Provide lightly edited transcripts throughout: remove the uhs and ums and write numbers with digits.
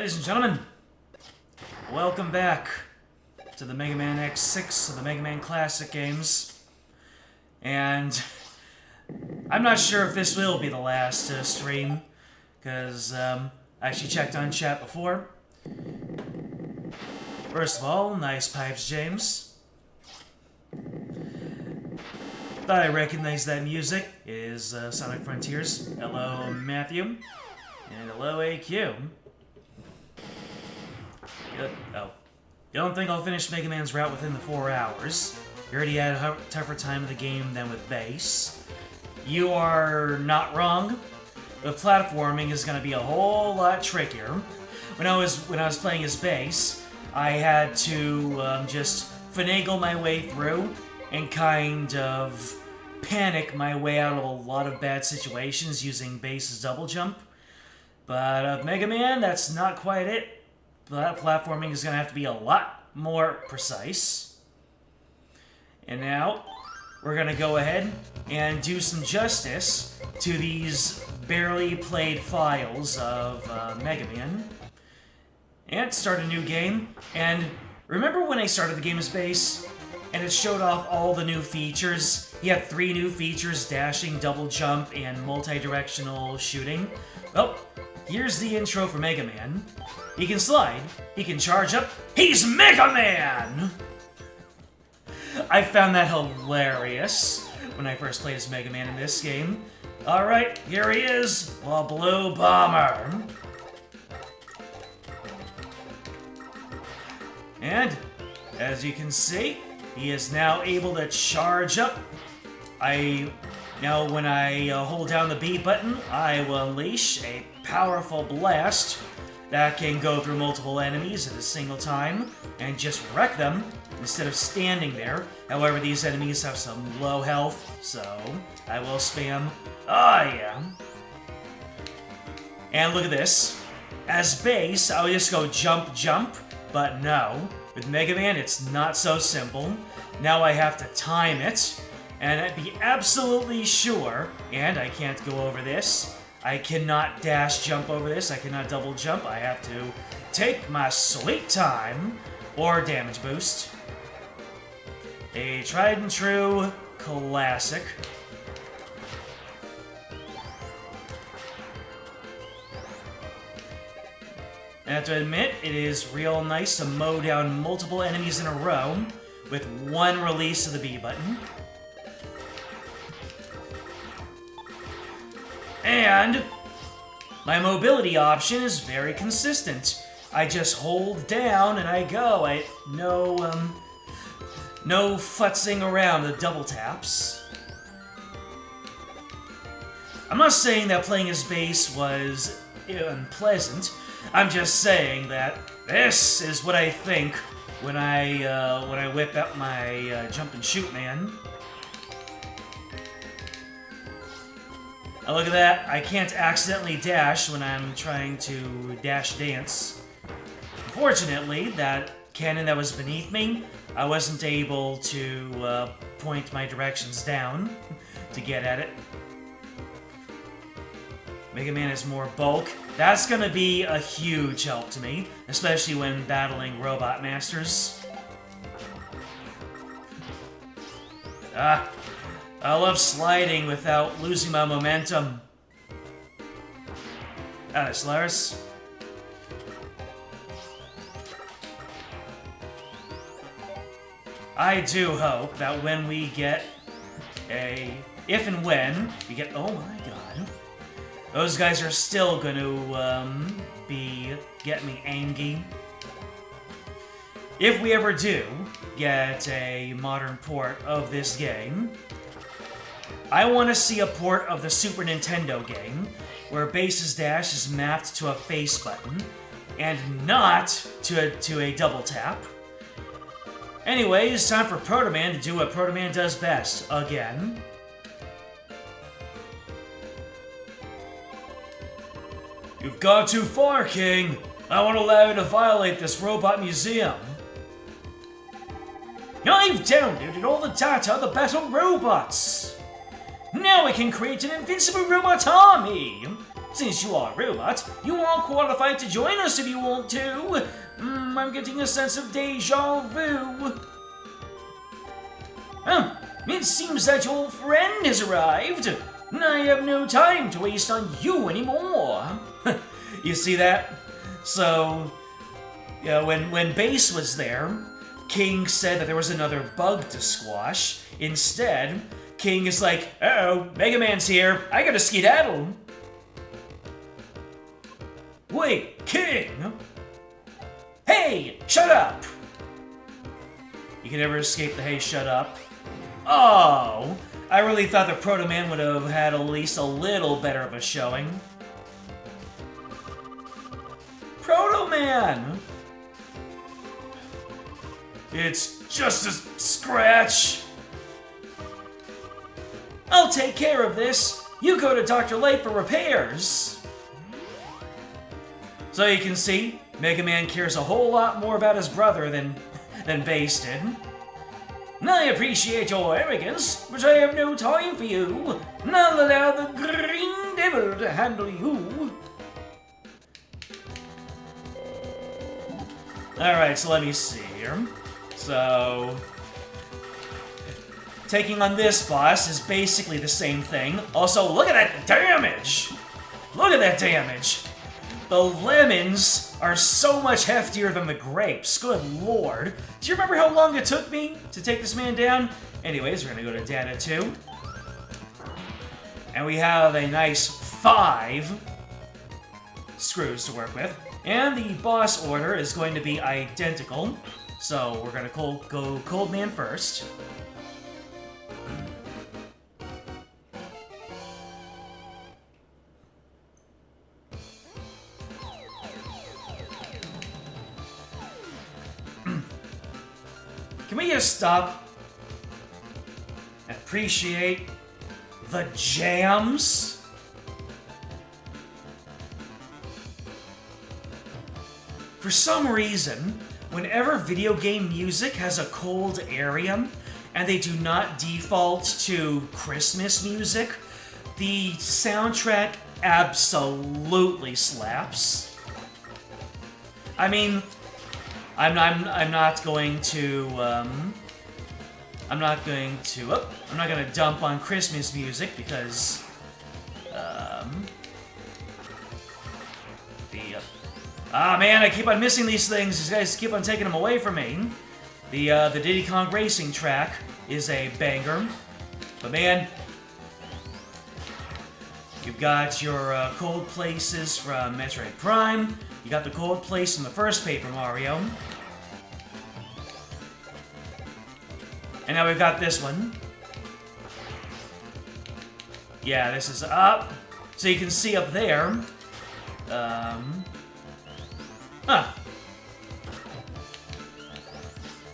Ladies and gentlemen, welcome back to the Mega Man X6 of the Mega Man Classic games. And I'm not sure if this will be the last stream, because I actually checked on chat before. First of all, nice pipes, James. Thought I recognized that music. It is Sonic Frontiers. Hello, Matthew. And hello, AQ. Oh. You don't think I'll finish Mega Man's route within the 4 hours? You already had a tougher time of the game than with Bass. You are not wrong. The platforming is going to be a whole lot trickier. When I was playing as Bass, I had to just finagle my way through and kind of panic my way out of a lot of bad situations using Bass's double jump. But Mega Man, that's not quite it. That platforming is going to have to be a lot more precise. And now, we're going to go ahead and do some justice to these barely played files of Mega Man. And start a new game. And remember when I started the game as Bass, and it showed off all the new features? He had 3 new features, dashing, double jump, and multi-directional shooting. Well, here's the intro for Mega Man. He can slide, he can charge up, he's Mega Man! I found that hilarious when I first played as Mega Man in this game. Alright, here he is, the Blue Bomber. And, as you can see, he is now able to charge up. Now when I hold down the B button, I will unleash a powerful blast that can go through multiple enemies at a single time and just wreck them instead of standing there. However, these enemies have some low health, so I will spam, oh yeah. And look at this. As Bass, I would just go jump, jump, but no. With Mega Man, it's not so simple. Now I have to time it, and I'd be absolutely sure, and I can't go over this, I cannot dash jump over this, I cannot double jump, I have to take my sweet time, or damage boost. A tried and true classic. I have to admit, it is real nice to mow down multiple enemies in a row with one release of the B button. And my mobility option is very consistent. I just hold down and I go. No futzing around the double taps. I'm not saying that playing as Bass was unpleasant. I'm just saying that this is what I think when I whip out my jump and shoot man. Oh, look at that. I can't accidentally dash when I'm trying to dash dance. Unfortunately, that cannon that was beneath me, I wasn't able to point my directions down to get at it. Mega Man has more bulk. That's gonna be a huge help to me, especially when battling Robot Masters. I love sliding without losing my momentum. Alice Lars. I do hope that when we get if and when we get, oh my god, those guys are still gonna be getting me angry. If we ever do get a modern port of this game, I want to see a port of the Super Nintendo game where Bass's dash is mapped to a face button and not to a double tap. Anyway, it's time for Proto Man to do what Proto Man does best, again. You've gone too far, King! I won't allow you to violate this robot museum. I've downloaded all the data of the battle robots! Now we can create an invincible robot army! Since you are a robot, you are qualified to join us if you want to. I'm getting a sense of deja vu. Oh, it seems that your friend has arrived. I have no time to waste on you anymore. You see that? So, yeah, when Base was there, King said that there was another bug to squash. Instead, King is like, uh-oh, Mega Man's here. I gotta skedaddle. Wait, King! Hey, shut up! You can never escape the hey, shut up. Oh, I really thought the Proto Man would have had at least a little better of a showing. Proto Man! It's just a scratch. I'll take care of this. You go to Dr. Light for repairs. So you can see, Mega Man cares a whole lot more about his brother than Base did. I appreciate your arrogance, but I have no time for you. I'll allow the Green Devil to handle you. Alright, so let me see here. So, taking on this boss is basically the same thing. Also, look at that damage! Look at that damage! The lemons are so much heftier than the grapes. Good lord. Do you remember how long it took me to take this man down? Anyways, we're gonna go to Data 2. And we have a nice 5 screws to work with. And the boss order is going to be identical. So we're gonna go Cold Man first. Can we just stop and appreciate the jams? For some reason, whenever video game music has a cold area and they do not default to Christmas music, the soundtrack absolutely slaps. I mean, I'm not going to dump on Christmas music because man, I keep on missing these things. These guys keep on taking them away from me. The Diddy Kong Racing track is a banger, but man, you've got your cold places from Metroid Prime. You got the cold place from the first Paper Mario. And now we've got this one. Yeah, this is up. So you can see up there. Thought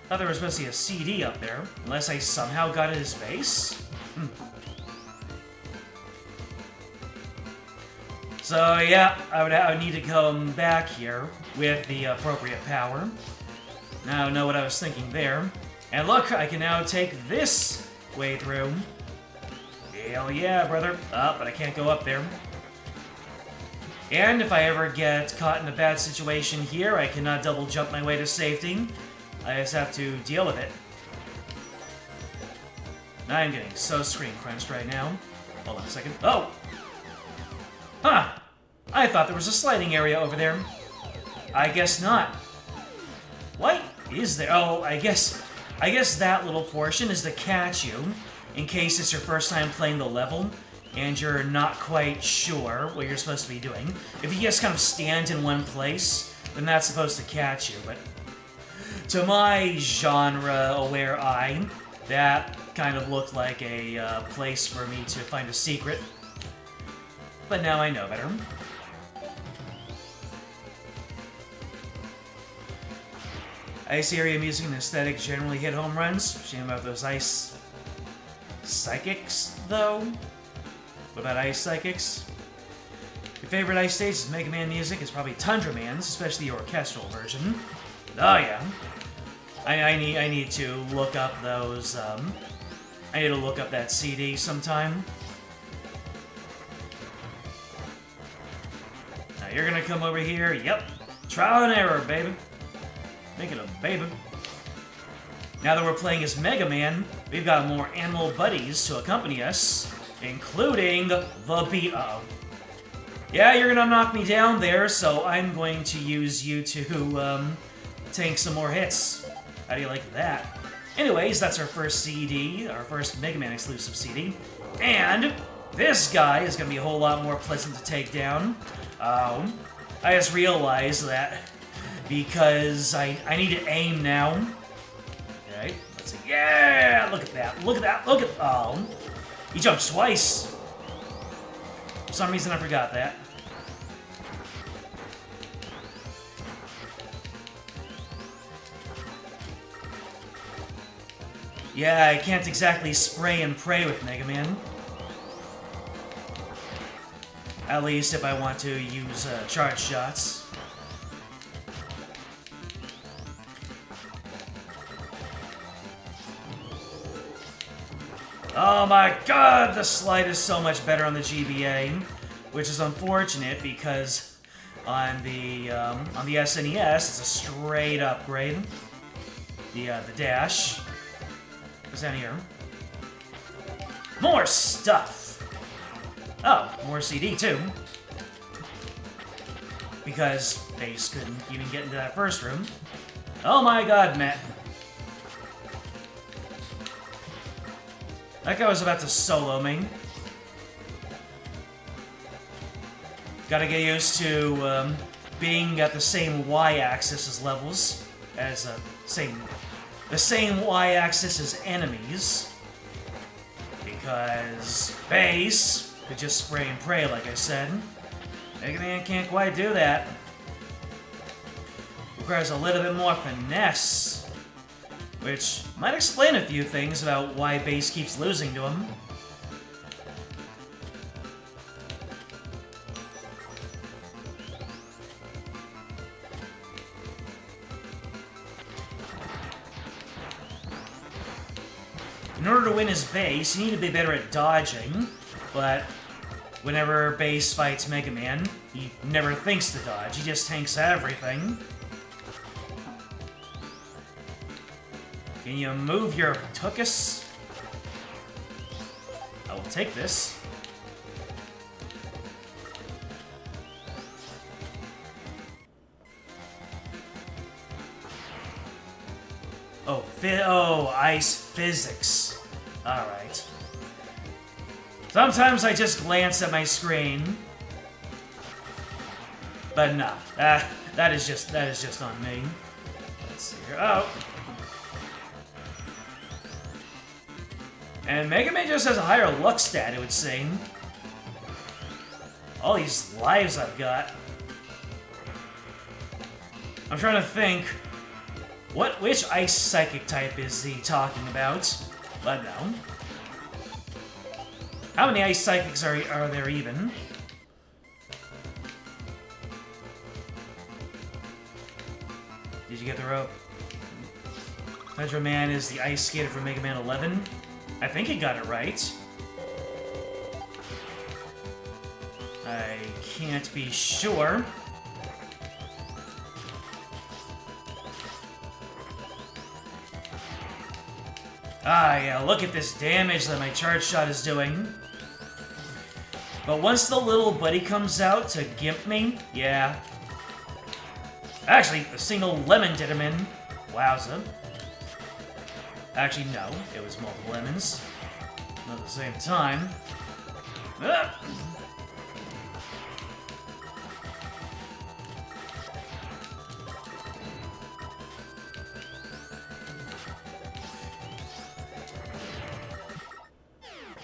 there was supposed to be a CD up there. Unless I somehow got it as base. So yeah, I would need to come back here with the appropriate power. Now I don't know what I was thinking there. And look, I can now take this way through. Hell yeah, brother. But I can't go up there. And if I ever get caught in a bad situation here, I cannot double jump my way to safety. I just have to deal with it. I'm getting so screen crunched right now. Hold on a second. Oh! Huh! I thought there was a sliding area over there. I guess not. What is there? Oh, I guess that little portion is to catch you in case it's your first time playing the level and you're not quite sure what you're supposed to be doing. If you just kind of stand in one place, then that's supposed to catch you, but to my genre-aware eye, that kind of looked like a place for me to find a secret. But now I know better. Ice area music and aesthetic generally hit home runs. Shame about those ice psychics, though. What about ice psychics? Your favorite ice stage is Mega Man music. It's probably Tundra Man's, especially the orchestral version. Oh yeah. I need to look up those. I need to look up that CD sometime. you're gonna come over here. Yep. Trial and error, baby. Make it a baby. Now that we're playing as Mega Man, we've got more animal buddies to accompany us, including the bee. Uh-oh. Yeah, you're gonna knock me down there, so I'm going to use you to, tank some more hits. How do you like that? Anyways, that's our first CD, our first Mega Man exclusive CD. And this guy is gonna be a whole lot more pleasant to take down. I just realized that because I need to aim now. Okay, let's see. Yeah, look at that. Look at that. Look at... Oh. He jumps twice. For some reason, I forgot that. Yeah, I can't exactly spray and pray with Mega Man. At least if I want to use charge shots. Oh my god, the slide is so much better on the GBA, which is unfortunate because on the SNES it's a straight upgrade. The dash. What's down here? More stuff. Oh, more CD too. Because Bass couldn't even get into that first room. Oh my god, Matt. That guy was about to solo me. Gotta get used to being at the same y-axis as levels, as the same y-axis as enemies. Because Bass could just spray and pray, like I said. Mega Man can't quite do that. Requires a little bit more finesse. Which might explain a few things about why Bass keeps losing to him. In order to win his Bass, you need to be better at dodging, but whenever Bass fights Mega Man, he never thinks to dodge, he just tanks everything. Can you move your tuchus? I will take this. Oh, ice physics. Alright. Sometimes I just glance at my screen. But no, that is just on me. Let's see here. Oh. And Mega Man just has a higher luck stat, it would seem. All these lives I've got. I'm trying to think, which ice psychic type is he talking about? But no. How many ice psychics are there even? Did you get the rope? Metro Man is the ice skater from Mega Man 11. I think he got it right. I can't be sure. Ah, yeah, look at this damage that my charge shot is doing. But once the little buddy comes out to gimp me, yeah. Actually, a single lemon did him in. Wowza. Actually, no. It was multiple lemons. Not at the same time. Ah!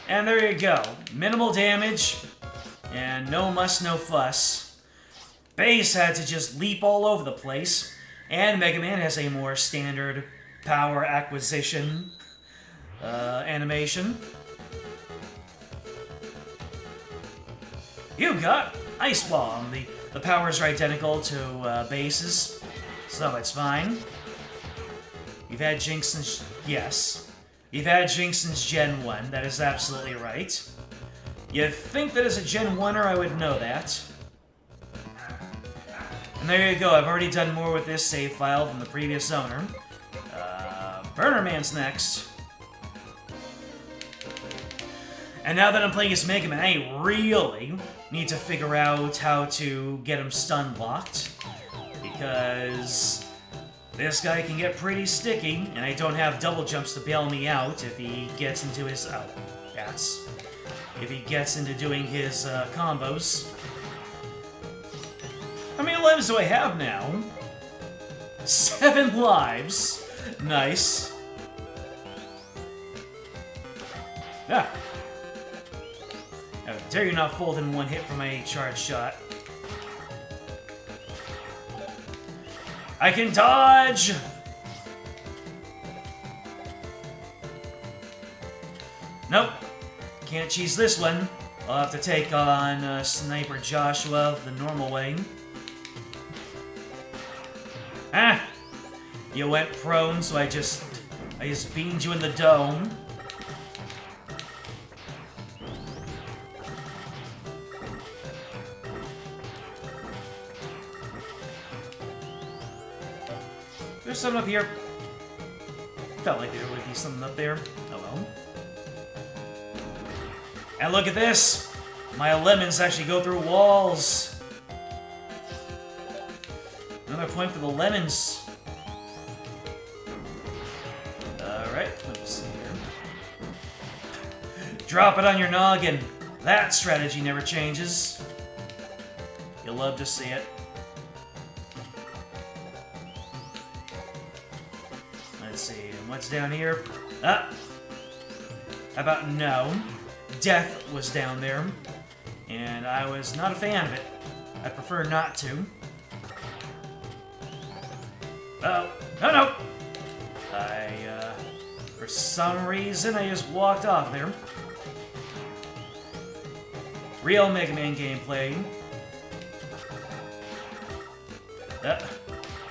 And there you go. Minimal damage, and no muss, no fuss. Bass had to just leap all over the place, and Mega Man has a more standard power acquisition animation. You got Ice Bomb. The powers are identical to Bass's, so it's fine. You've had Jinx since... yes. You've had Jinx since Gen 1, that is absolutely right. You'd think that as a Gen 1er I would know that. And there you go, I've already done more with this save file than the previous owner. Burner Man's next. And now that I'm playing as Mega Man, I really need to figure out how to get him stun locked. Because this guy can get pretty sticky, and I don't have double jumps to bail me out if he gets into his... oh, bats. If he gets into doing his combos. How many lives do I have now? 7 lives. Nice. Ah. How dare you not fold in one hit for my charge shot. I can dodge! Nope. Can't cheese this one. I'll have to take on Sniper Joshua the normal way. Ah! You went prone, so I just beamed you in the dome. There's something up here. Felt like there would be something up there. Oh well. And look at this! My lemons actually go through walls. Another point for the lemons. Alright, let's see here. Drop it on your noggin. That strategy never changes. You'll love to see it. Let's see, what's down here? Ah! How about no? Death was down there, and I was not a fan of it. I prefer not to. Oh, no! For some reason, I just walked off there. Real Mega Man gameplay.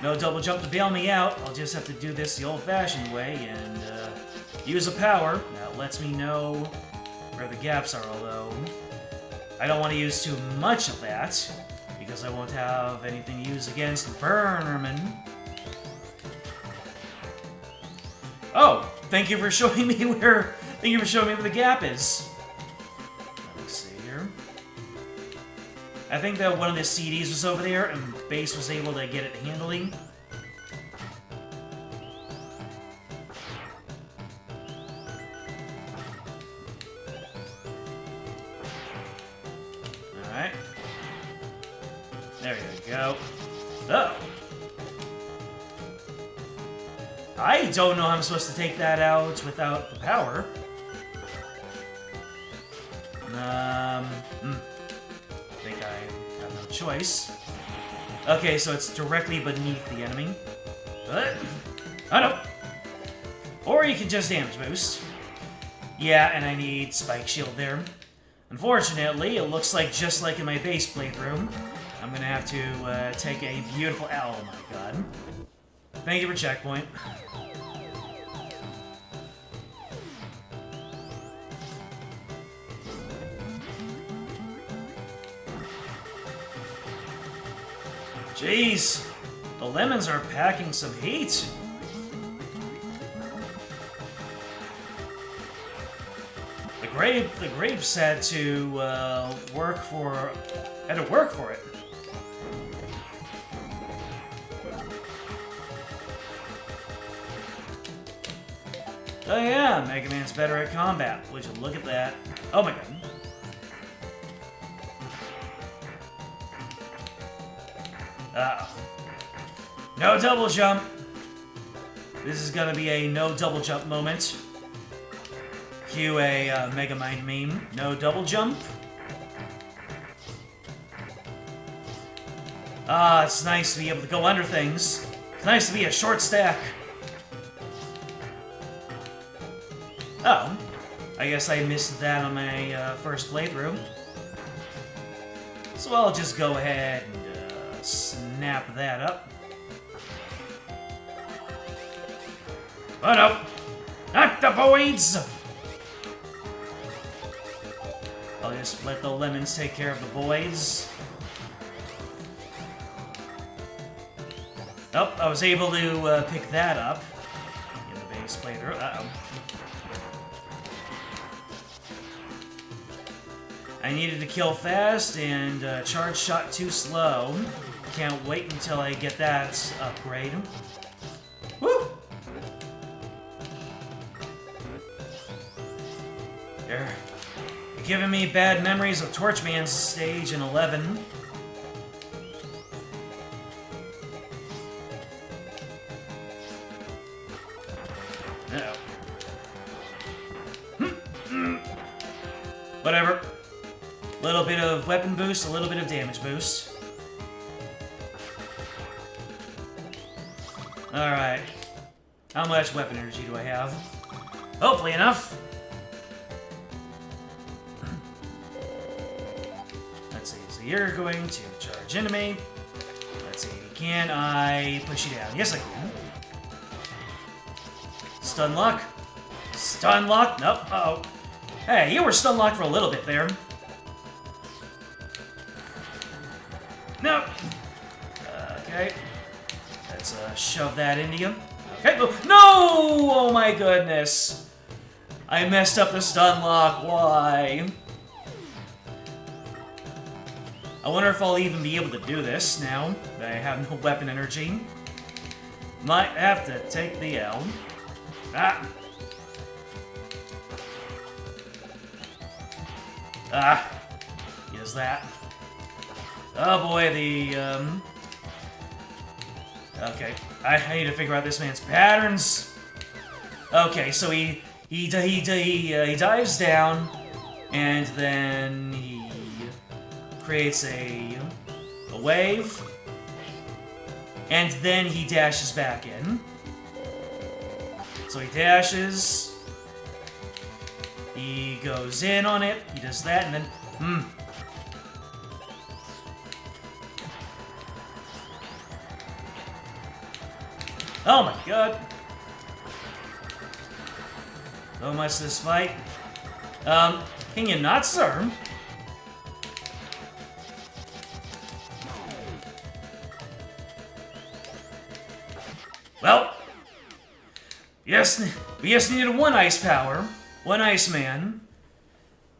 No double jump to bail me out. I'll just have to do this the old-fashioned way and use a power. That lets me know where the gaps are, although I don't want to use too much of that because I won't have anything to use against Burnerman. Oh, thank you for showing me where. Thank you for showing me where the gap is. Let's see here. I think that one of the CDs was over there, and Base was able to get it handily. Alright. There you go. Oh! I don't know how I'm supposed to take that out without the power. I think I have no choice. Okay, so it's directly beneath the enemy. Oh no! Or you can just damage boost. Yeah, and I need Spike Shield there. Unfortunately, it looks like just like in my base playthrough, I'm gonna have to take a beautiful... oh my god. Thank you for checkpoint. Jeez, the lemons are packing some heat. The grapes had to work for it. Oh yeah, Mega Man's better at combat. Would you look at that? Oh my god. Uh-oh. No double jump. This is gonna be a no double jump moment. Cue a Megamind meme. No double jump. Ah, it's nice to be able to go under things. It's nice to be a short stack. Oh. I guess I missed that on my first playthrough. So I'll just go ahead and snap that up. Oh no! Not the boys! I'll just let the lemons take care of the boys. Oh, I was able to pick that up in the base playthrough. Uh-oh. I needed to kill fast, and charge shot too slow. Can't wait until I get that upgrade. Woo! You're giving me bad memories of Torchman's stage in 11. Uh-oh. Whatever. A little bit of weapon boost, a little bit of damage boost. Alright. How much weapon energy do I have? Hopefully enough. Let's see. So you're going to charge into me. Let's see. Can I push you down? Yes, I can. Stun lock. Stun lock. Nope. Uh-oh. Hey, you were stun locked for a little bit there. No. Okay. Let's shove that into you. Okay. No! Oh my goodness. I messed up the stun lock. Why? I wonder if I'll even be able to do this now that I have no weapon energy. Might have to take the L. Ah. Ah. Use that. Oh boy, the, Okay, I need to figure out this man's patterns. Okay, so he dives down, and then he creates a wave, and then he dashes back in. So he dashes, he goes in on it, he does that, and then, Oh my god. So much this fight. Can you not, sir? Well, yes, we just needed one ice power, one ice man,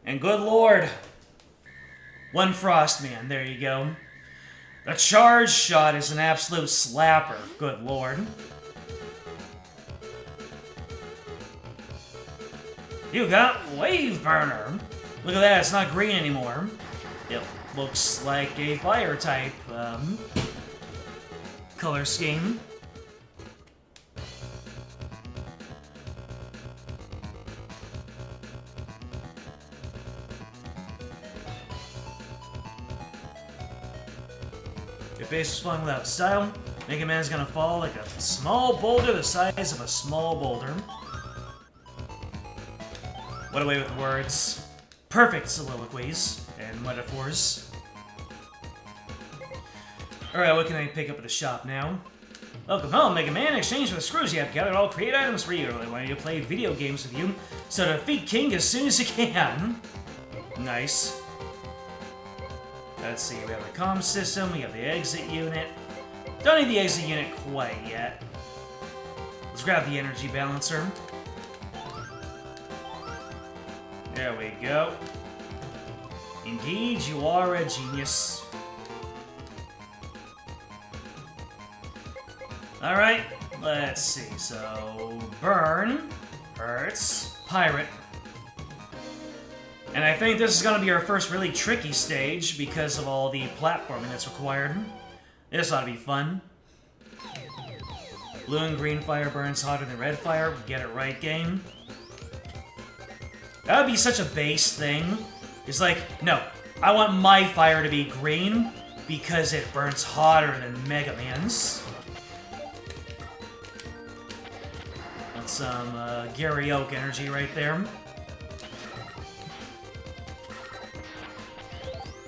and good lord, one frost man. There you go. The charge shot is an absolute slapper. Good lord. You got Wave Burner. Look at that, it's not green anymore. It looks like a fire type color scheme. If base is falling without style, Mega Man is gonna fall like a small boulder the size of a small boulder. What a way with words. Perfect soliloquies and metaphors. Alright, what can I pick up at the shop now? Welcome home, Mega Man. In exchange for the screws you have gathered, I'll create items for you. I want you to play video games with you, so defeat King as soon as you can. Nice. Let's see, we have the comm system, we have the exit unit. Don't need the exit unit quite yet. Let's grab the energy balancer. There we go. Indeed, you are a genius. Alright, let's see. So, burn, hurts, pirate. And I think this is going to be our first really tricky stage because of all the platforming that's required. This ought to be fun. Blue and green fire burns hotter than red fire. Get it right, game. That would be such a base thing. It's like, no, I want my fire to be green because it burns hotter than Mega Man's. That's some Gary Oak energy right there.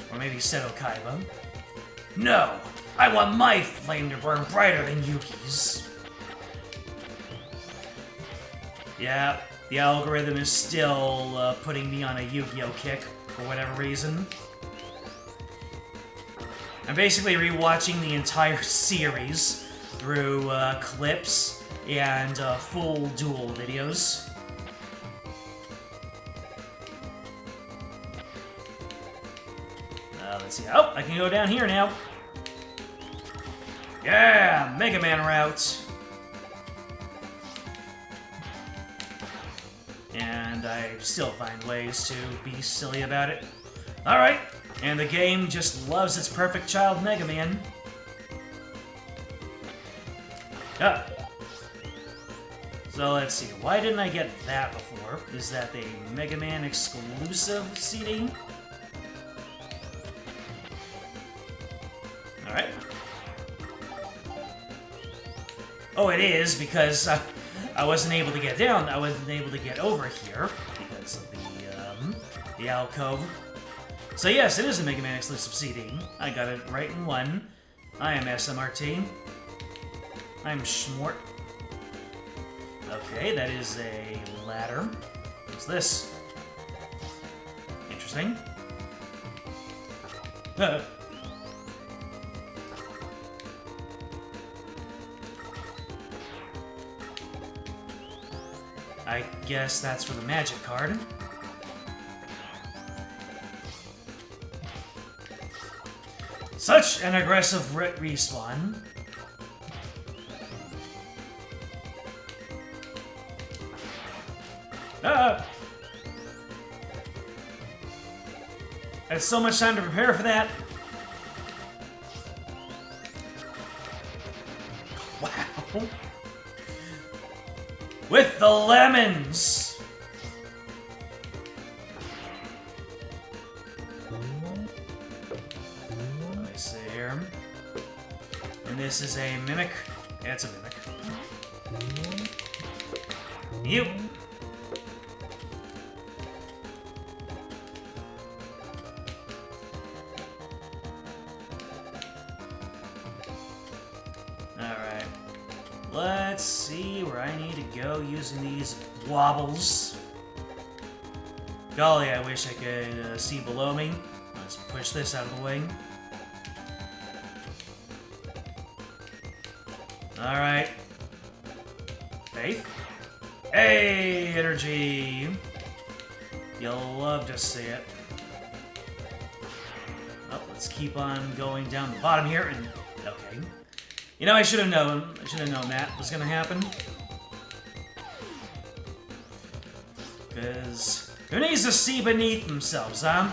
Or maybe Seto Kaiba. No! I want my flame to burn brighter than Yuki's. Yeah, the algorithm is still putting me on a Yu-Gi-Oh kick, for whatever reason. I'm basically rewatching the entire series through clips and full duel videos. Let's see. Oh, I can go down here now. Yeah, Mega Man route. And I still find ways to be silly about it. Alright, and the game just loves its perfect child Mega Man. Ah. So let's see, why didn't I get that before? Is that a Mega Man exclusive CD? Alright. Oh, it is, because I wasn't able to get down. I wasn't able to get over here because of the alcove. So yes, it is a Mega Man exclusive CD. I got it right in one. I am SMRT. I'm Schmort. Okay, that is a ladder. What's this? Interesting. I guess that's for the magic card. Such an aggressive respawn. Ah! I had so much time to prepare for that. Wow. With the lemons! Let me see here. And this is a mimic. Yeah, it's a mimic. You! Alright. Let's see where I need to go using these wobbles. Golly, I wish I could see below me. Let's push this out of the way. Alright. Faith. Hey, energy! You'll love to see it. Oh, let's keep on going down the bottom here and... Okay. You know, I should have known. I should have known that was gonna happen. Because who needs to see beneath themselves, huh?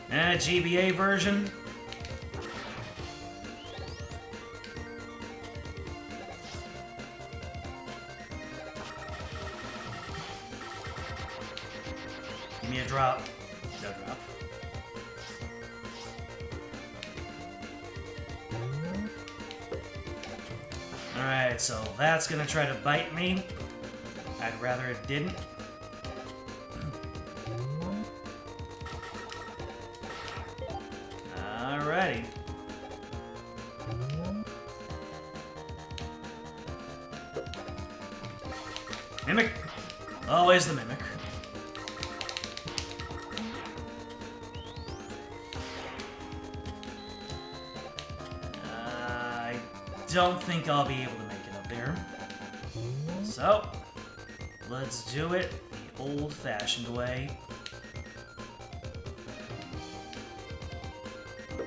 GBA version. Give me a drop. No drop. Alright, so that's gonna try to bite me. I'd rather it didn't. Alrighty. Mimic. Always the mimic. Don't think I'll be able to make it up there. So, let's do it the old-fashioned way.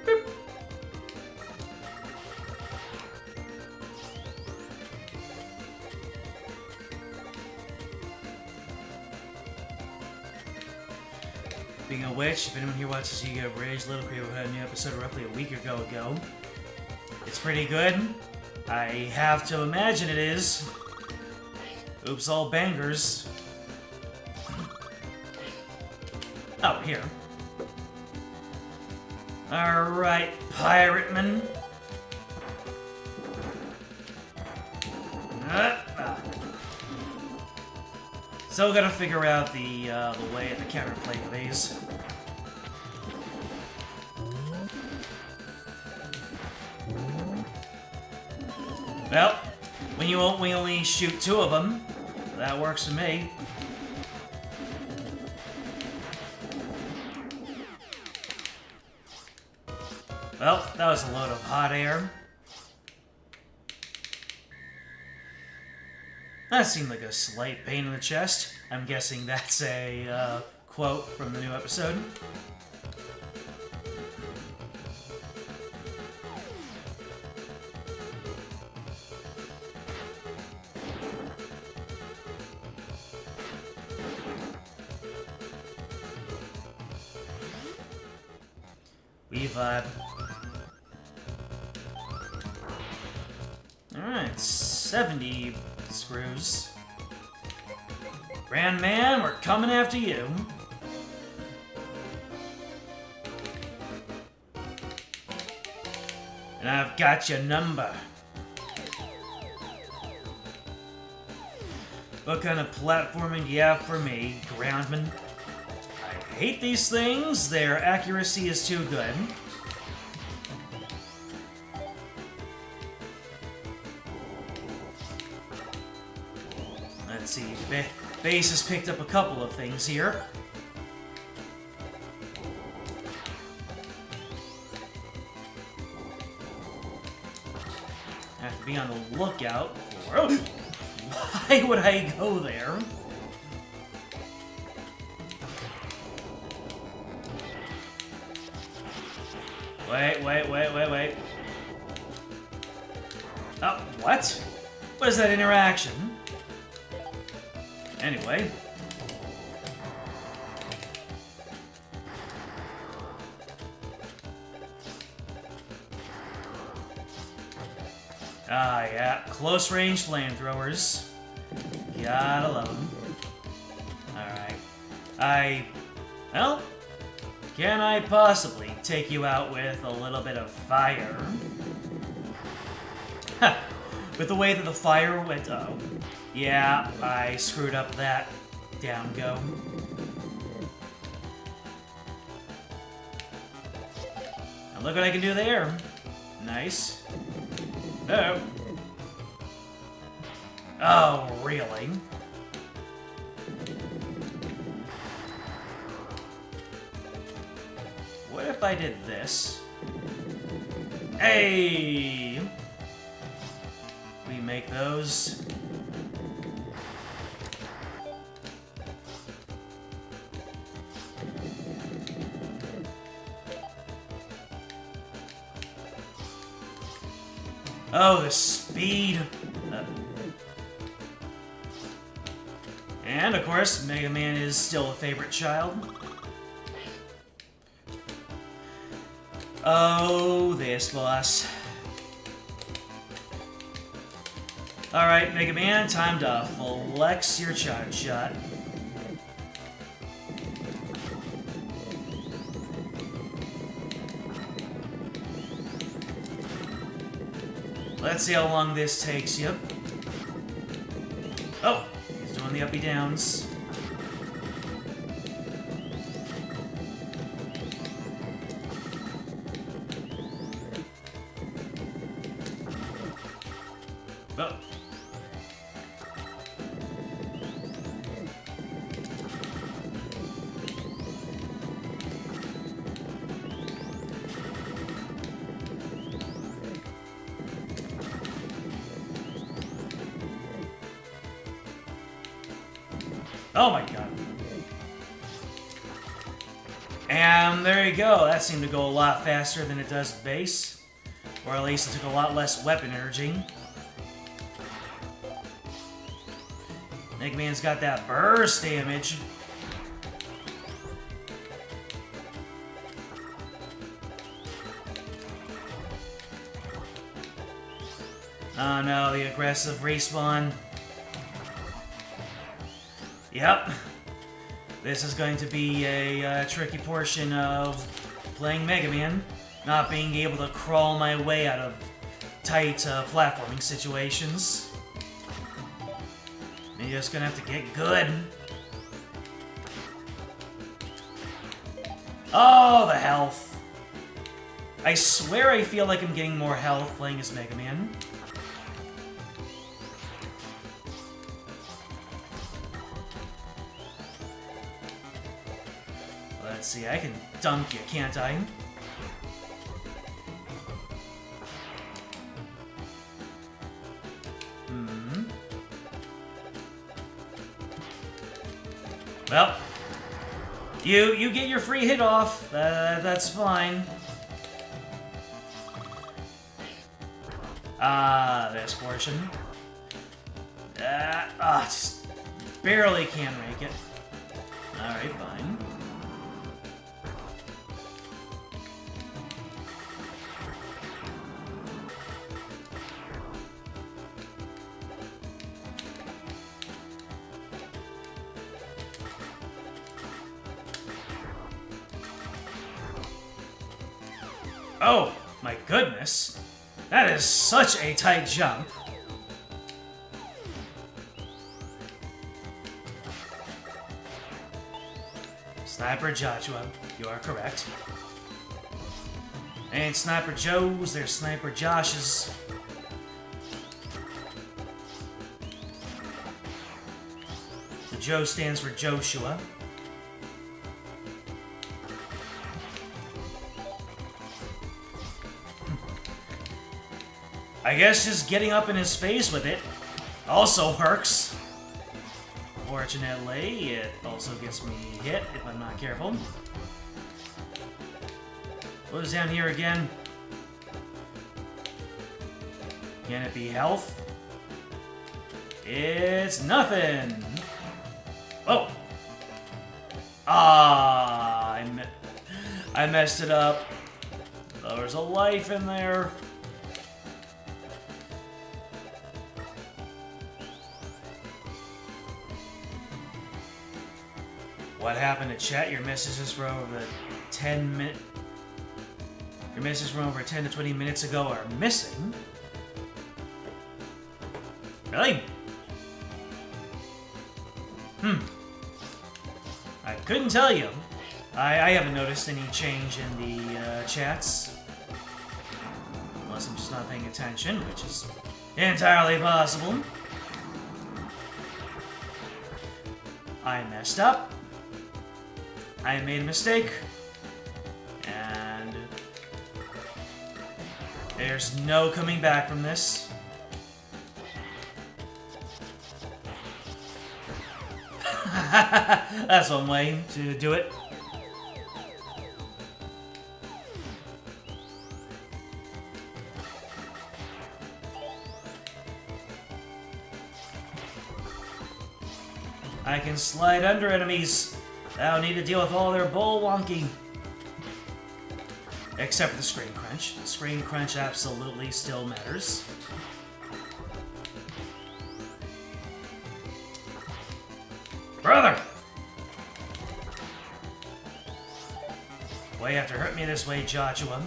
Boop. Speaking of which, if anyone here watches You Get Bridge, Little Crew had a new episode roughly a week ago. It's pretty good. I have to imagine it is. Oops, all bangers. Oh, here. Alright, Pirateman. Still gotta figure out the way the counterplay for these. Well, when you only shoot two of them, that works for me. Well, that was a load of hot air. That seemed like a slight pain in the chest. I'm guessing that's a quote from the new episode. We've, Alright, 70 screws. Grand Man, we're coming after you. And I've got your number. What kind of platforming do you have for me, Groundman? I hate these things. Their accuracy is too good. Let's see. Base has picked up a couple of things here. I have to be on the lookout for... Oh, why would I go there? Wait. Oh, what? What is that interaction? Anyway. Ah, yeah. Close-range flamethrowers. Gotta love them. Alright. Well, can I possibly take you out with a little bit of fire? Ha! With the way that the fire went... Oh. Yeah, I screwed up that down go. Now look what I can do there. Nice. Oh. Oh, really? What if I did this? Hey! We make those. Oh, the speed! And, of course, Mega Man is still a favorite child. Oh, this boss. Alright, Mega Man, time to flex your charge shot. Let's see how long this takes you. Oh, he's doing the uppy downs. Oh. Oh my god. And there you go. That seemed to go a lot faster than it does base. Or at least it took a lot less weapon energy. Mega Man's got that burst damage. Oh no, the aggressive respawn. Yep. This is going to be a tricky portion of playing Mega Man. Not being able to crawl my way out of tight platforming situations. You're just gonna have to get good. Oh, the health. I swear I feel like I'm getting more health playing as Mega Man. Let's see, I can dunk you, can't I? Well, you get your free hit off. That's fine. This portion. Just barely can't make it. Alright, fine. Oh, my goodness. That is such a tight jump. Sniper Joshua, you are correct. Ain't Sniper Joe's, they're Sniper Josh's. The Joe stands for Joshua. I guess just getting up in his face with it also works. Fortunately, it also gets me hit if I'm not careful. What is down here again? Can it be health? It's nothing! Oh! Ah, I messed it up. There's a life in there. What happened to chat? Your messages from over 10 minutes. Your messages from over 10 to 20 minutes ago are missing. Really? I couldn't tell you. I haven't noticed any change in the chats. Unless I'm just not paying attention, which is entirely possible. I messed up. I made a mistake, and there's no coming back from this. That's one way to do it. I can slide under enemies. I don't need to deal with all their bull wonky. Except for the screen crunch. The screen crunch absolutely still matters. Brother! Why you have to hurt me this way, Joshua?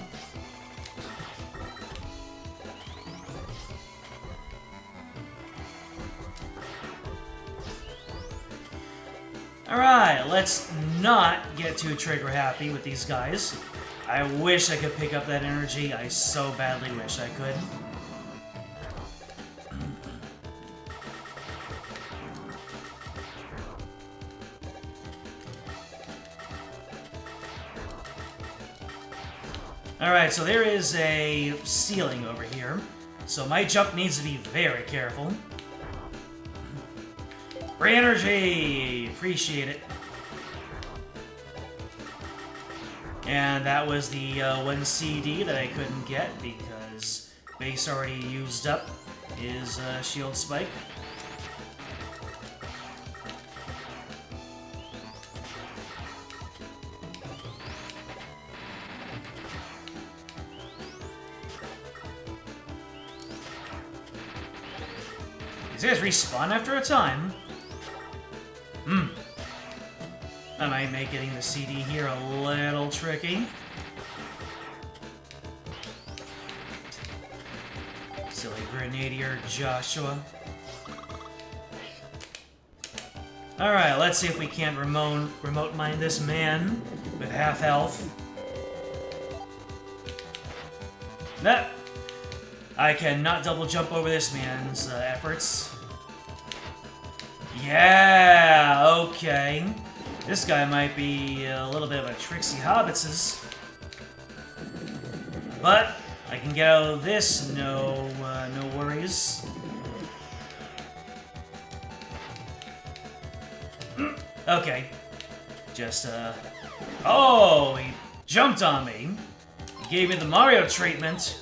Alright, let's not get too trigger happy with these guys. I wish I could pick up that energy. I so badly wish I could. Alright, so there is a ceiling over here. So my jump needs to be very careful. Free energy! Appreciate it. And that was the one CD that I couldn't get because base already used up his shield spike. These guys respawn after a time. That might make getting the CD here a little tricky. Silly grenadier Joshua. Alright, let's see if we can't remote mine this man with half health. Nah. I cannot double jump over this man's efforts. Yeah, okay. This guy might be a little bit of a tricksy hobbitses. But I can get out of this, no worries. Okay. Just, Oh! He jumped on me. He gave me the Mario treatment.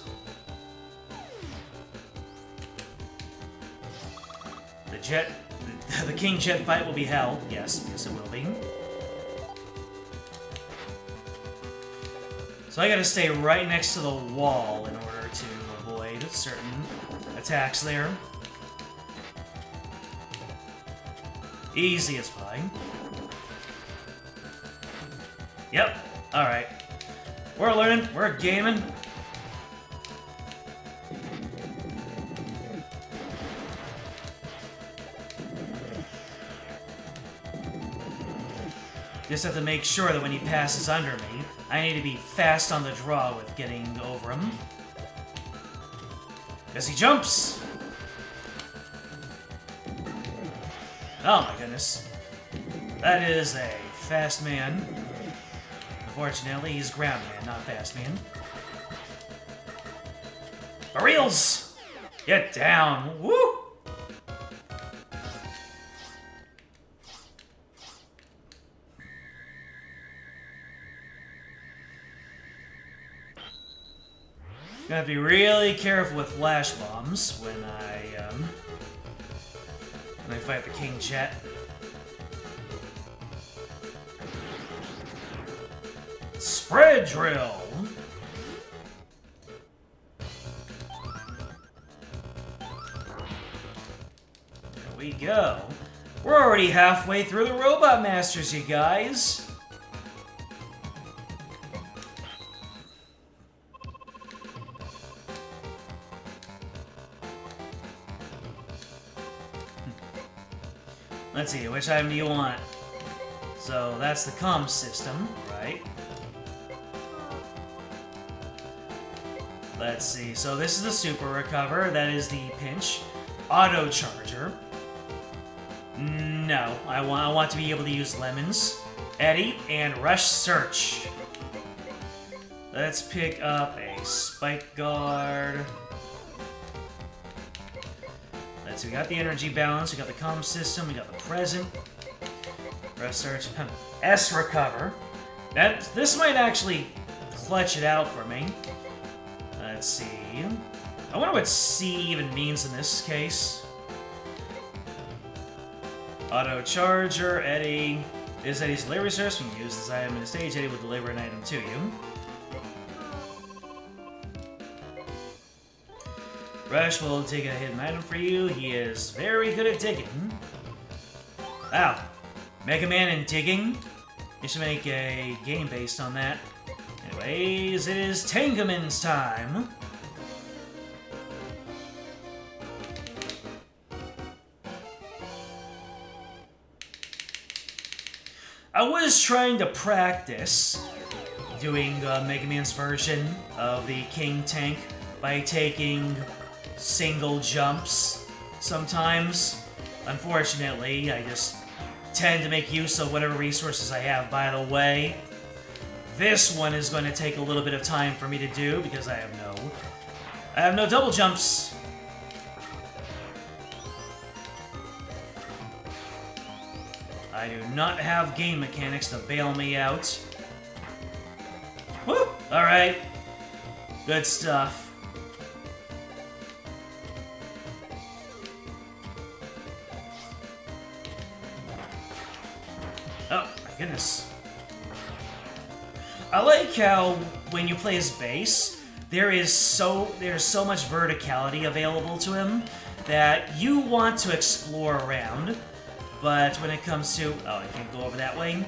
The King Jet fight will be hell. Yes, it will be. So I gotta stay right next to the wall in order to avoid certain attacks there. Easy as pie. Yep. Alright. We're learning. We're gaming. Just have to make sure that when he passes under me, I need to be fast on the draw with getting over him. As he jumps! Oh my goodness. That is a fast man. Unfortunately, he's ground man, not fast man. For reals! Get down! Woo! Gonna have to be really careful with flash bombs when I fight the King Jet. Spread drill. There we go. We're already halfway through the Robot Masters, you guys. Let's see, which item do you want? So, that's the comm system, right? Let's see, so this is the Super Recover, that is the Pinch. Auto Charger. No, I want to be able to use Lemons, Eddy, and Rush Search. Let's pick up a Spike Guard. So we got the energy balance, we got the comm system, we got the present. Rush Search. S Recover. This might actually clutch it out for me. Let's see. I wonder what C even means in this case. Auto Charger, Eddy. This Eddy's delivery service. When you use this item in a stage, Eddy will deliver an item to you. Rush will take a hidden item for you. He is very good at digging. Wow. Mega Man and digging? You should make a game based on that. Anyways, it is Tangaman's time. I was trying to practice doing Mega Man's version of the King Tank by taking single jumps sometimes. Unfortunately, I just tend to make use of whatever resources I have. By the way, this one is going to take a little bit of time for me to do because I have no double jumps. I do not have game mechanics to bail me out. Woo! Alright. Good stuff. Oh, my goodness. I like how, when you play as bass, there's so much verticality available to him that you want to explore around, but when it comes to... Oh, I can't go over that way.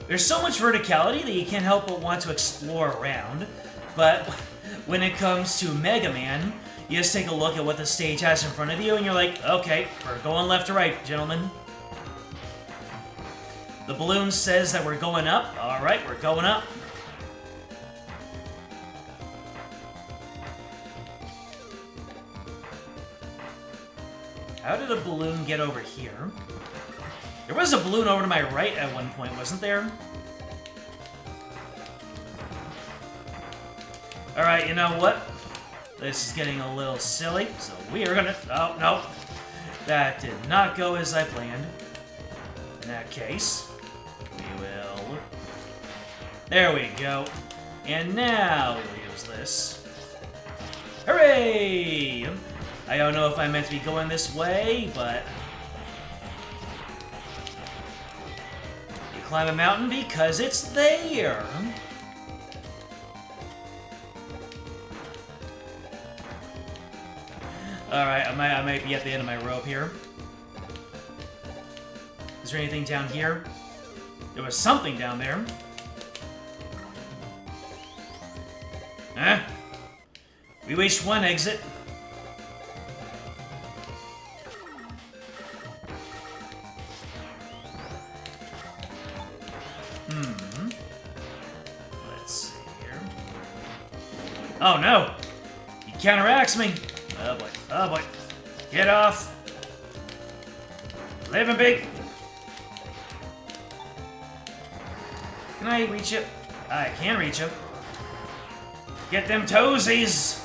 There's so much verticality that you can't help but want to explore around, but when it comes to Mega Man, you just take a look at what the stage has in front of you, and you're like, okay, we're going left to right, gentlemen. The balloon says that we're going up. Alright, we're going up. How did a balloon get over here? There was a balloon over to my right at one point, wasn't there? Alright, you know what? This is getting a little silly, so we are gonna... Oh, no. That did not go as I planned. In that case, we will... There we go. And now we'll use this. Hooray! I don't know if I meant to be going this way, but... You climb a mountain because it's there! Alright, I might be at the end of my rope here. Is there anything down here? There was something down there. Huh? We reached one exit. Let's see here. Oh no! He counteracts me! Oh boy. Oh boy. Get off! Living big! Can I reach him? I can reach him. Get them toesies!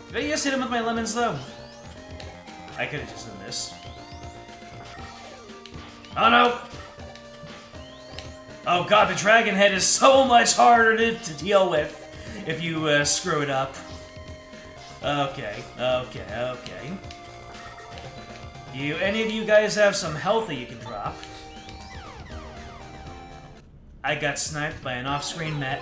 Did I just hit him with my lemons, though? I could have just done this. Oh no! Oh god, the dragon head is so much harder to deal with if you screw it up. Okay. Any of you guys have some health that you can drop? I got sniped by an off-screen Met.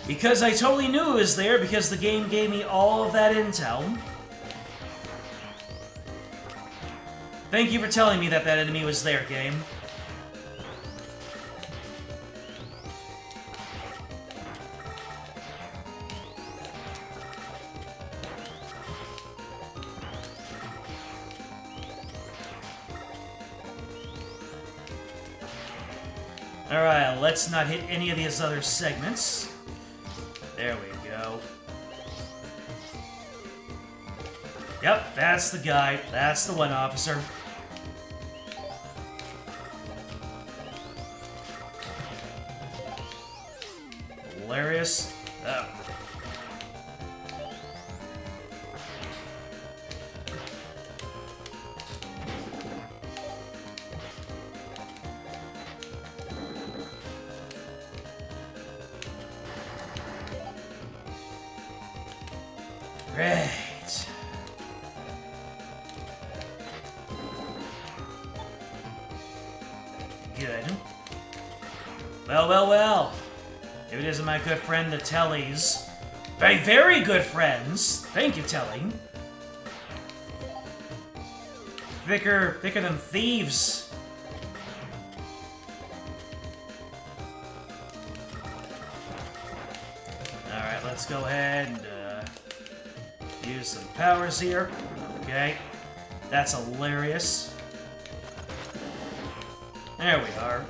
Because I totally knew it was there, because the game gave me all of that intel. Thank you for telling me that that enemy was there, game. Alright, let's not hit any of these other segments. There we go. Yep, that's the guy. That's the one, officer. Hilarious. Oh. Great. Good. Well. If it isn't my good friend, the Tellies. Very good friends. Thank you, Telly. Thicker than thieves. Alright, let's go ahead and use some powers here. Okay. That's hilarious. There we are.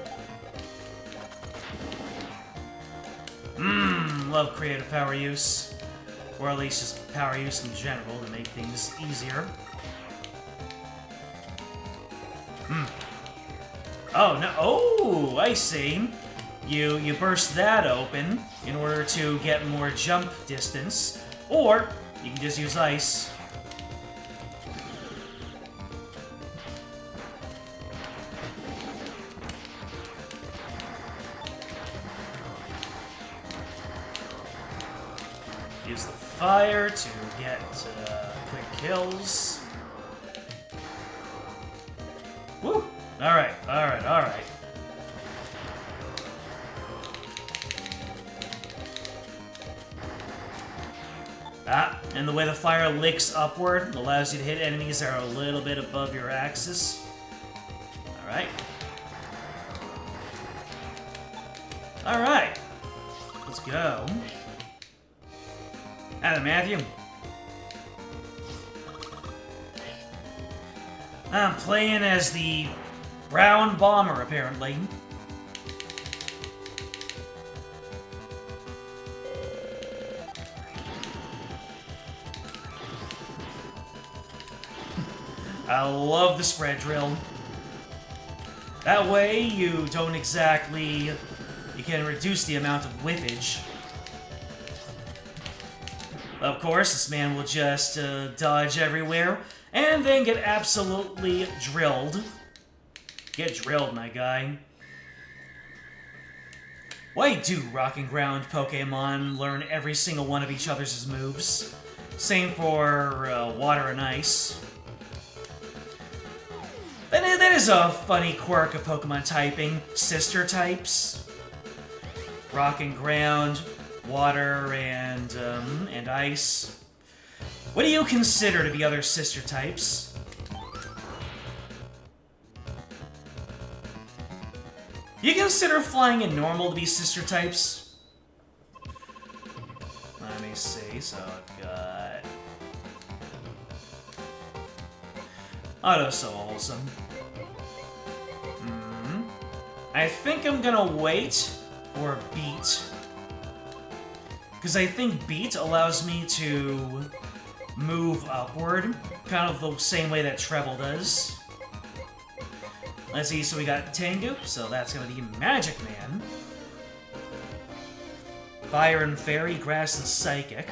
Love creative power use. Or at least just power use in general to make things easier. Oh, no. Oh, I see. You burst that open in order to get more jump distance. Or you can just use ice. Use the fire to get quick kills. Woo! Alright. And the way the fire licks upward allows you to hit enemies that are a little bit above your axis. Alright. Alright. Let's go. Adam, Matthew. I'm playing as the brown bomber, apparently. I love the spread drill. That way, you don't exactly... You can reduce the amount of whiffage. Of course, this man will just dodge everywhere and then get absolutely drilled. Get drilled, my guy. Why do Rock and Ground Pokemon learn every single one of each other's moves? Same for Water and Ice. That is a funny quirk of Pokemon typing. Sister types. Rock and Ground, Water, and Ice. What do you consider to be other sister types? You consider Flying and Normal to be sister types? Let me see, so I've got... Auto So Wholesome. I think I'm gonna wait for Beat. Because I think Beat allows me to move upward, kind of the same way that Treble does. Let's see, so we got Tengu, so that's gonna be Magic Man. Fire and Fairy, Grass and Psychic.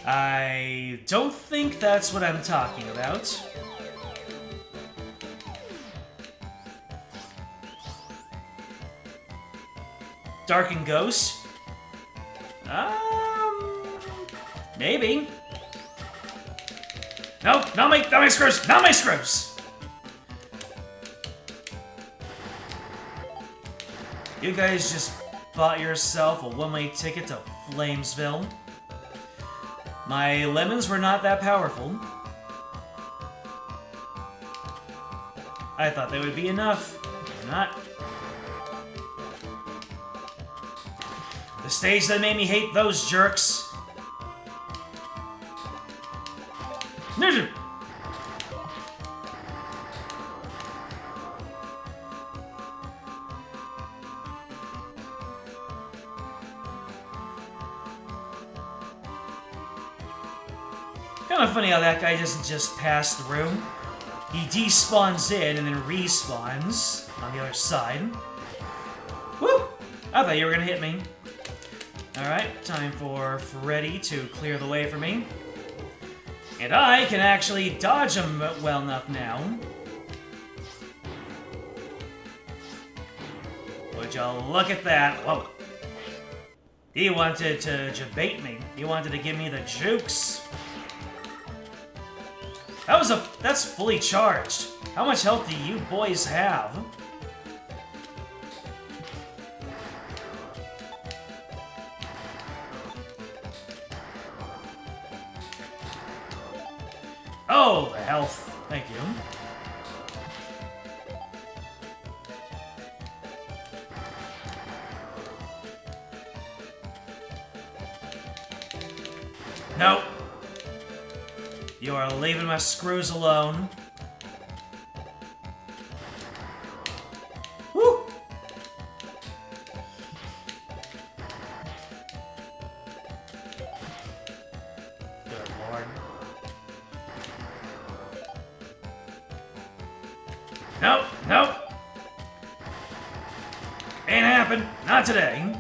I don't think that's what I'm talking about. Dark and Ghost? Maybe. Nope, not my screws! Not my screws! You guys just bought yourself a one-way ticket to Flamesville. My lemons were not that powerful. I thought they would be enough. They're not. The stage that made me hate those jerks. Ninja! Kind of funny how that guy doesn't just pass through. He despawns in and then respawns on the other side. Woo! I thought you were gonna hit me. Alright, time for Freddy to clear the way for me. And I can actually dodge him well enough now. Would you look at that? Whoa. He wanted to debate me. He wanted to give me the jukes. That's fully charged. How much health do you boys have? Oh, the health. Thank you. Nope. You are leaving my screws alone. Woo! Good lord. Nope, nope. Ain't happen. Not today.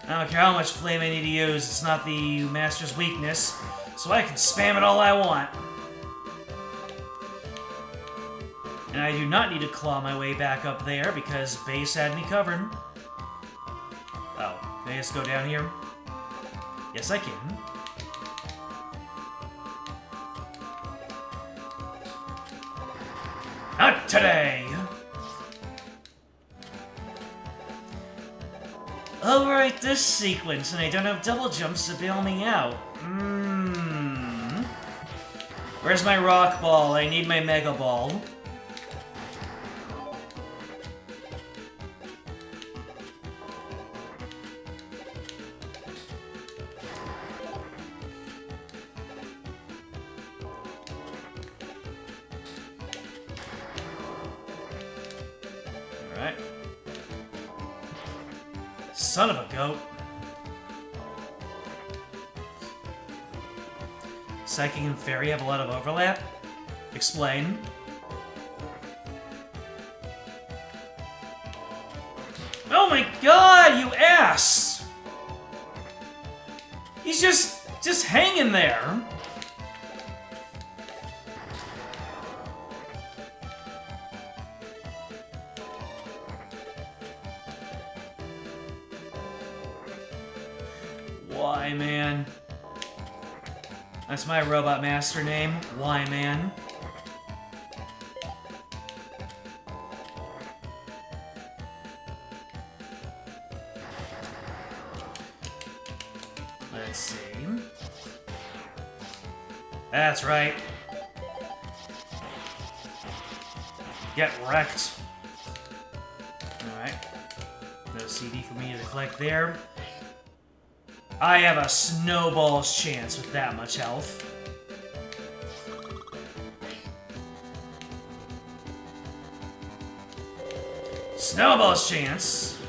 I don't care how much flame I need to use, it's not the master's weakness, so I can spam it all I want. And I do not need to claw my way back up there because base had me covered. Oh, can I just go down here? Yes, I can. Not today! Overwrite this sequence, and I don't have double jumps to bail me out. Where's my rock ball? I need my mega ball. Alright. Son of a goat. Psychic and Fairy have a lot of overlap? Explain. Oh my god, you ass! He's just hanging there. Why, man? That's my robot master name. Why, man? Let's see. That's right. Get wrecked. Alright. No CD for me to collect there. I have a snowball's chance with that much health. Snowball's chance.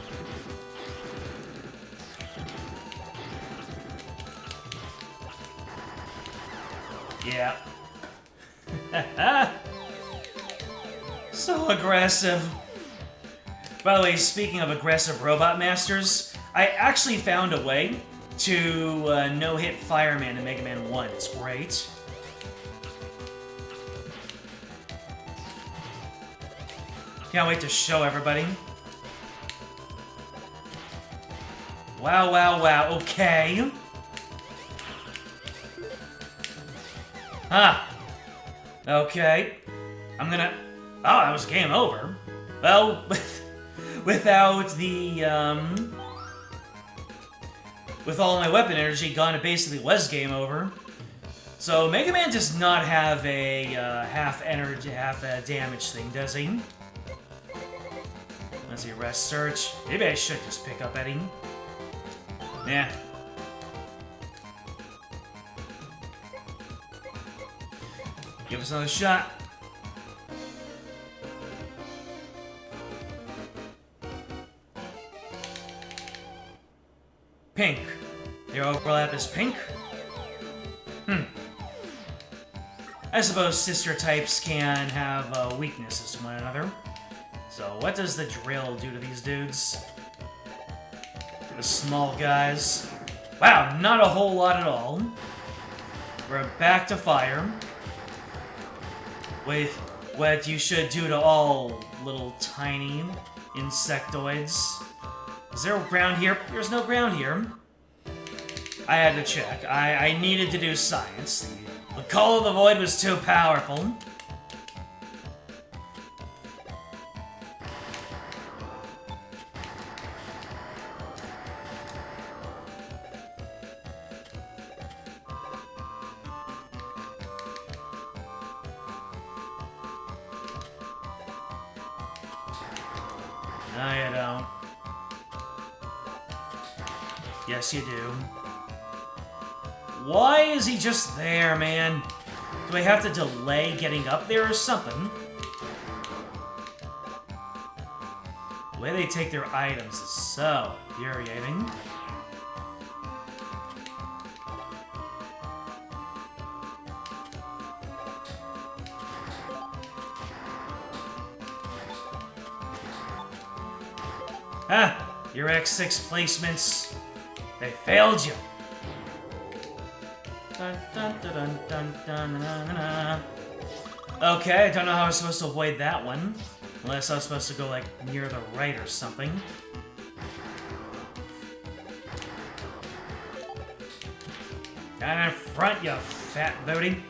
Yeah. So aggressive. By the way, speaking of aggressive robot masters, I actually found a way to no-hit Fireman in Mega Man 1. It's great. Can't wait to show everybody. Wow, wow, wow. Okay. Huh. Okay. I'm gonna... Oh, that was game over. Well, without the, with all my weapon energy gone, it basically was game over. So, Mega Man does not have a half energy, half damage thing, does he? Let's see, rest search. Maybe I should just pick up Eddie. Nah. Give us another shot. Pink. Their overlap is pink? I suppose sister types can have weaknesses to one another. So what does the drill do to these dudes? The small guys. Wow, not a whole lot at all. We're back to fire. With what you should do to all little tiny insectoids. Is there ground here? There's no ground here. I had to check. I needed to do science. The Call of the Void was too powerful. No, you don't. Yes, you do. Why is he just there, man? Do I have to delay getting up there or something? The way they take their items is so infuriating. Ah! Your X6 placements, they failed you. Dun, dun, dun, dun, dun, dun, dun. Okay, I don't know how I was supposed to avoid that one. Unless I was supposed to go, like, near the right or something. Down in front, you fat booty.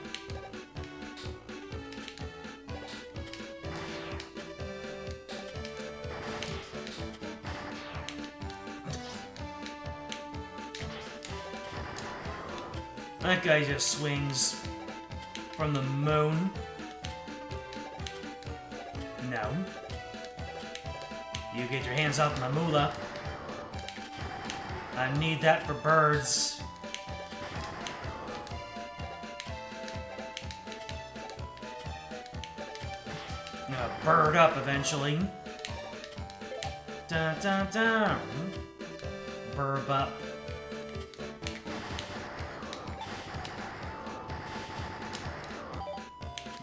That guy just swings from the moon. No. You get your hands off my moolah. I need that for birds. I'm gonna bird up eventually. Dun dun dun. Burb up.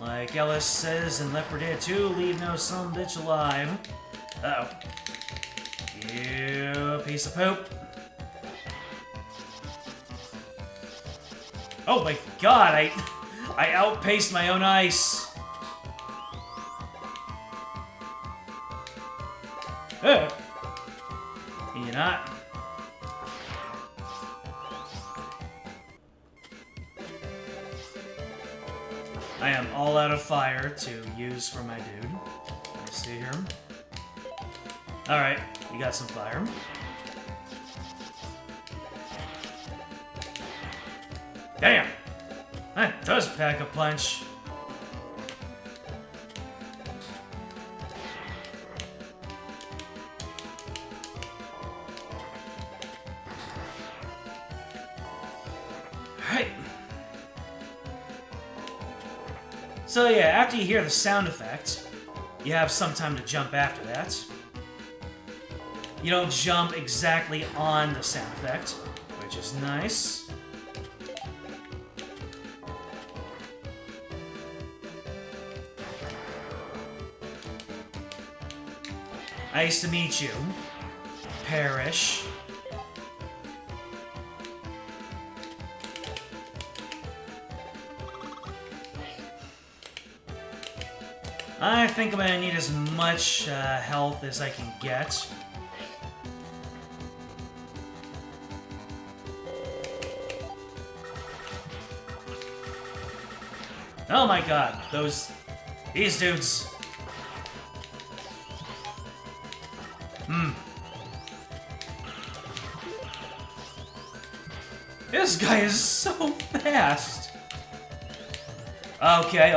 Like Ellis says in Left 4 Dead 2, leave no son bitch alive. Uh-oh. You piece of poop. Oh my god, I outpaced my own ice. Can you not? I am all out of fire to use for my dude. Let's see here. Alright, you got some fire. Damn! That does pack a punch. Alright. So yeah, after you hear the sound effect, you have some time to jump after that. You don't jump exactly on the sound effect, which is nice. Nice to meet you, Parrish. I think I'm gonna need as much health as I can get. Oh my god, these dudes. This guy is so fast. Okay.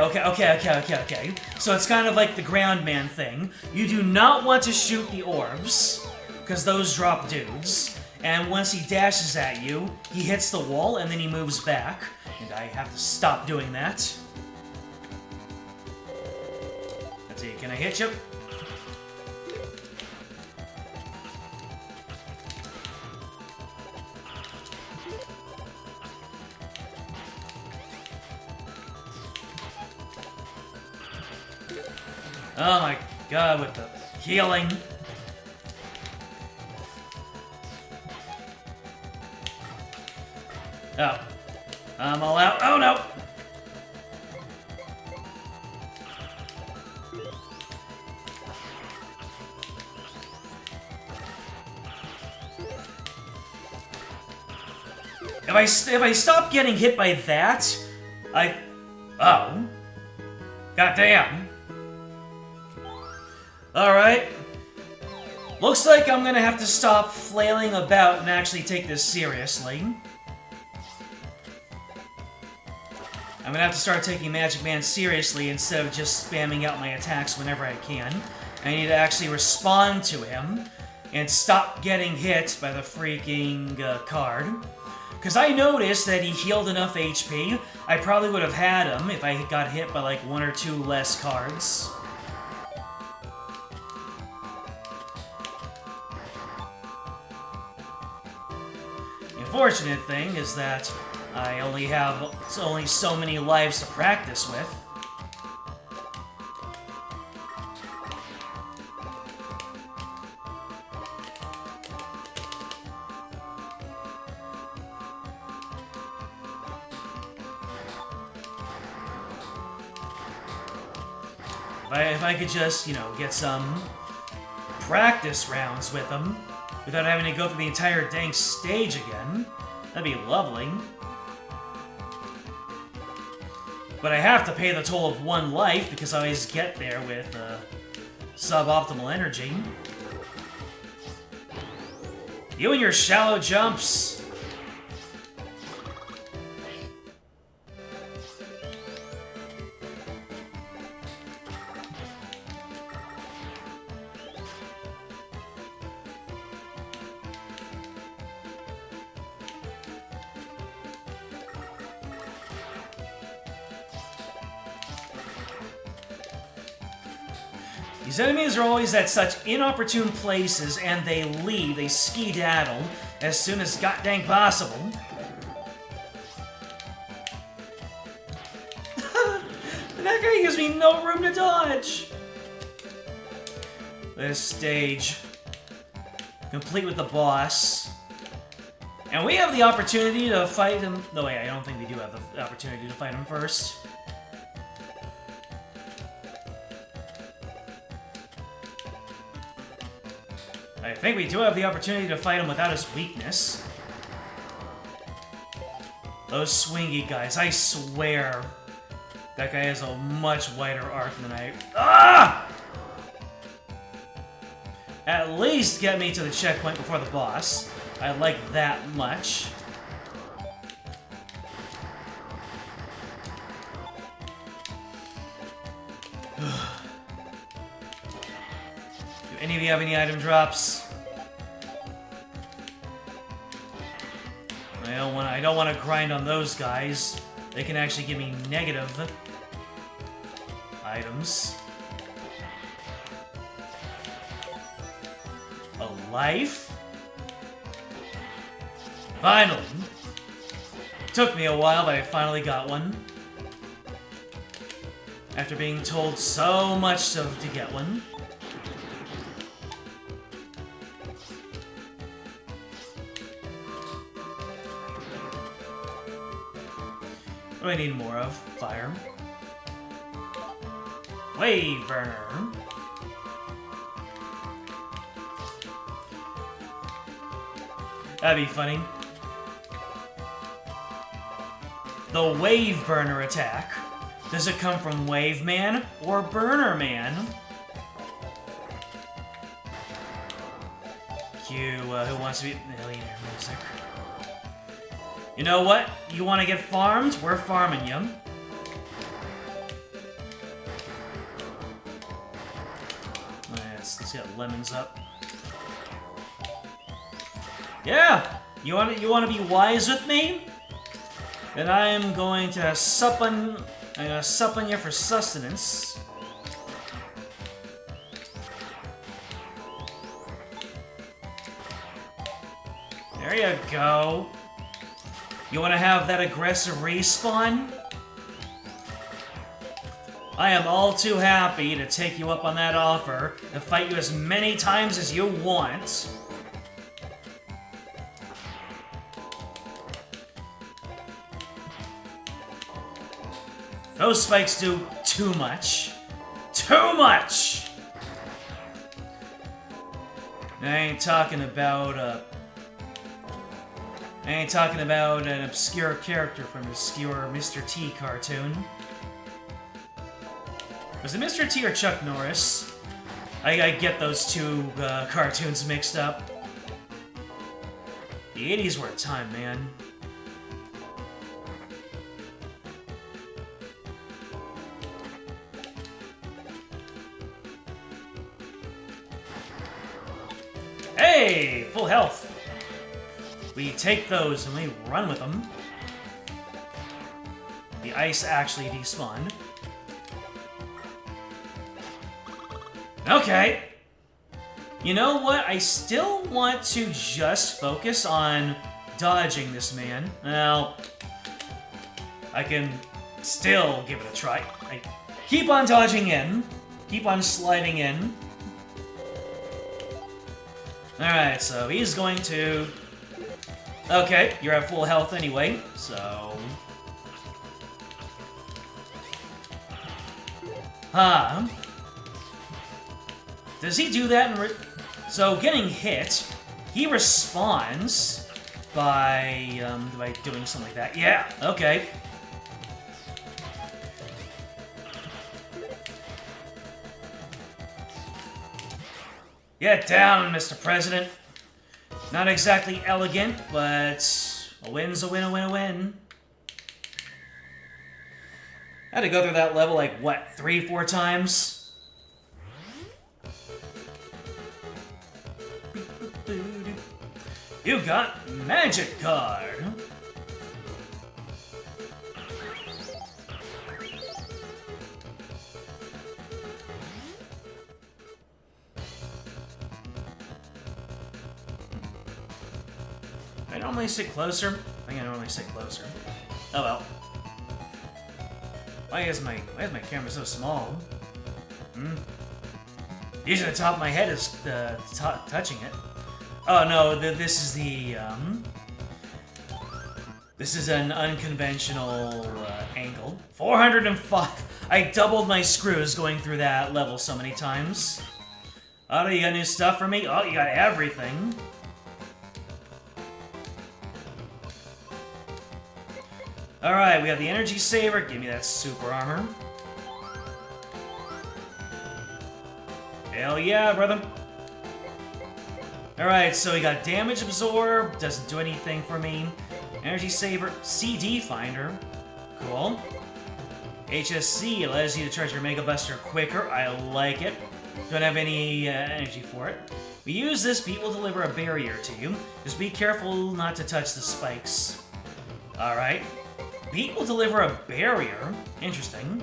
So it's kind of like the ground man thing. You do not want to shoot the orbs, because those drop dudes. And once he dashes at you, he hits the wall and then he moves back. And I have to stop doing that. Let's see, can I hit you? Oh my god, with the healing. Oh. I'm all out. Oh no! If I stop getting hit by that, oh. Goddamn. Alright. Looks like I'm gonna have to stop flailing about and actually take this seriously. I'm gonna have to start taking Magic Man seriously instead of just spamming out my attacks whenever I can. I need to actually respond to him and stop getting hit by the freaking card. Because I noticed that he healed enough HP, I probably would have had him if I got hit by like 1 or 2 less cards. The unfortunate thing is that I only have so many lives to practice with. If I could just, you know, get some practice rounds with them without having to go through the entire dang stage again, that'd be lovely. But I have to pay the toll of 1 life because I always get there with suboptimal energy. You and your shallow jumps. These enemies are always at such inopportune places, and they leave, they skedaddle, as soon as goddamn possible. That guy gives me no room to dodge! This stage, complete with the boss. And we have the opportunity to fight him... No, wait, I don't think we do have the opportunity to fight him first. I think we do have the opportunity to fight him without his weakness. Those swingy guys, I swear. That guy has a much wider arc than I... Ah! At least get me to the checkpoint before the boss. I like that much. Do any of you have any item drops? I don't want to grind on those guys. They can actually give me negative items. A life? Finally! Took me a while, but I finally got one. After being told so much to get one. What do I need more of? Fire. Wave burner. That'd be funny. The wave burner attack. Does it come from Wave Man or Burner Man? Cue Who Wants to Be a Millionaire music. You know what? You want to get farmed? We're farming you. Let's get lemons up. Yeah! You want to be wise with me? Then I am going to sup on you for sustenance. There you go. You want to have that aggressive respawn? I am all too happy to take you up on that offer and fight you as many times as you want. Those spikes do too much. Too much! I ain't talking about an obscure character from an obscure Mr. T cartoon. Was it Mr. T or Chuck Norris? I get those two cartoons mixed up. The 80s were a time, man. Hey! Full health! We take those and we run with them. The ice actually despawned. Okay. You know what? I still want to just focus on dodging this man. Well, I can still give it a try. I keep on dodging in. Keep on sliding in. Alright, so he's going to... Okay, you're at full health anyway, so... Huh. Does he do that in So, getting hit, he responds by doing something like that. Yeah, okay. Get down, Mr. President. Not exactly elegant, but a win's a win, a win, a win. I had to go through that level like, what, 3-4 times? You got Magic Card! I normally sit closer. I think I normally sit closer. Oh well. Why is my camera so small? Usually the top of my head is touching it. Oh no, this is the this is an unconventional angle. 405. I doubled my screws going through that level so many times. Oh, you got new stuff for me? Oh, you got everything. Alright, we have the energy saver. Give me that super armor. Hell yeah, brother. Alright, so we got damage absorb. Doesn't do anything for me. Energy saver. CD finder. Cool. HSC allows you to charge your Mega Buster quicker. I like it. Don't have any energy for it. We use this, Pete will deliver a barrier to you. Just be careful not to touch the spikes. Alright. Pete will deliver a barrier. Interesting.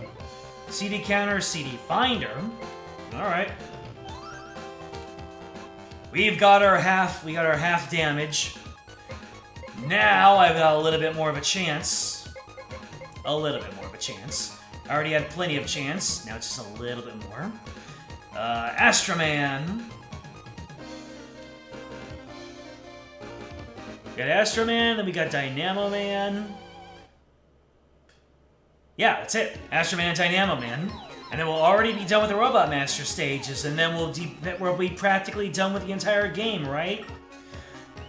CD counter, CD finder. Alright. We got our half damage. Now I've got a little bit more of a chance. A little bit more of a chance. I already had plenty of chance. Now it's just a little bit more. Astroman. We got Astroman, then we got Dynamo Man. Yeah, that's it. Astroman and Dynamo Man. And then we'll already be done with the Robot Master stages, and then we'll be practically done with the entire game, right?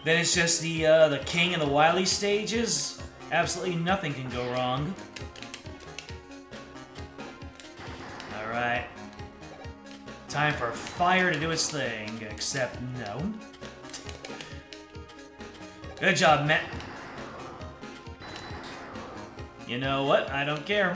Then it's just the King and the Wily stages. Absolutely nothing can go wrong. Alright. Time for fire to do its thing, except no. Good job, Matt. You know what? I don't care.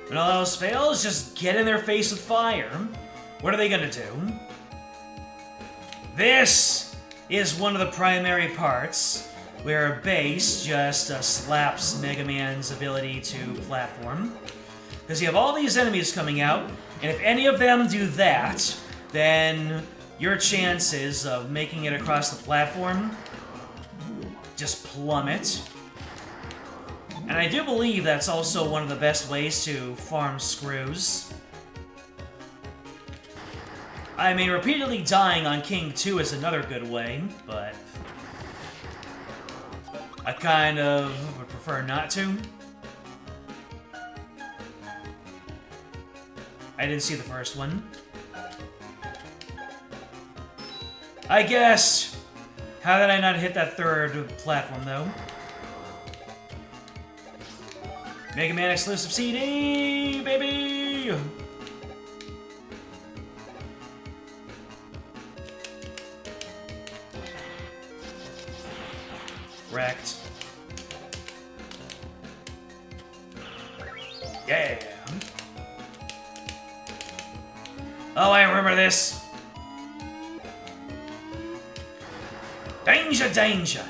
When all else fails, just get in their face with fire. What are they gonna do? This is one of the primary parts where Base just slaps Mega Man's ability to platform. Because you have all these enemies coming out, and if any of them do that, then your chances of making it across the platform just plummet. And I do believe that's also one of the best ways to farm screws. I mean, repeatedly dying on King 2 is another good way, but I kind of would prefer not to. I didn't see the first one. I guessed! How did I not hit that third platform, though? Mega Man exclusive CD, baby! Wrecked. Yeah! Oh, I remember this! Danger, danger!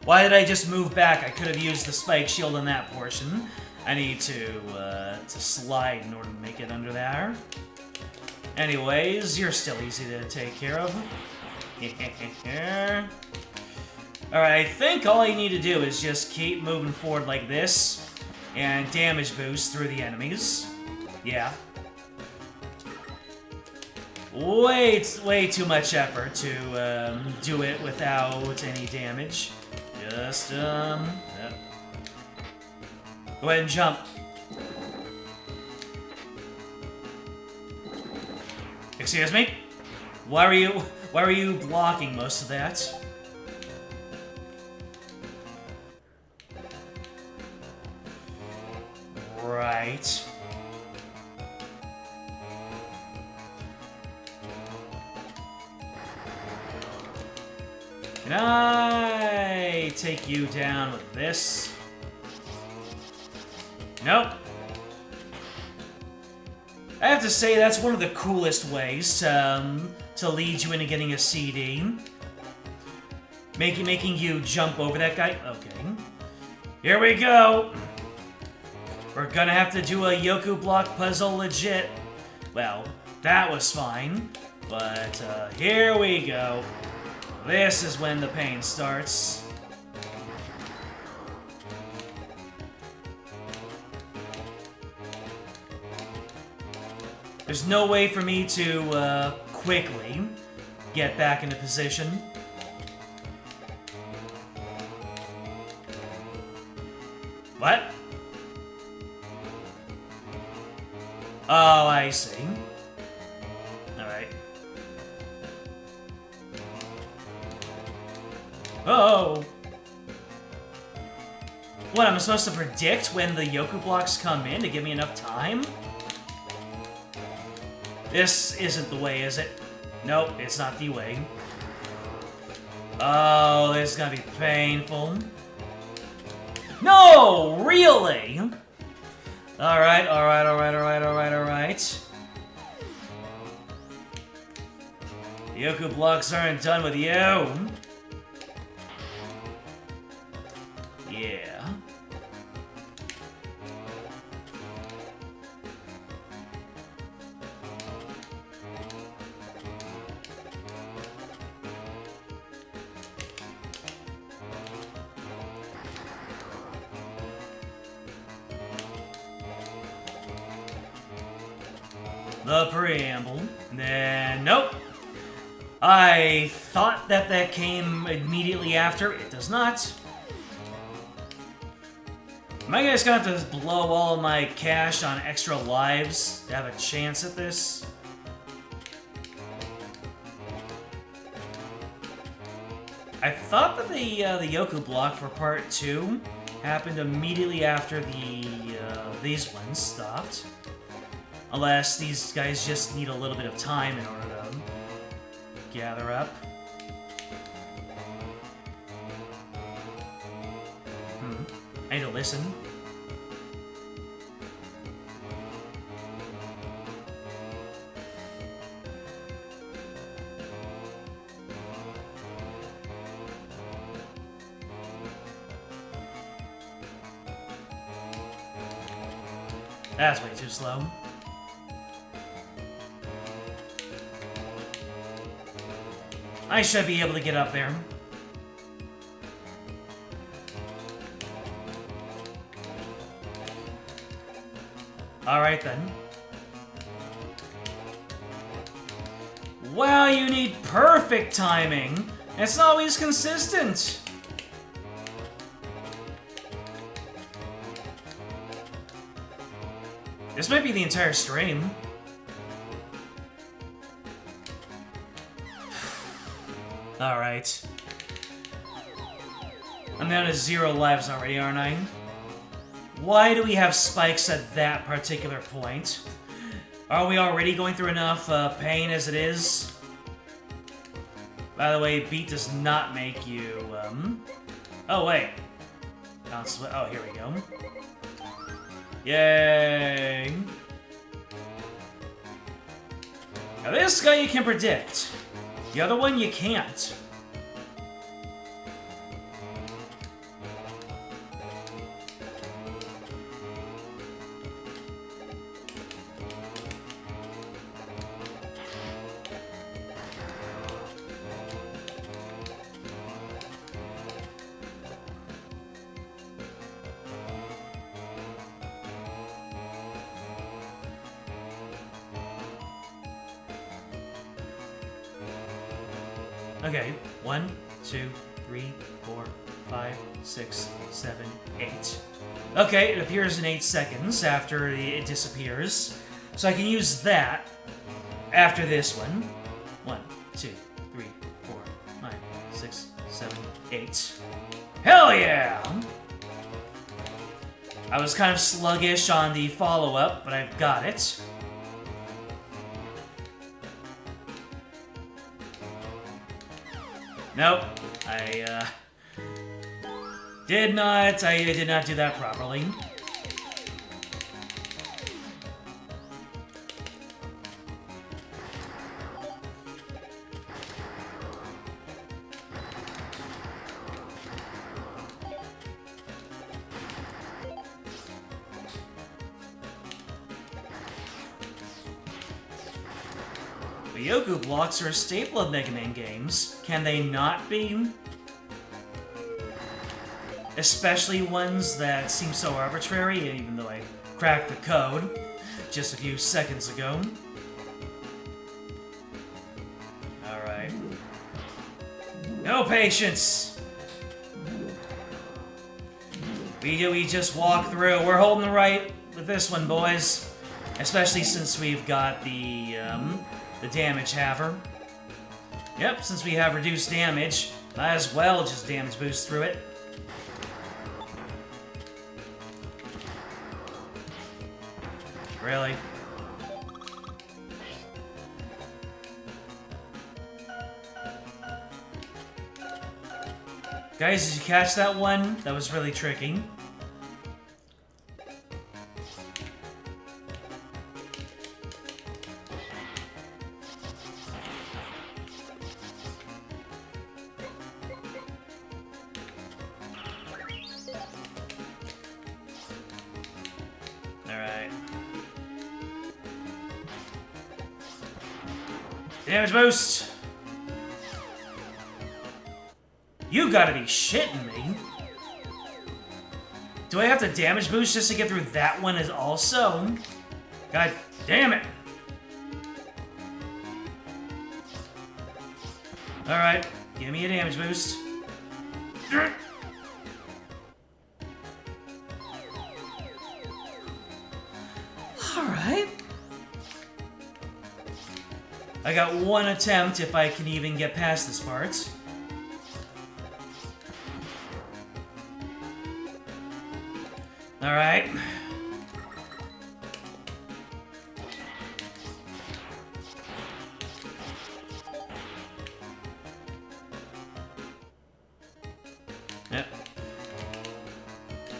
Why did I just move back? I could have used the spike shield on that portion. I need to slide in order to make it under there. Anyways, you're still easy to take care of. Alright, I think all you need to do is just keep moving forward like this, and damage boost through the enemies. Yeah. Way too much effort to do it without any damage. Just, yep. Go ahead and jump. Excuse me? Why were you blocking most of that? Right. Can I take you down with this? Nope. I have to say, that's one of the coolest ways to lead you into getting a CD. Making you jump over that guy. Okay. Here we go! We're gonna have to do a Yoku block puzzle legit. Well, that was fine. But, here we go. This is when the pain starts. There's no way for me to quickly get back into position. What? Oh, I see. Alright. Oh! What, I'm supposed to predict when the Yoku blocks come in to give me enough time? This isn't the way, is it? Nope, it's not the way. Oh, this is gonna be painful. No! Really? Alright, alright, alright, alright, alright, alright. The Yoku blocks aren't done with you. Yeah. The preamble. Then, nope. I thought that that came immediately after. It does not. Am I just gonna have to blow all of my cash on extra lives to have a chance at this? I thought that the Yoku block for part 2 happened immediately after these ones stopped. Unless these guys just need a little bit of time in order to gather up. I need to listen. That's way too slow. I should be able to get up there. Alright then. Wow, you need perfect timing. It's not always consistent. This might be the entire stream. Alright. I'm down to 0 lives already, aren't I? Why do we have spikes at that particular point? Are we already going through enough pain as it is? By the way, beat does not make you, Oh, wait. Oh, here we go. Yay! Now this guy you can predict. The other one you can't. Okay, 1, 2, 3, 4, 5, 6, 7, 8. Okay, it appears in 8 seconds after it disappears. So I can use that after this one. 1, 2, 3, 4, 5, 6, 7, 8. Hell yeah! I was kind of sluggish on the follow-up, but I've got it. Nope, I did not do that properly. The Yoku blocks are a staple of Mega Man games. Can they not be? Especially ones that seem so arbitrary, even though I cracked the code just a few seconds ago. No patience. We just walk through. We're holding the right with this one, boys. Especially since we've got the damage haver. Yep, since we have reduced damage, might as well just damage boost through it. Really? Guys, did you catch that one? That was really tricky. Alright. Damage boost! You gotta be shitting me. Do I have to damage boost just to get through that one as also? God damn it. Alright, give me a damage boost. Alright. I got one attempt if I can even get past this part. Alright. Yep.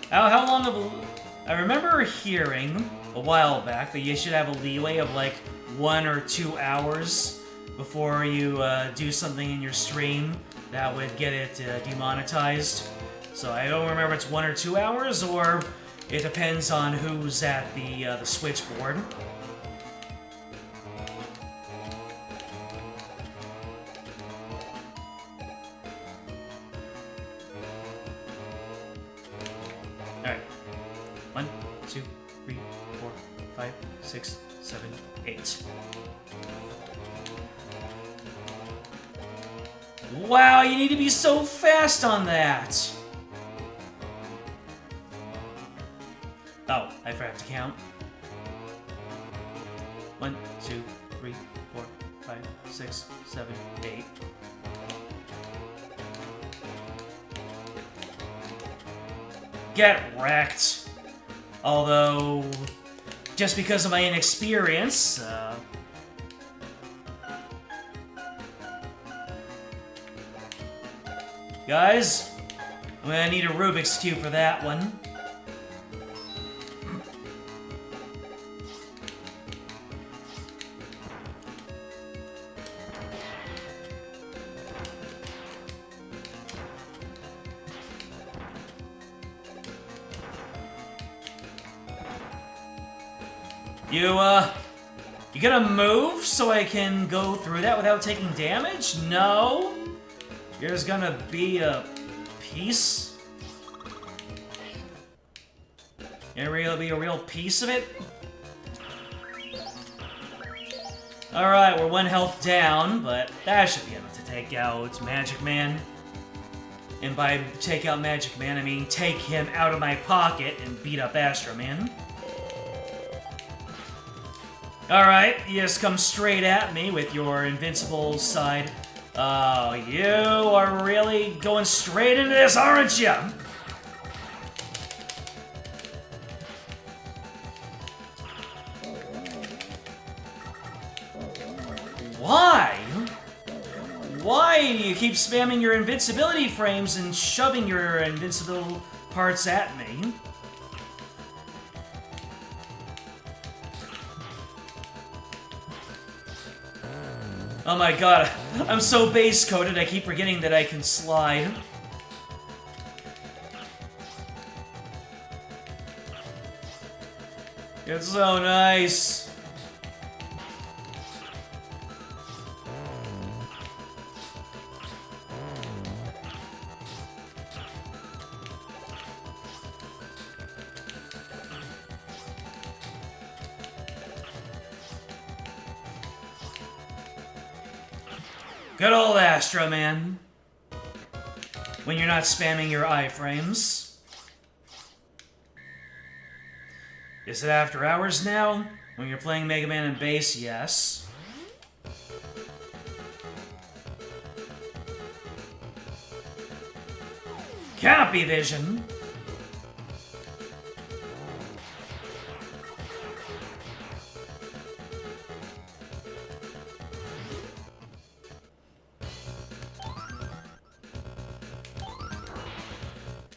How long of a... I remember hearing a while back that you should have a leeway of like 1 or 2 hours before you do something in your stream that would get it demonetized. So I don't remember if it's 1 or 2 hours, or it depends on who's at the switchboard. Alright. 1, 2, 3, 4, 5, 6, 7, 8. Wow, you need to be so fast on that! Oh, I forgot to count. 1, 2, 3, 4, 5, 6, 7, 8. Get wrecked. Although, just because of my inexperience, guys, I'm gonna need a Rubik's Cube for that one. You gonna move so I can go through that without taking damage? No? There's gonna be a piece? Gonna be a real piece of it? Alright, we're 1 health down, but that should be enough to take out Magic Man. And by take out Magic Man, I mean take him out of my pocket and beat up Astro Man. Alright, you just come straight at me with your invincible side. Oh, you are really going straight into this, aren't you? Why? Why do you keep spamming your invincibility frames and shoving your invincible parts at me? Oh my god, I'm so base-coded I keep forgetting that I can slide. It's so nice. Good old Astro Man. when you're not spamming your iframes. Is it after hours now? When you're playing Mega Man and base, yes. Copy vision.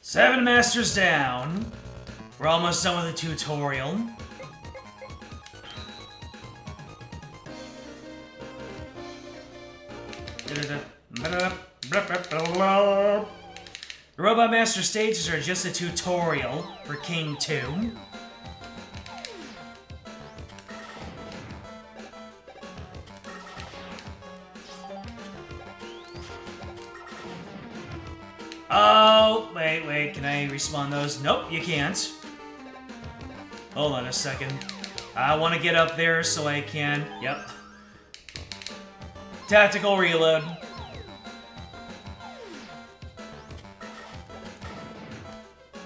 Seven masters down. We're almost done with the tutorial. The Robot Master stages are just a tutorial for King 2. Oh, wait, can I respawn those? Nope, you can't. Hold on a second. I want to get up there so I can... Yep. Tactical reload.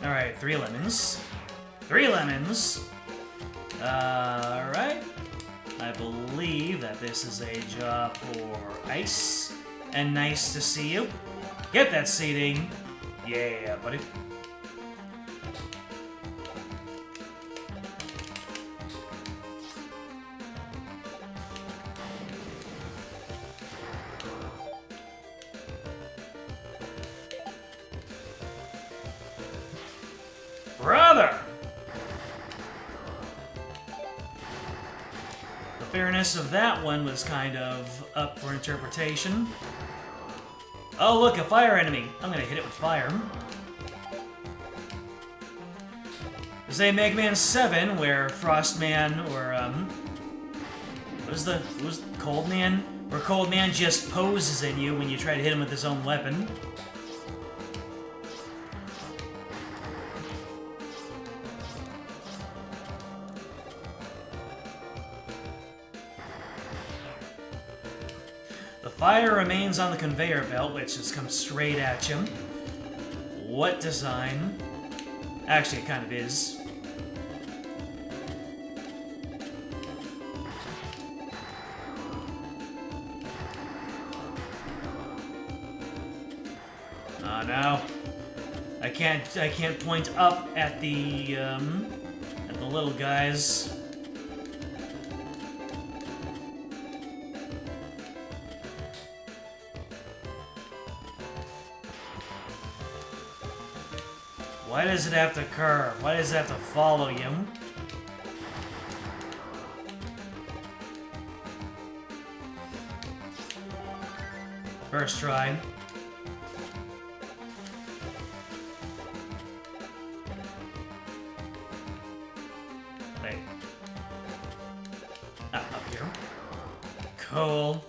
Alright, 3 lemons. 3 lemons! Alright. I believe that this is a job for ice. And nice to see you. Get that seating. Yeah, buddy. Brother! The fairness of that one was kind of up for interpretation. Oh, look, a fire enemy. I'm gonna hit it with fire. There's a Mega Man 7 where Frostman or, what was Cold Man? Where Cold Man just poses at you when you try to hit him with his own weapon. Fire remains on the conveyor belt, which just comes straight at you. What design? Actually, it kind of is. Oh no. I can't point up at the little guys. Why does it have to curve? Why does it have to follow you? First try. Wait. Ah, up here. Cool.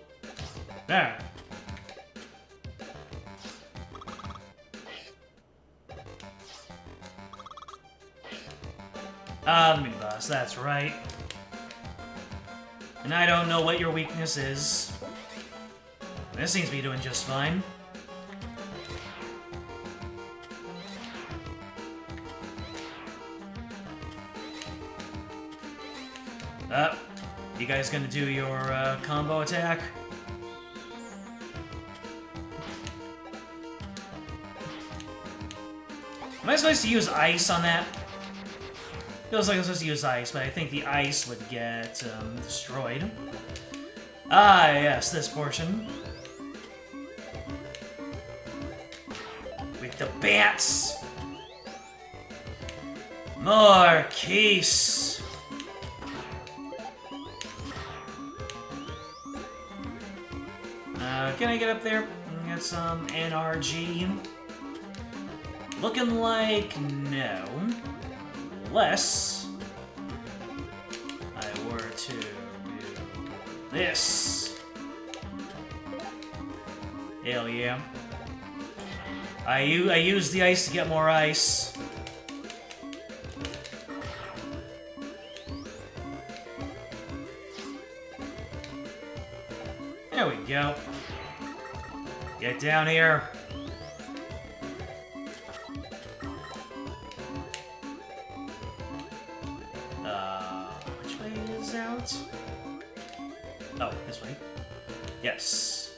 There. The mini boss, that's right. And I don't know what your weakness is. This seems to be doing just fine. You guys gonna do your combo attack? Am I supposed to use ice on that? Feels like I'm supposed to use ice, but I think the ice would get destroyed. Ah, yes, this portion. With the bats! More keys! Can I get up there and get some NRG? Looking like no. Unless I were to do this. Hell yeah. I use the ice to get more ice. There we go. Get down here. these out? Oh, this way. Yes.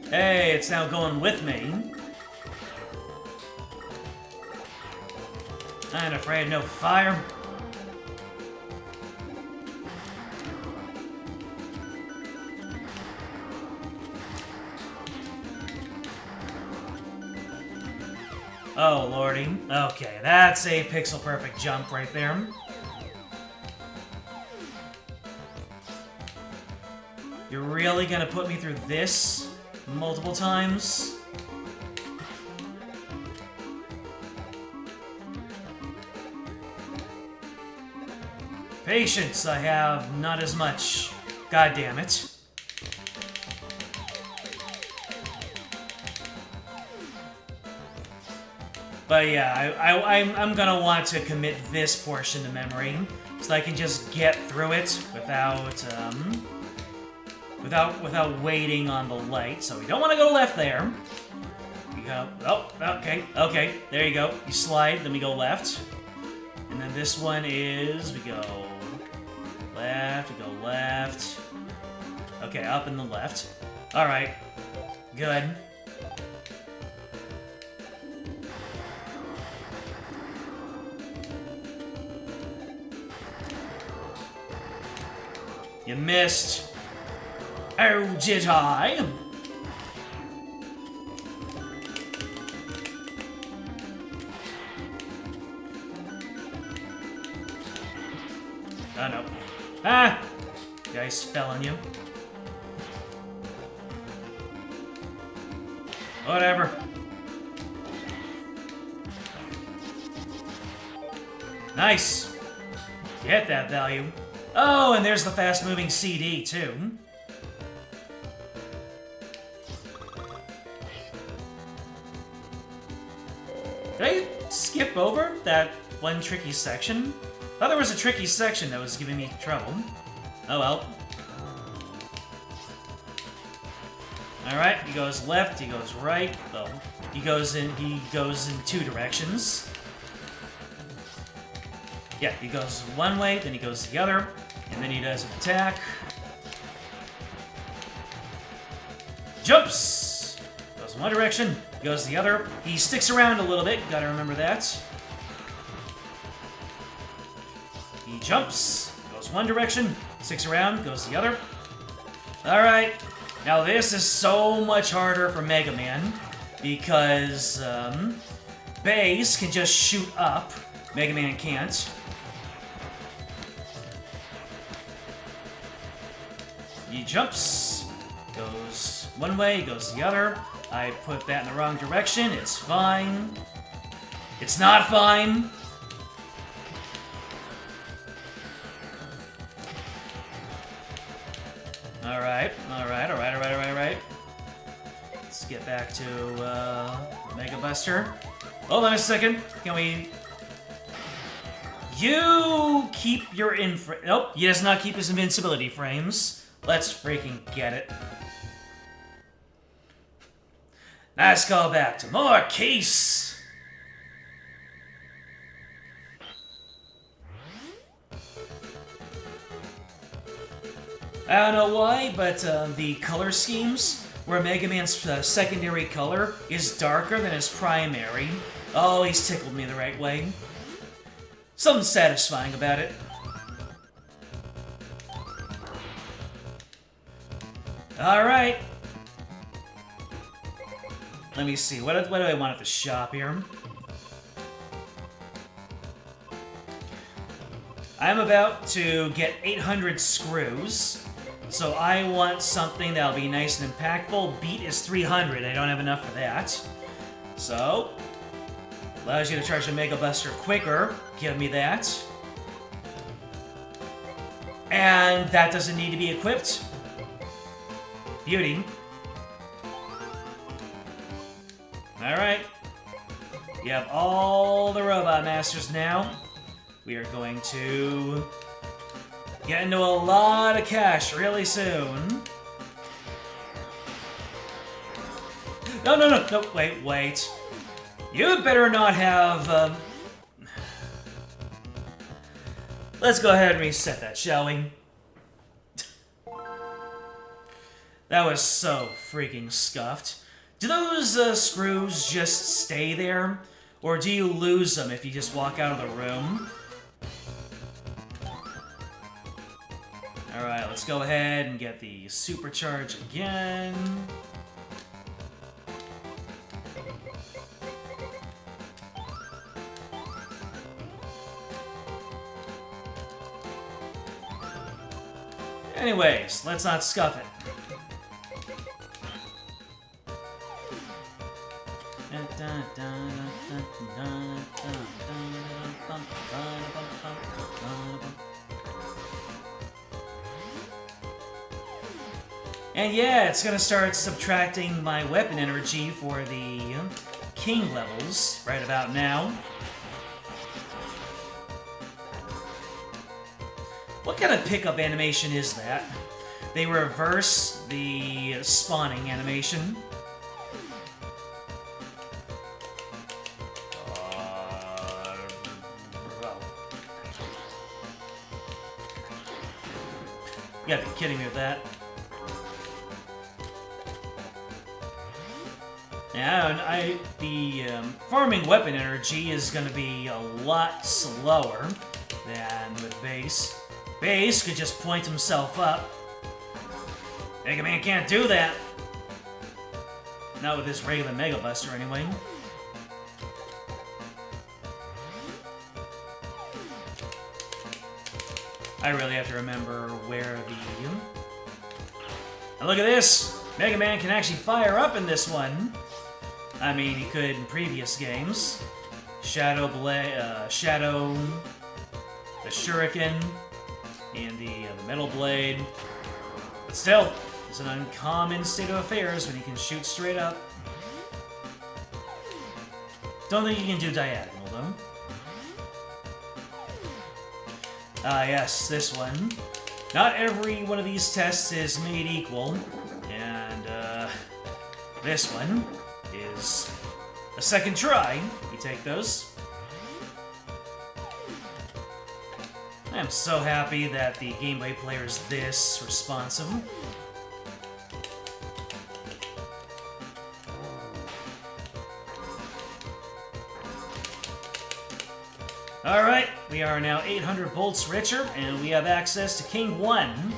Hey, it's now going with me. I ain't afraid of no fire. Oh, lordy. Okay, that's a pixel-perfect jump right there. You're really gonna put me through this multiple times? Patience, I have not as much. God damn it. But yeah, I'm gonna want to commit this portion to memory, so I can just get through it without waiting on the light. So we don't want to go left there. You go. Oh, okay. There you go. You slide, then we go left, and then this one is we go left. We go left. Okay, up and the left. All right. Good. You missed. Oh, did I? Oh, no. Ah! The ice fell on you. Whatever. Nice. Get that value. Oh, and there's the fast-moving CD, too. Did I skip over that one tricky section? I thought there was a tricky section that was giving me trouble. Oh well. Alright, he goes left, he goes right. Well, he goes in two directions. Yeah, he goes one way, then he goes the other, and then he does an attack. Jumps! Goes one direction, goes the other. He sticks around a little bit, gotta remember that. He jumps, goes one direction, sticks around, goes the other. Alright, now this is so much harder for Mega Man, because Bass can just shoot up. Mega Man can't. He jumps, goes one way, goes the other. I put that in the wrong direction. It's fine. It's not fine. Alright. Let's get back to Mega Buster. Hold on a second. Can we... You keep your Nope, he does not keep his invincibility frames. Let's freaking get it. Let's go back to more Case. I don't know why, but the color schemes where Mega Man's secondary color is darker than his primary. Oh, he's tickled me the right way. Something satisfying about it. Alright. Let me see. What do I want at the shop here? I'm about to get 800 screws. So I want something that'll be nice and impactful. Beat is 300. I don't have enough for that. So, allows you to charge a Mega Buster quicker. Give me that. And that doesn't need to be equipped. Beauty. Alright. You have all the Robot Masters now. We are going to get into a lot of cash really soon. No, wait. You'd better not have, Let's go ahead and reset that, shall we? That was so freaking scuffed. Do those screws just stay there? Or do you lose them if you just walk out of the room? Alright, let's go ahead and get the supercharge again. Anyways, let's not scuff it. And yeah, it's gonna start subtracting my weapon energy for the king levels right about now. What kind of pickup animation is that? They reverse the spawning animation. You gotta be kidding me with that. Yeah, the farming weapon energy is gonna be a lot slower than with base. Base could just point himself up. Mega Man can't do that. Not with this regular Mega Buster, anyway. I really have to remember where the... And look at this! Mega Man can actually fire up in this one. I mean, he could in previous games. Shadow Blade, Shadow... The Shuriken, and the Metal Blade. But still, it's an uncommon state of affairs when you can shoot straight up. Don't think you can do diagonal, though. Ah, yes, this one. Not every one of these tests is made equal, and, this one is a second try. You take those. I'm so happy that the Game Boy player is this responsive. Alright, we are now 800 bolts richer, and we have access to King 1.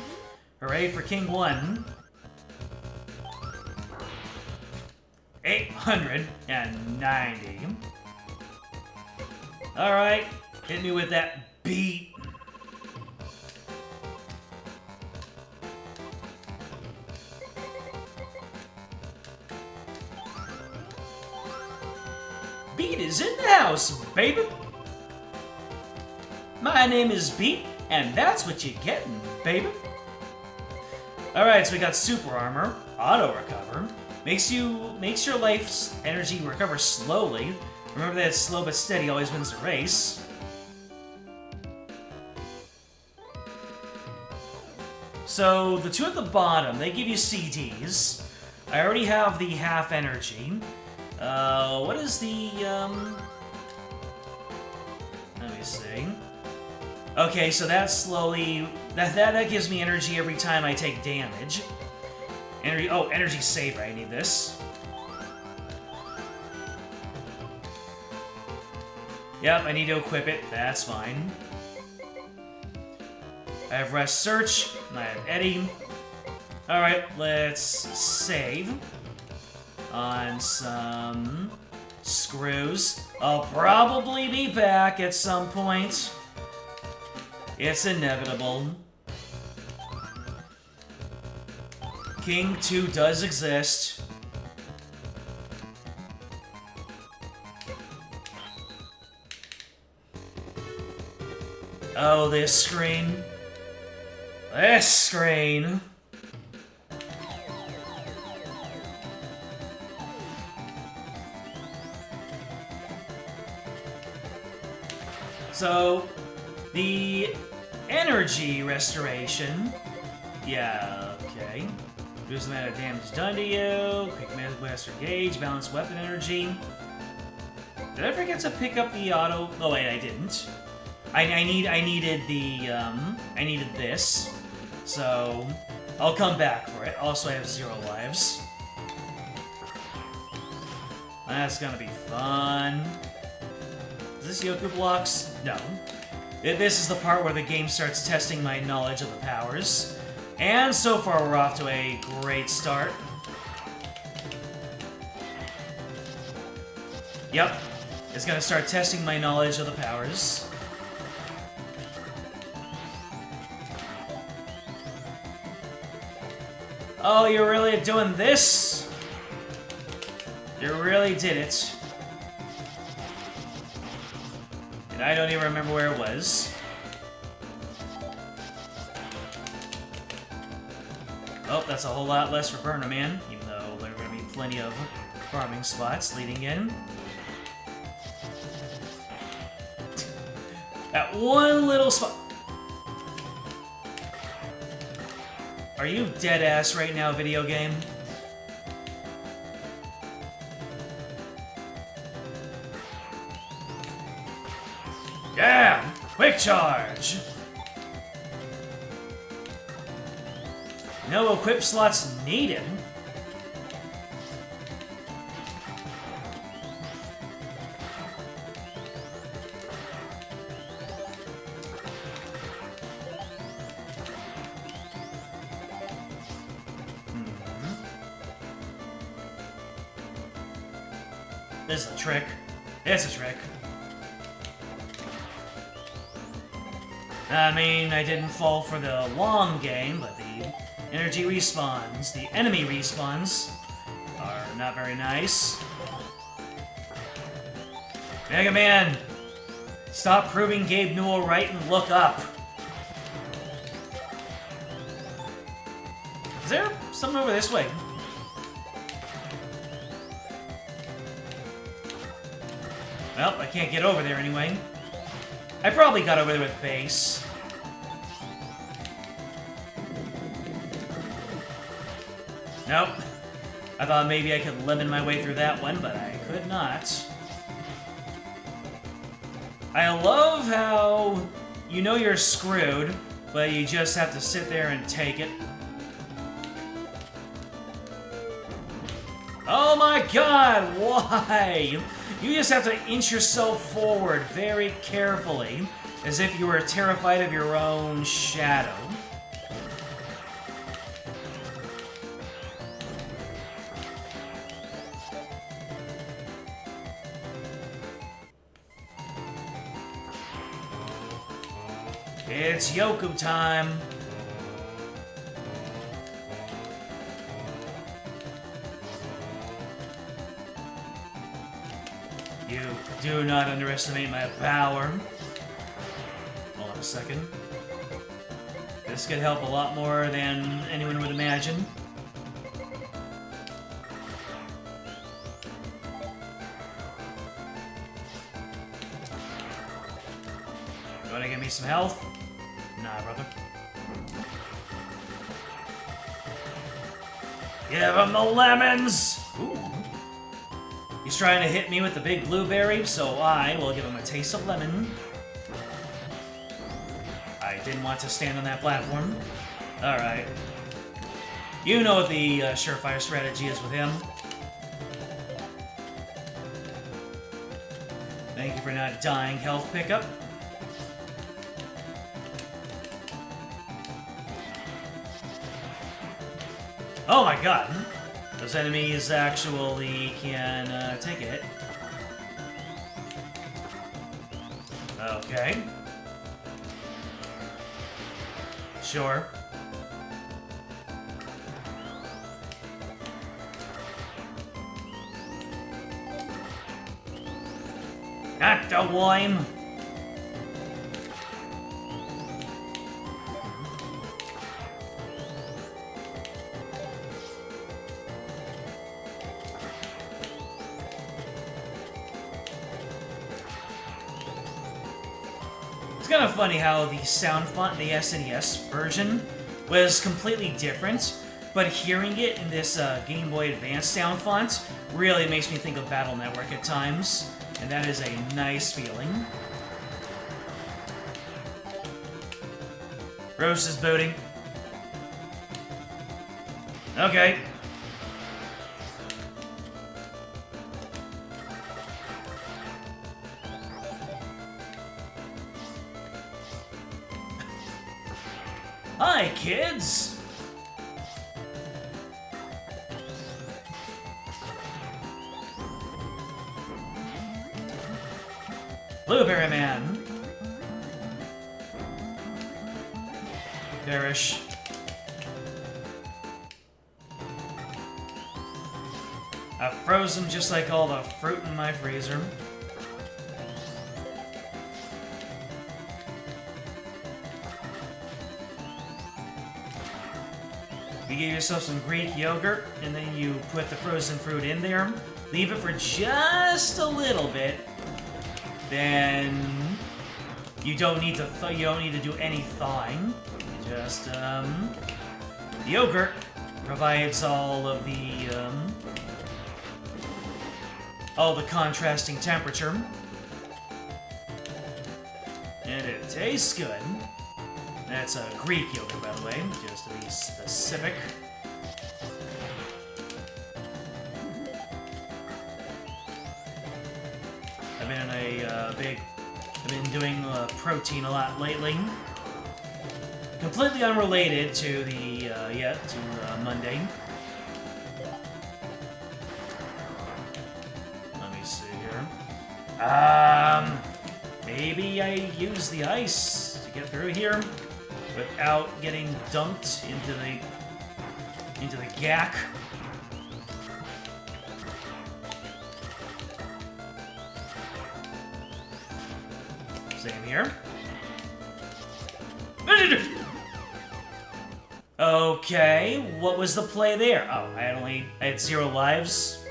Hooray for King 1. 890. Alright, hit me with that beat. Beat is in the house, baby! My name is Beat, and that's what you're getting, baby! Alright, so we got Super Armor, Auto Recover. Makes your life's energy recover slowly. Remember that slow but steady always wins the race. So, the two at the bottom, they give you CDs. I already have the half energy. What is the, let me see. Okay, so that slowly... That gives me energy every time I take damage. Energy saver, I need this. Yep, I need to equip it, that's fine. I have Rest Search, and I have Eddie. Alright, let's save on some screws. I'll probably be back at some point. It's inevitable. King 2 does exist. Oh, this screen. This screen. So, the energy restoration. Yeah, okay. Reduce the amount of damage done to you. Quick Master Gauge. Balanced weapon energy. Did I forget to pick up the auto? Oh wait, I didn't. I needed this. So I'll come back for it. Also, I have 0 lives. That's gonna be fun. Is this Yoku blocks? No. This is the part where the game starts testing my knowledge of the powers. And so far, we're off to a great start. Yep. It's gonna start testing my knowledge of the powers. Oh, you're really doing this? You really did it. And I don't even remember where it was. Oh, that's a whole lot less for Burner Man, even though there are going to be plenty of farming spots leading in. That one little spot. Are you dead ass right now, video game? Yeah! Quick charge! No equip slots needed. This is a trick. It's a trick. I mean, I didn't fall for the long game, but the energy respawns, the enemy respawns, are not very nice. Mega Man! Stop proving Gabe Newell right and look up! Is there something over this way? Well, I can't get over there anyway. I probably got over there with base. Nope. I thought maybe I could lemon my way through that one, but I could not. I love how you know you're screwed, but you just have to sit there and take it. Oh my god, why? You just have to inch yourself forward very carefully, as if you were terrified of your own shadow. It's Yoku time! You do not underestimate my power. Hold on a second. This could help a lot more than anyone would imagine. You wanna give me some health? Nah, brother. Give him the lemons! Ooh. He's trying to hit me with the big blueberry, so I will give him a taste of lemon. I didn't want to stand on that platform. Alright. You know what the surefire strategy is with him. Thank you for not dying, health pickup. Oh my god! Those enemies actually can take a hit. Okay. Sure. Not the worm! It's kind of funny how the sound font in the SNES version was completely different, but hearing it in this Game Boy Advance sound font really makes me think of Battle Network at times. And that is a nice feeling. Roast is booting. Okay. Hi, kids! Blueberry Man. Perish. I've frozen just like all the fruit in my freezer. You get yourself some Greek yogurt, and then you put the frozen fruit in there. Leave it for just a little bit. Then you don't need to do any thawing. Just the yogurt provides all the contrasting temperature, and it tastes good. That's a Greek yogurt, by the way, just to be specific. I've been doing protein a lot lately. Completely unrelated to the Monday. Let me see here. Maybe I use the ice to get through here without getting dumped into the gack. Same here. Okay, what was the play there? Oh, I had 0 lives.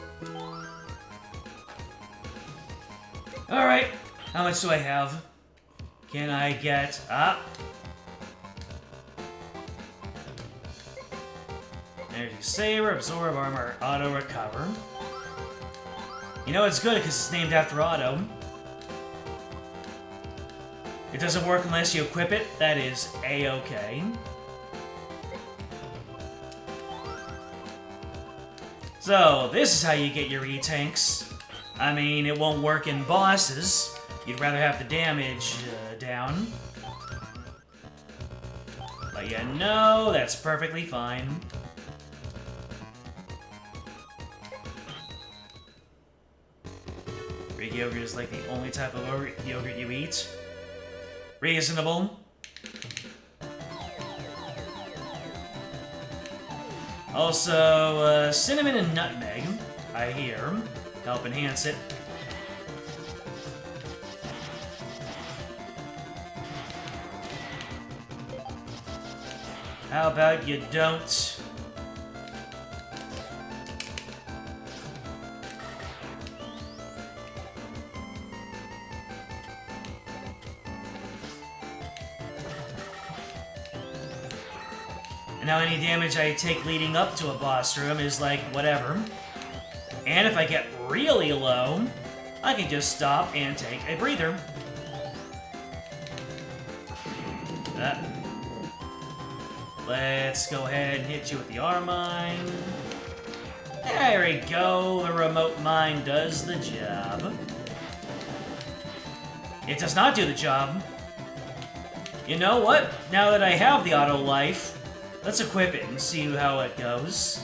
Alright, how much do I have? Can I get Energy Saver, Absorb, Armor, Auto Recover. You know it's good because it's named after Auto. It doesn't work unless you equip it. That is A-okay. So, this is how you get your E-tanks. I mean, it won't work in bosses. You'd rather have the damage down. But yeah, no, that's perfectly fine. Greek yogurt is like the only type of yogurt you eat. Reasonable. Also, cinnamon and nutmeg, I hear, help enhance it. How about you don't? And now any damage I take leading up to a boss room is like, whatever. And if I get really low, I can just stop and take a breather. Let's go ahead and hit you with the R-Mine. There we go, the remote mine does the job. It does not do the job. You know what? Now that I have the auto life, let's equip it and see how it goes.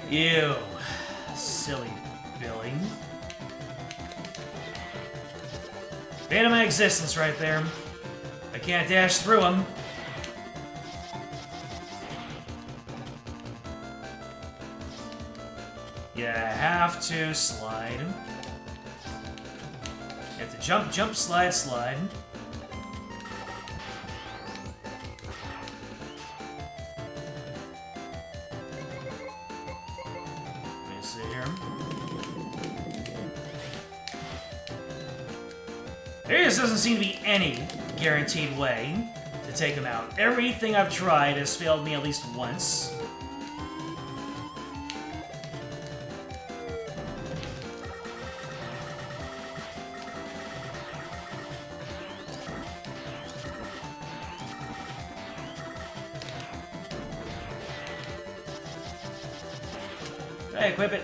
Ew. Silly Billy. Bane of my existence right there. I can't dash through him. You have to slide. You have to jump, jump, slide, slide. Let me see here. There just doesn't seem to be any guaranteed way to take him out. Everything I've tried has failed me at least once. Hey, equip it.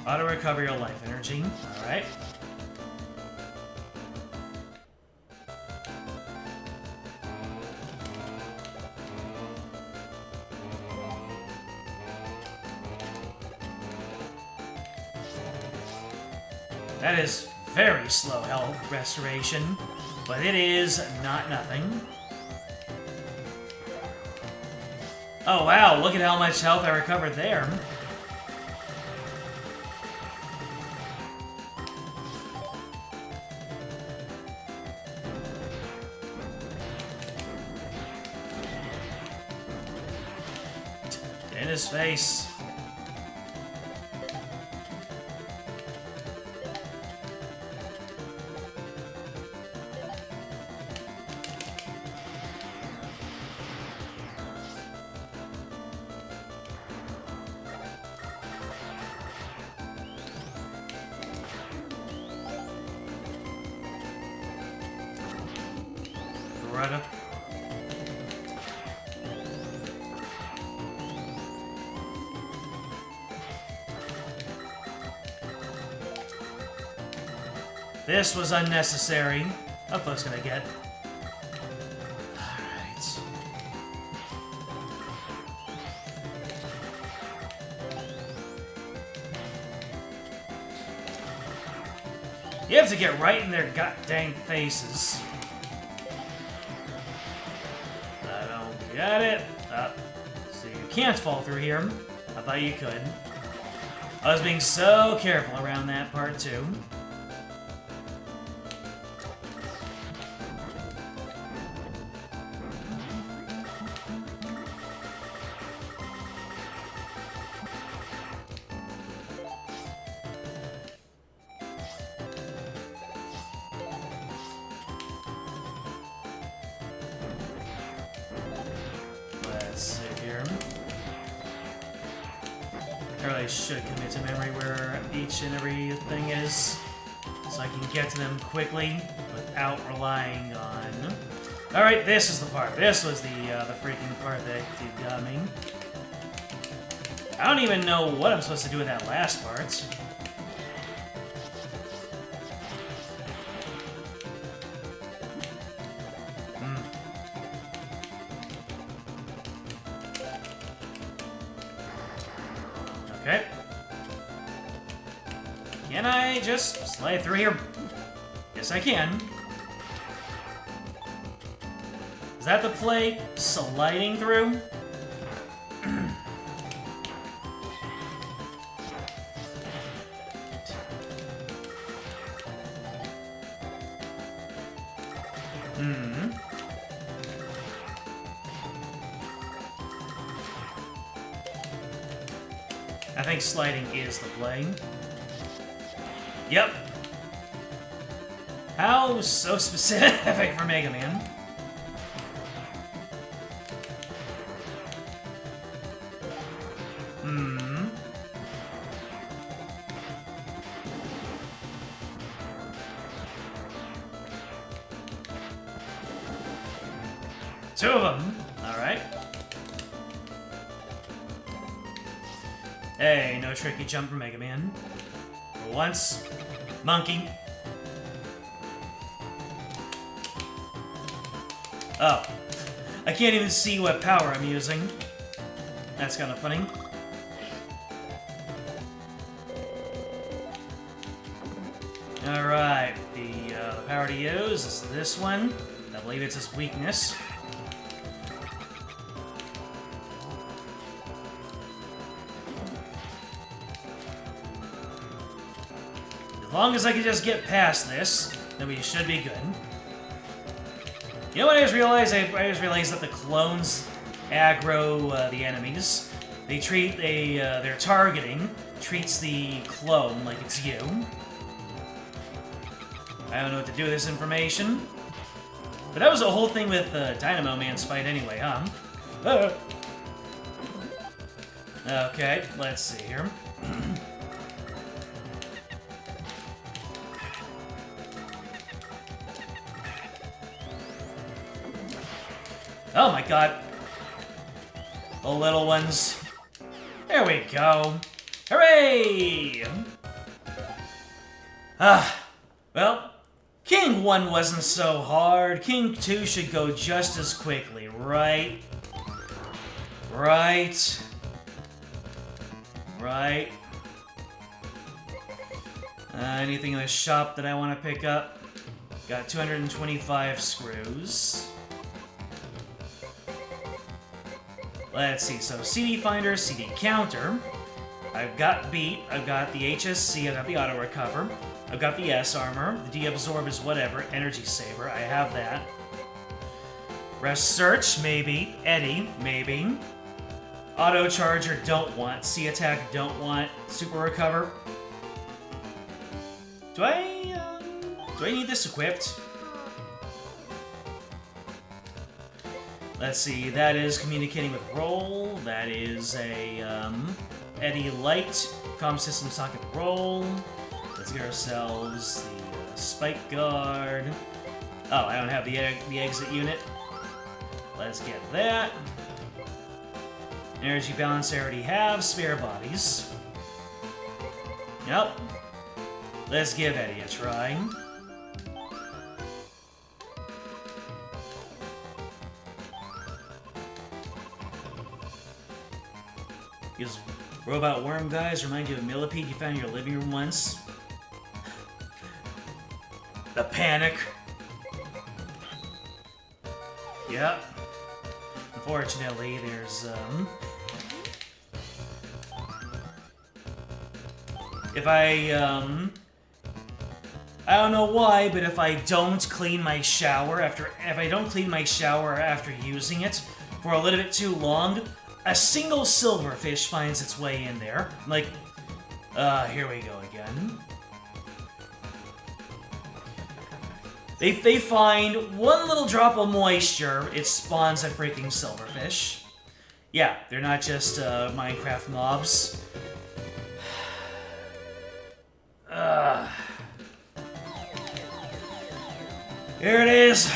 Auto recover your life energy. Alright. That is very slow health restoration, but it is not nothing. Oh wow, look at how much health I recovered there. In his face. Right. This was unnecessary. How close can I get? Alright. You have to get right in their god-dang faces. I don't get it. So you can't fall through here. I thought you could. I was being so careful around that part, too. Let's see here. I really should commit to memory where each and every thing is, so I can get to them quickly without relying on... Alright, this is the part. This was the freaking part that got me. I don't even know what I'm supposed to do with that last part. Okay. Can I just slide through here? Yes, I can. Is that the play? Sliding through? I think sliding is the play. Yep. How so specific for Mega Man? Two of them. Alright. Hey, no tricky jump for Mega Man. For once. Monkey. Oh. I can't even see what power I'm using. That's kind of funny. Alright, the power to use is this one. I believe it's his weakness. As long as I can just get past this, then we should be good. You know what I just realized? I just realized that the clones aggro the enemies. They treat their targeting treats the clone like it's you. I don't know what to do with this information. But that was the whole thing with Dynamo Man's fight anyway, huh? Okay, let's see here. Oh my god. The little ones. There we go. Hooray! Well, King 1 wasn't so hard. King 2 should go just as quickly, right? Right. Right. Anything in the shop that I want to pick up? Got 225 screws. Let's see, so CD Finder, CD Counter. I've got Beat, I've got the HSC, I've got the Auto Recover, I've got the S Armor, the De-Absorb is whatever, Energy Saver, I have that. Rest Search, maybe. Eddie, maybe. Auto Charger, don't want. C Attack, don't want. Super Recover. Do I need this equipped? Let's see, that is communicating with Roll. That is a, Eddie Light. Comm System Socket Roll. Let's get ourselves the Spike Guard. Oh, I don't have the exit unit. Let's get that. Energy Balance I already have. Spare Bodies. Yep. Let's give Eddie a try. These robot worm guys remind you of a millipede you found in your living room once. The panic. Yep. Unfortunately, there's, if I don't know why, but if I don't clean my shower after using it for a little bit too long, a single silverfish finds its way in there. Like, here we go again. They find one little drop of moisture, it spawns a freaking silverfish. Yeah, they're not just Minecraft mobs. Here it is.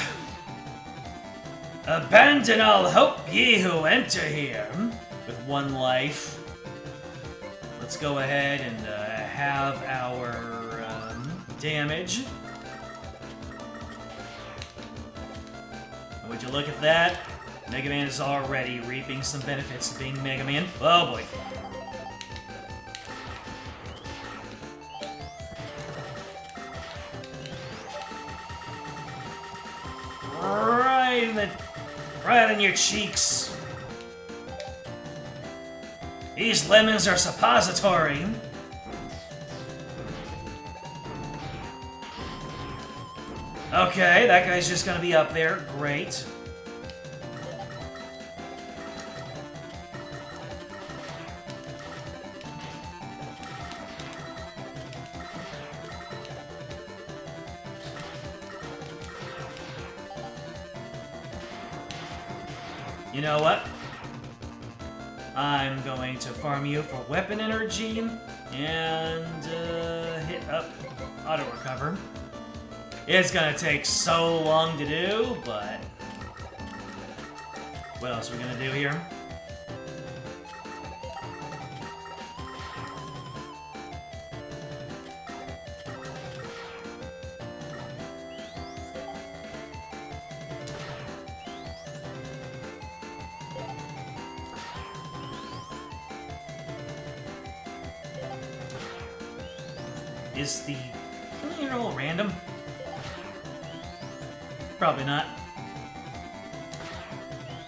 Abandon all hope, ye who enter here. With one life. Let's go ahead and have our damage. Would you look at that? Mega Man is already reaping some benefits of being Mega Man. Oh boy. Right in your cheeks. These lemons are suppository. Okay, that guy's just gonna be up there. Great. You know what? I'm going to farm you for weapon energy and hit up auto recover. It's gonna take so long to do, but what else are we gonna do here? Is the roll random? Probably not.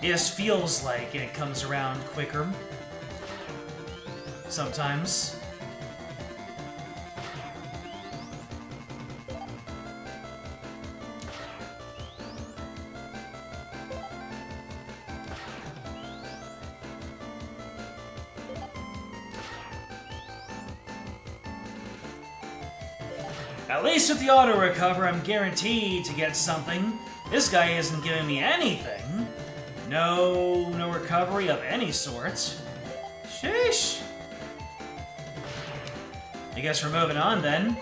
It just feels like it comes around quicker. Sometimes. At least with the auto recover, I'm guaranteed to get something. This guy isn't giving me anything. No recovery of any sort. Sheesh. I guess we're moving on then.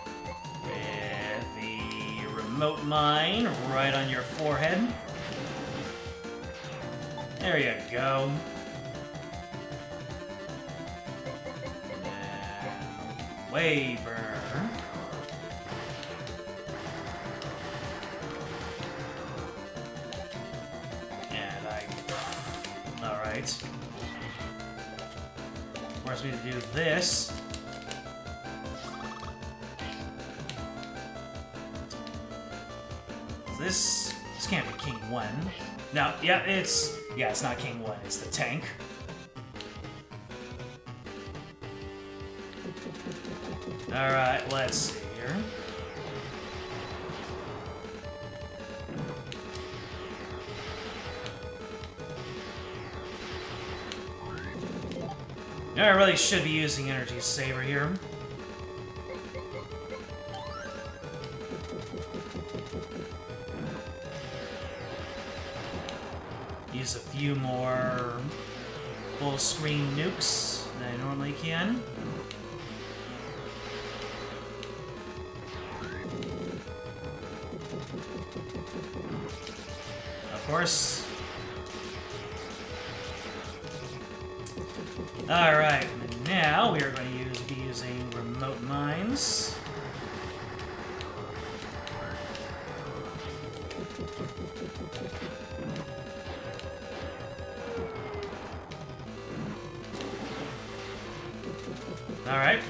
With the remote mine right on your forehead. There you go. And Waver. Alright. Force me to do this. This can't be King 1. No, yeah, it's not King 1, it's the tank. Alright, let's see here. I really should be using Energy Saver here. Use a few more full screen nukes than I normally can. Of course. Alright, now we are going to be using remote mines. Alright.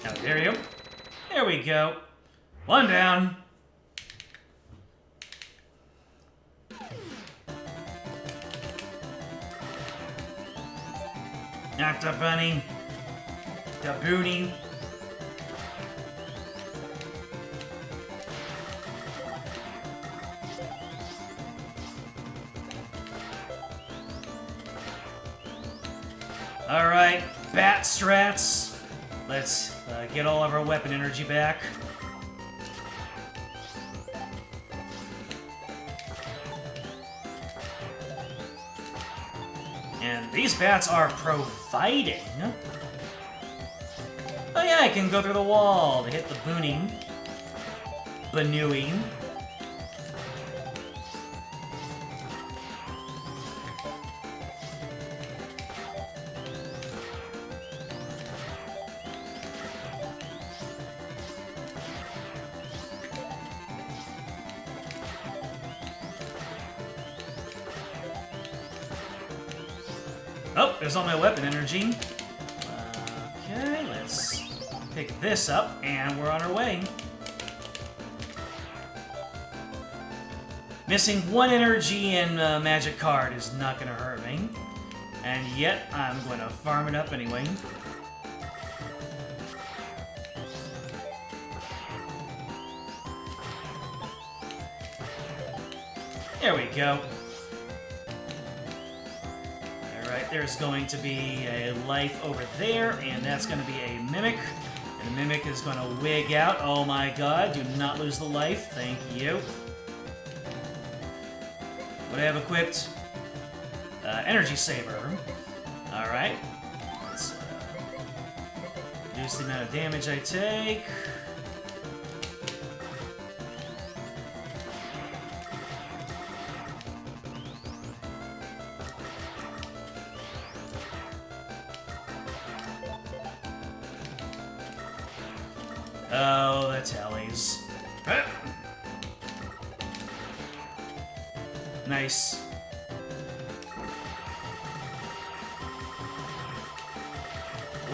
Now, there we go. One down. Not the bunny. The booty. Alright, bat strats. Let's get all of our weapon energy back. And these bats are providing. Oh yeah, I can go through the wall to hit the booning. Banooing. Oh, there's all my weapon energy. Okay, let's pick this up, and we're on our way. Missing one energy in magic card is not going to hurt me. And yet, I'm going to farm it up anyway. There we go. There's going to be a life over there, and that's going to be a mimic. And the mimic is going to wig out. Oh my god, do not lose the life. Thank you. What do I have equipped? Energy Saver. Alright. Let's reduce the amount of damage I take. Oh, the tellies. Nice.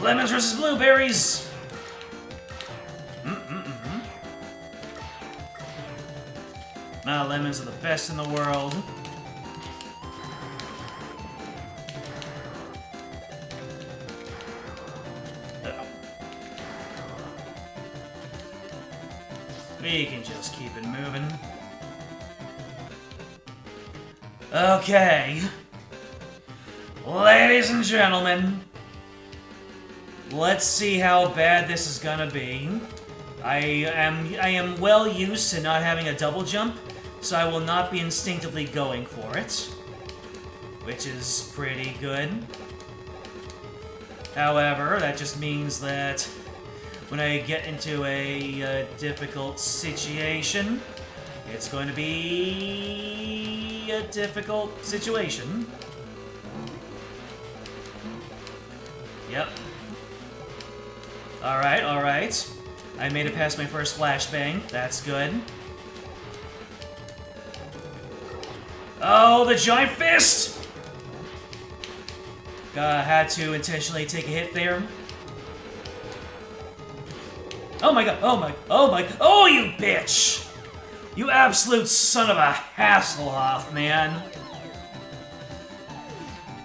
Lemons versus blueberries! Ah, lemons are the best in the world. We can just keep it moving. Okay. Ladies and gentlemen, let's see how bad this is gonna be. I am well used to not having a double jump, so I will not be instinctively going for it, which is pretty good. However, that just means that when I get into a difficult situation, it's going to be a difficult situation. Yep. Alright, alright. I made it past my first flashbang. That's good. Oh, the giant fist! Had to intentionally take a hit there. Oh my god, oh you bitch! You absolute son of a Hasselhoff, man.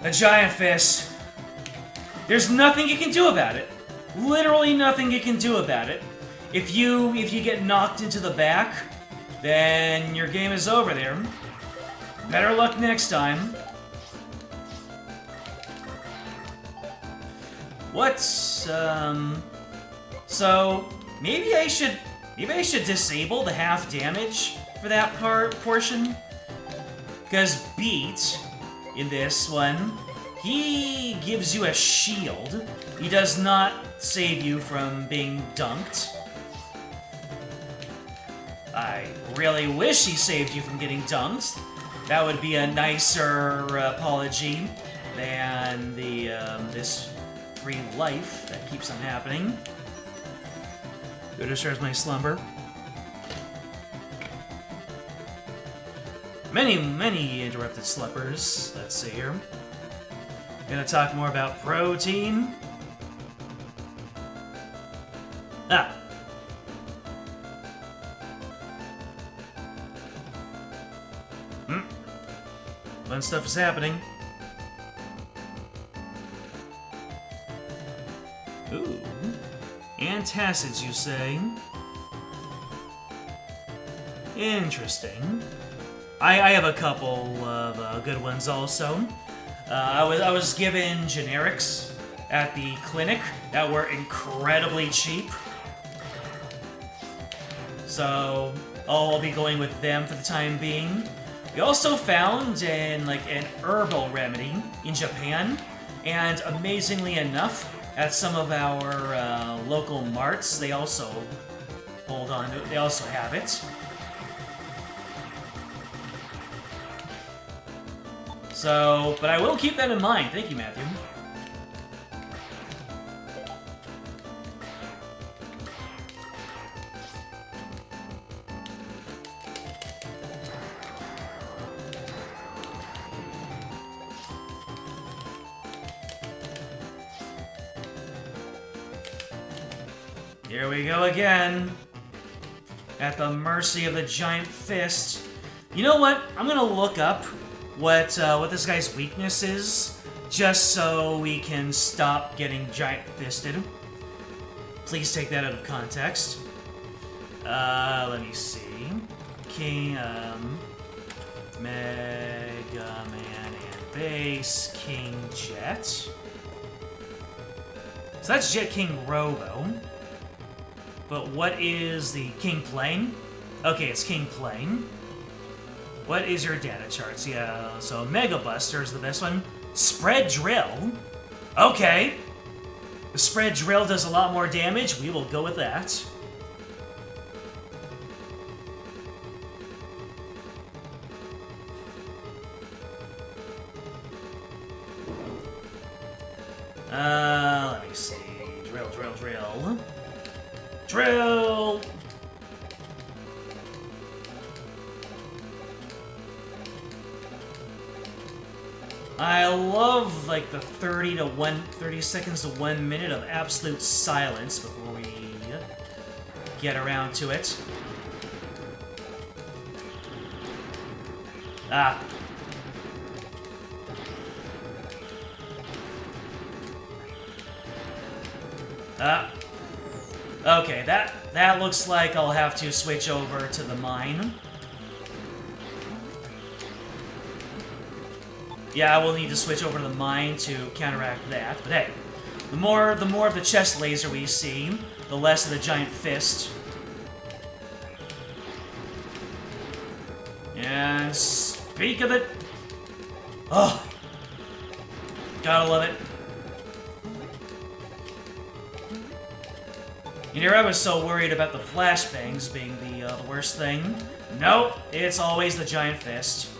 A giant fist. There's nothing you can do about it. Literally nothing you can do about it. If you get knocked into the back, then your game is over there. Better luck next time. So maybe I should disable the half damage for that portion, because Beat in this one, he gives you a shield. He does not save you from being dunked. I really wish he saved you from getting dunked. That would be a nicer apology than the this free life that keeps on happening. Who disturbs my slumber? Many interrupted slumbers. Let's see here. Gonna talk more about protein. Ah. Fun stuff is happening. Ooh. Antacids, you say? Interesting. I have a couple of good ones also. I was given generics at the clinic that were incredibly cheap. So I'll be going with them for the time being. We also found an herbal remedy in Japan, and amazingly enough, at some of our local marts, they also hold on to it. They also have it. So, but I will keep that in mind. Thank you, Matthew. Here we go again. At the mercy of the giant fist. You know what? I'm gonna look up what this guy's weakness is, just so we can stop getting giant fisted. Please take that out of context. Let me see. King, Mega Man and Base, King Jet. So that's Jet King Robo. But what is the King Plane? Okay, it's King Plane. What is your data charts? Yeah, so Mega Buster is the best one. Spread Drill. Okay. The Spread Drill does a lot more damage. We will go with that. Let me see. Drill. Drill! I love, like, the 30 seconds to 1 minute of absolute silence before we get around to it. Ah. Okay, that looks like I'll have to switch over to the mine. Yeah, I will need to switch over to the mine to counteract that. But hey, the more of the chest laser we see, the less of the giant fist. And speak of it... Oh! Gotta love it. You know, I was so worried about the flashbangs being the worst thing. Nope, it's always the giant fist.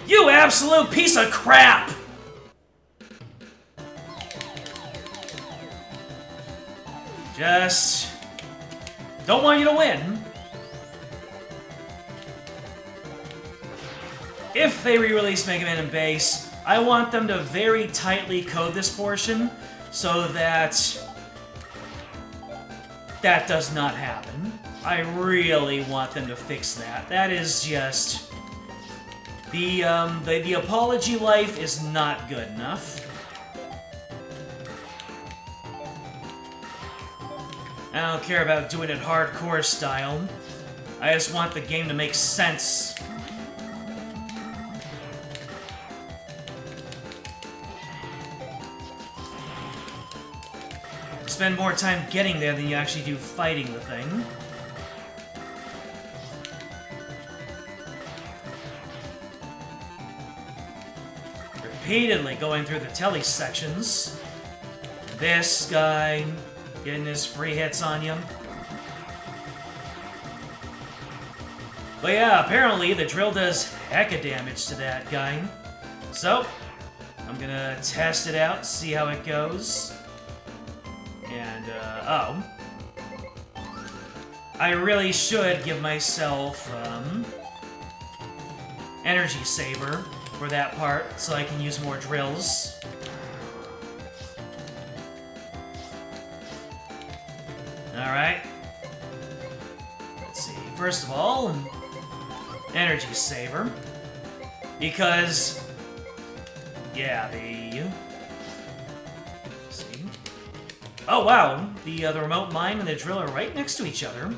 You absolute piece of crap! Just... don't want you to win. If they re-release Mega Man in Base, I want them to very tightly code this portion so that that does not happen. I really want them to fix that. That is just... The apology life is not good enough. I don't care about doing it hardcore style. I just want the game to make sense. Spend more time getting there than you actually do fighting the thing. Repeatedly going through the telly sections. This guy getting his free hits on you. But yeah, apparently the drill does hecka damage to that guy. So, I'm gonna test it out, see how it goes. And, oh. I really should give myself, energy saver for that part, so I can use more drills. Alright. Let's see. First of all, energy saver. Because, yeah, see. Oh, wow. The remote mine and the drill are right next to each other.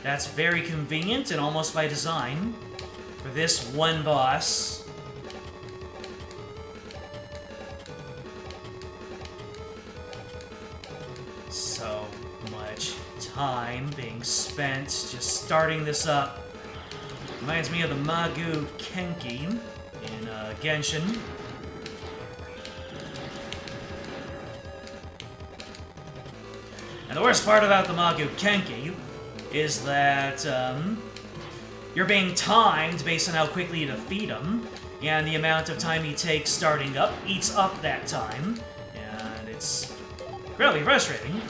That's very convenient and almost by design for this one boss. So much time being spent just starting this up. Reminds me of the Magu Kenki in Genshin. And the worst part about the Magu Kenki is that you're being timed based on how quickly you defeat him, and the amount of time he takes starting up eats up that time, and it's really frustrating.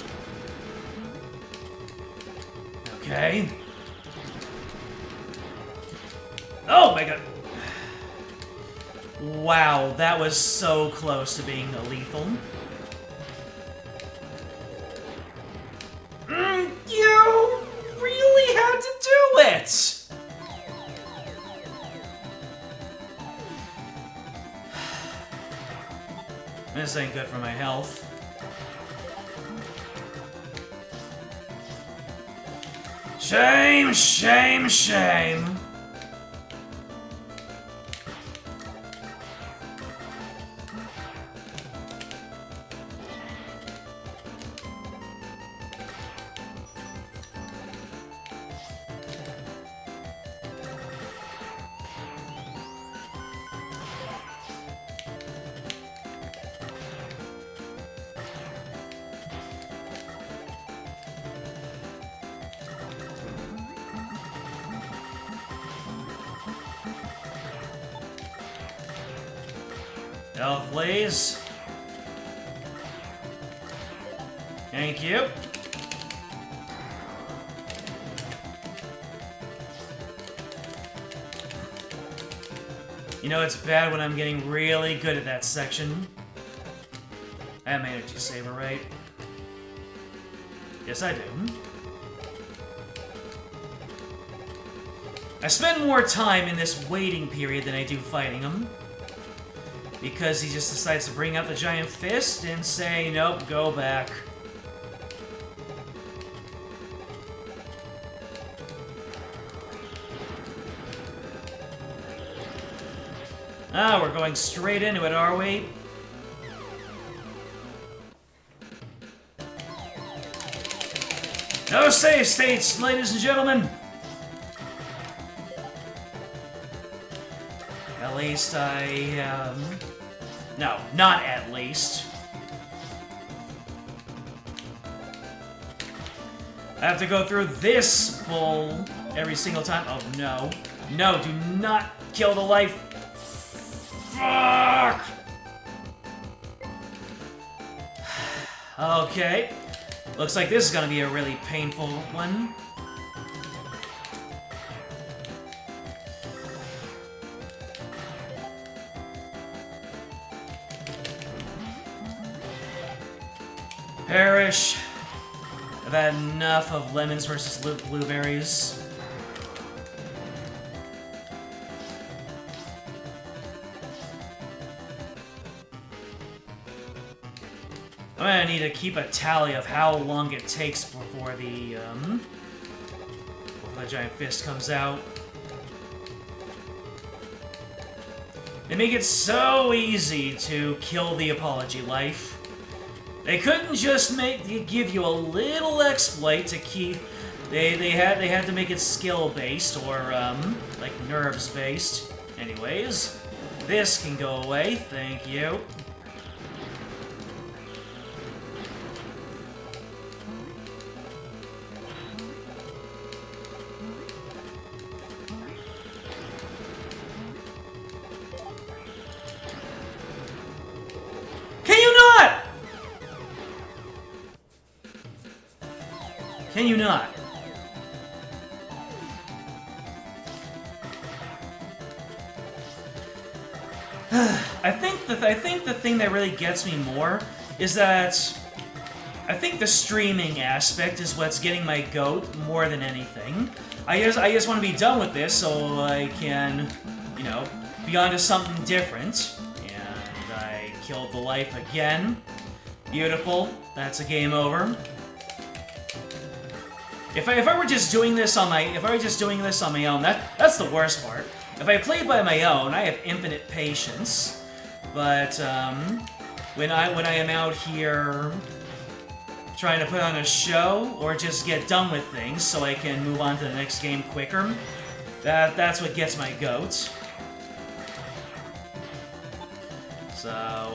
Okay. Oh my god. Wow, that was so close to being lethal. You really had to do it! This ain't good for my health. Shame, shame, shame. Health, please. Thank you. You know, it's bad when I'm getting really good at that section. I have my energy saver, right? Yes, I do. I spend more time in this waiting period than I do fighting him. Because he just decides to bring out the giant fist and say, nope, go back. Ah, we're going straight into it, are we? No save states, ladies and gentlemen! At least I, No, not at least. I have to go through this bull every single time. Oh, no. No, do not kill the life. Fuck! Okay. Looks like this is gonna be a really painful one. Perish. I've had enough of lemons versus blueberries. I'm gonna need to keep a tally of how long it takes before the giant fist comes out. They make it so easy to kill the apology life. They couldn't just give you a little exploit to keep. They had to make it skill based or like nerves based. Anyways, this can go away. Thank you. Can you not? I think the thing that really gets me more is that I think the streaming aspect is what's getting my goat more than anything. I just want to be done with this so I can, you know, be on to something different. And I killed the life again. Beautiful. That's a game over. If I were just doing this on my own, that's the worst part. If I play by my own, I have infinite patience. But when I am out here trying to put on a show or just get done with things so I can move on to the next game quicker, that's what gets my goat. So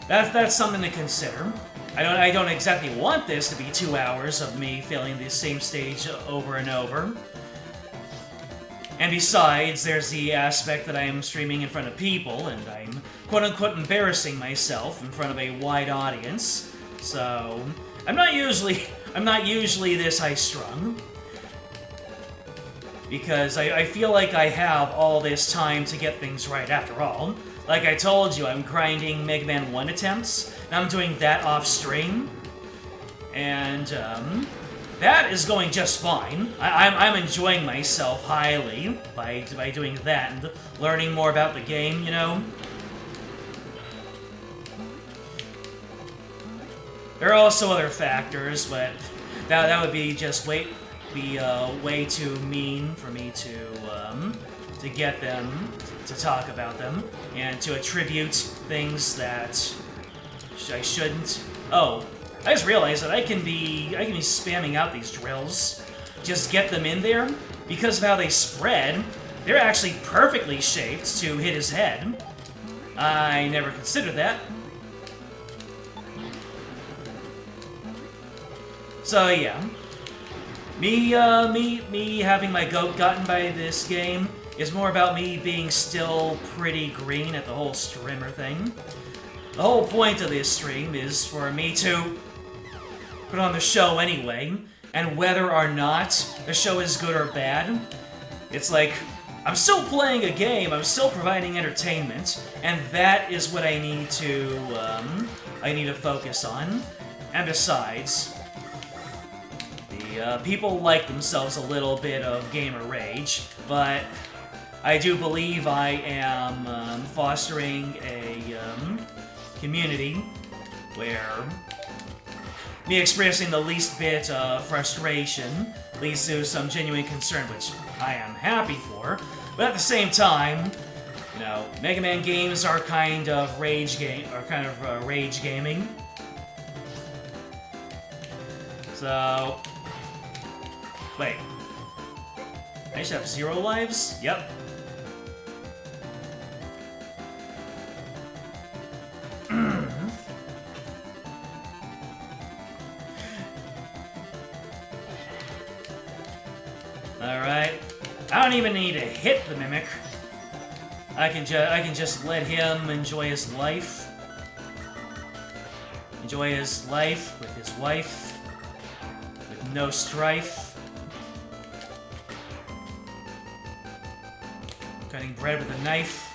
that's something to consider. I don't exactly want this to be 2 hours of me failing the same stage over and over. And besides, there's the aspect that I am streaming in front of people, and I'm quote-unquote embarrassing myself in front of a wide audience. So I'm not usually this high-strung. Because I feel like I have all this time to get things right after all. Like I told you, I'm grinding Mega Man 1 attempts, and I'm doing that off-stream. And, that is going just fine. I'm enjoying myself highly by doing that and learning more about the game, you know? There are also other factors, but that would be just way too mean for me to get them, to talk about them, and to attribute things that I shouldn't. Oh, I just realized that I can be spamming out these drills. Just get them in there. Because of how they spread, they're actually perfectly shaped to hit his head. I never considered that. So yeah. Me having my goat gotten by this game is more about me being still pretty green at the whole streamer thing. The whole point of this stream is for me to put on the show anyway, and whether or not the show is good or bad, it's like, I'm still playing a game, I'm still providing entertainment, and that is what I need to focus on. And besides, people like themselves a little bit of gamer rage, but I do believe I am fostering a community where me expressing the least bit of frustration leads to some genuine concern, which I am happy for, but at the same time, You know, Mega Man games are kind of rage gaming. So, wait. I should have 0 lives? Yep. Alright. I don't even need to hit the Mimic. I can just let him enjoy his life. Enjoy his life with his wife. With no strife. Cutting bread with a knife.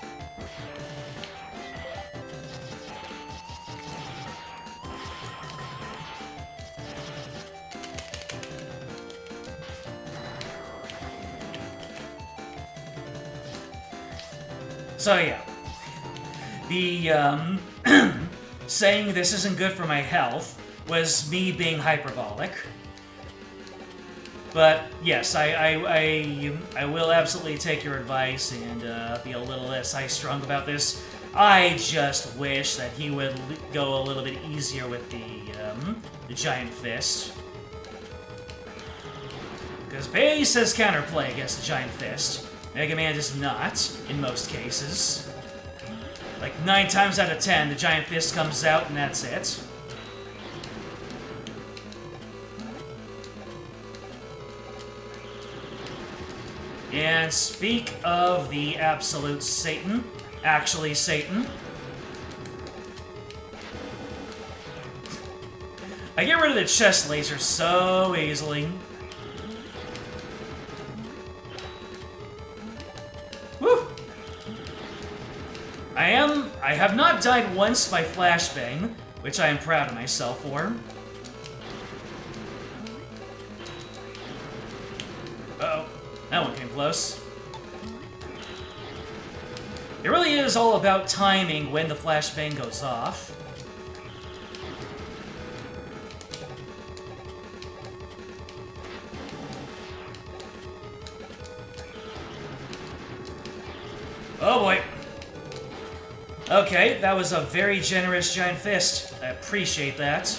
So yeah, the saying this isn't good for my health was me being hyperbolic. But yes, I will absolutely take your advice and be a little less high-strung about this. I just wish that he would go a little bit easier with the giant fist. Because Base has counterplay against the giant fist. Mega Man does not, in most cases. Like, 9 times out of 10, the giant fist comes out and that's it. And speak of the absolute Satan, actually Satan. I get rid of the chest laser so easily. Woo! I have not died once by flashbang, which I am proud of myself for. Uh-oh. That one came close. It really is all about timing when the flashbang goes off. Oh boy. Okay, that was a very generous giant fist. I appreciate that.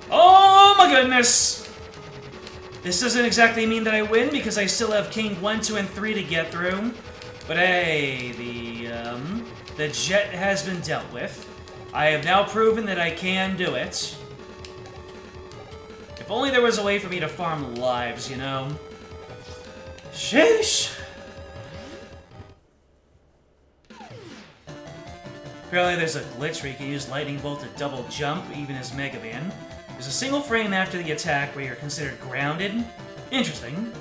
Oh my goodness! This doesn't exactly mean that I win because I still have King 1, 2, and 3 to get through. But hey, the jet has been dealt with. I have now proven that I can do it. If only there was a way for me to farm lives, you know? Sheesh! Apparently there's a glitch where you can use Lightning Bolt to double jump, even as Mega Man. There's a single frame after the attack where you're considered grounded. Interesting.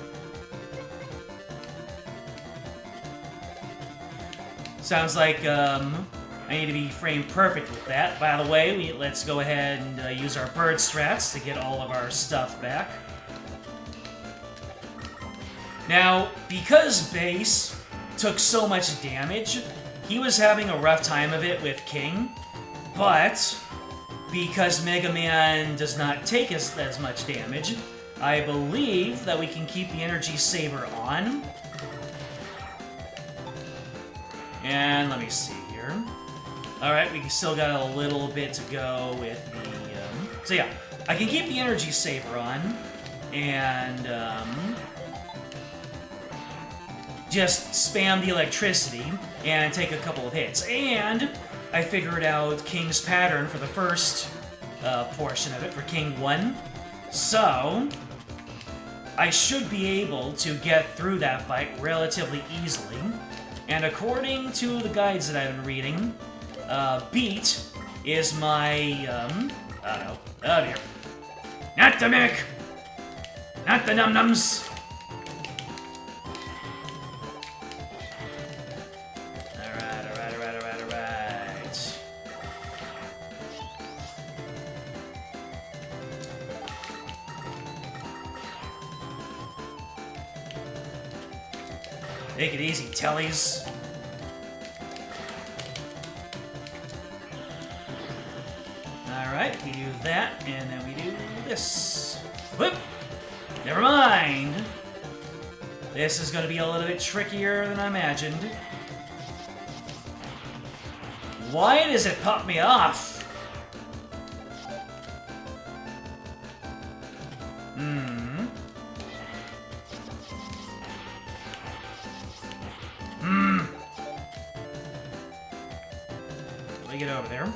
Sounds like, I need to be frame perfect with that. By the way, let's go ahead and use our bird strats to get all of our stuff back. Now, because Base took so much damage, he was having a rough time of it with King, but because Mega Man does not take as much damage, I believe that we can keep the energy saver on. And let me see here. Alright, we still got a little bit to go with the, so yeah, I can keep the energy saver on, and, just spam the electricity and take a couple of hits. And I figured out King's pattern for the first portion of it, for King 1. So, I should be able to get through that fight relatively easily. And according to the guides that I've been reading, Beat is my, oh dear. Not the Mimic! Not the Num-Nums! Alright. Take it easy, Tellies. Alright, we do that, and then we do this. Whoop! Never mind. This is gonna be a little bit trickier than I imagined. Why does it pop me off? Let me get over there.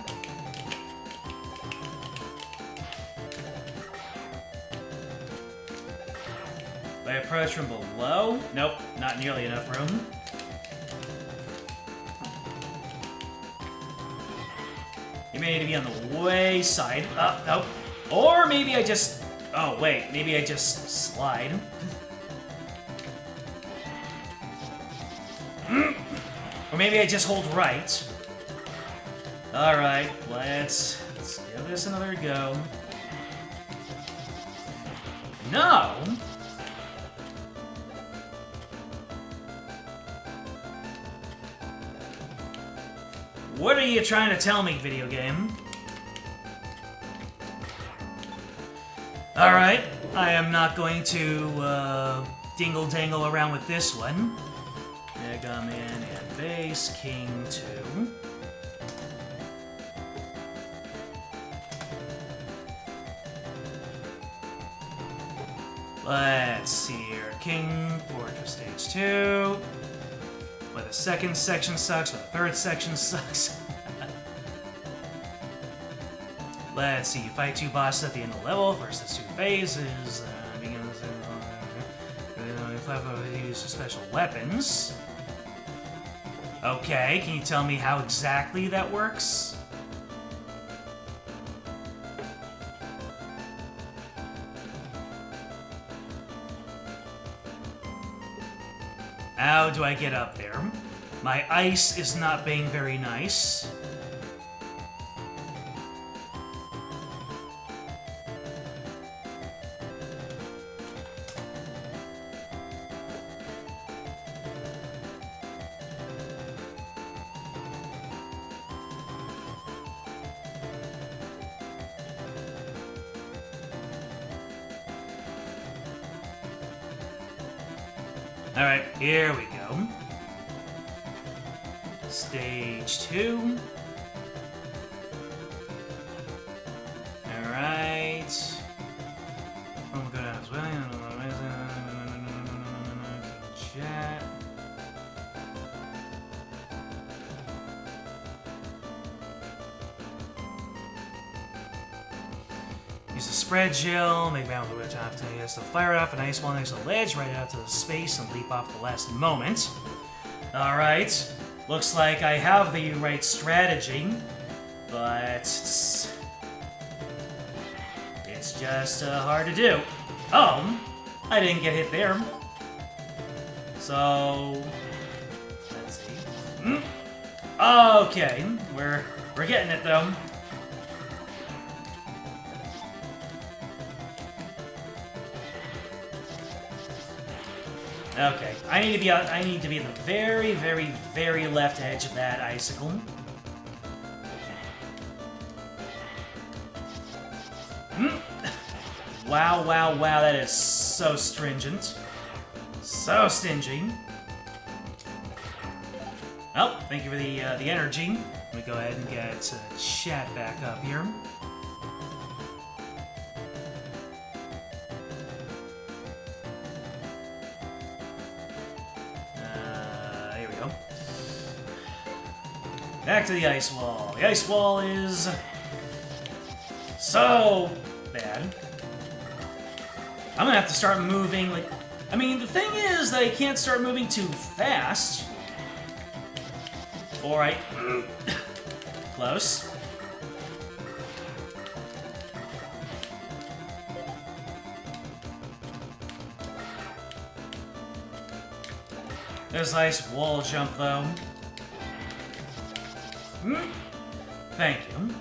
If I approach from below? Nope, not nearly enough room. You may need to be on the way side. Nope. Or maybe I just... Oh, wait. Maybe I just slide. Or maybe I just hold right. Alright, let's give this another go. No! What are you trying to tell me, video game? Alright, I am not going to dingle-dangle around with this one. Mega Man and Base, King 2. Let's see here. King, Fortress Stage 2. Why the second section sucks, why the third section sucks. Let's see, you fight 2 bosses at the end of the level versus 2 phases. Use special weapons. Okay, can you tell me how exactly that works? How do I get up there? My ice is not being very nice. Alright, here we go. Stage 2. Alright. Oh my god, as well. Chat. Use the spread gel, make bound with the top to the fire off an ice wall next to the ledge, right out to the space, and leap off the last moment. Alright. Looks like I have the right strategy, but it's just hard to do. Oh, I didn't get hit there. So let's see. Okay, we're getting it though. Okay, I need to be at the very, very, very left edge of that icicle. Wow, wow, wow, that is so stringent. So stingy. Oh, thank you for the energy. Let me go ahead and get chat back up here. Here we go. Back to the ice wall. The ice wall is so bad. I'm gonna have to start moving, like... I mean, the thing is that I can't start moving too fast. Alright. Close. There's a nice wall jump, though. Thank you.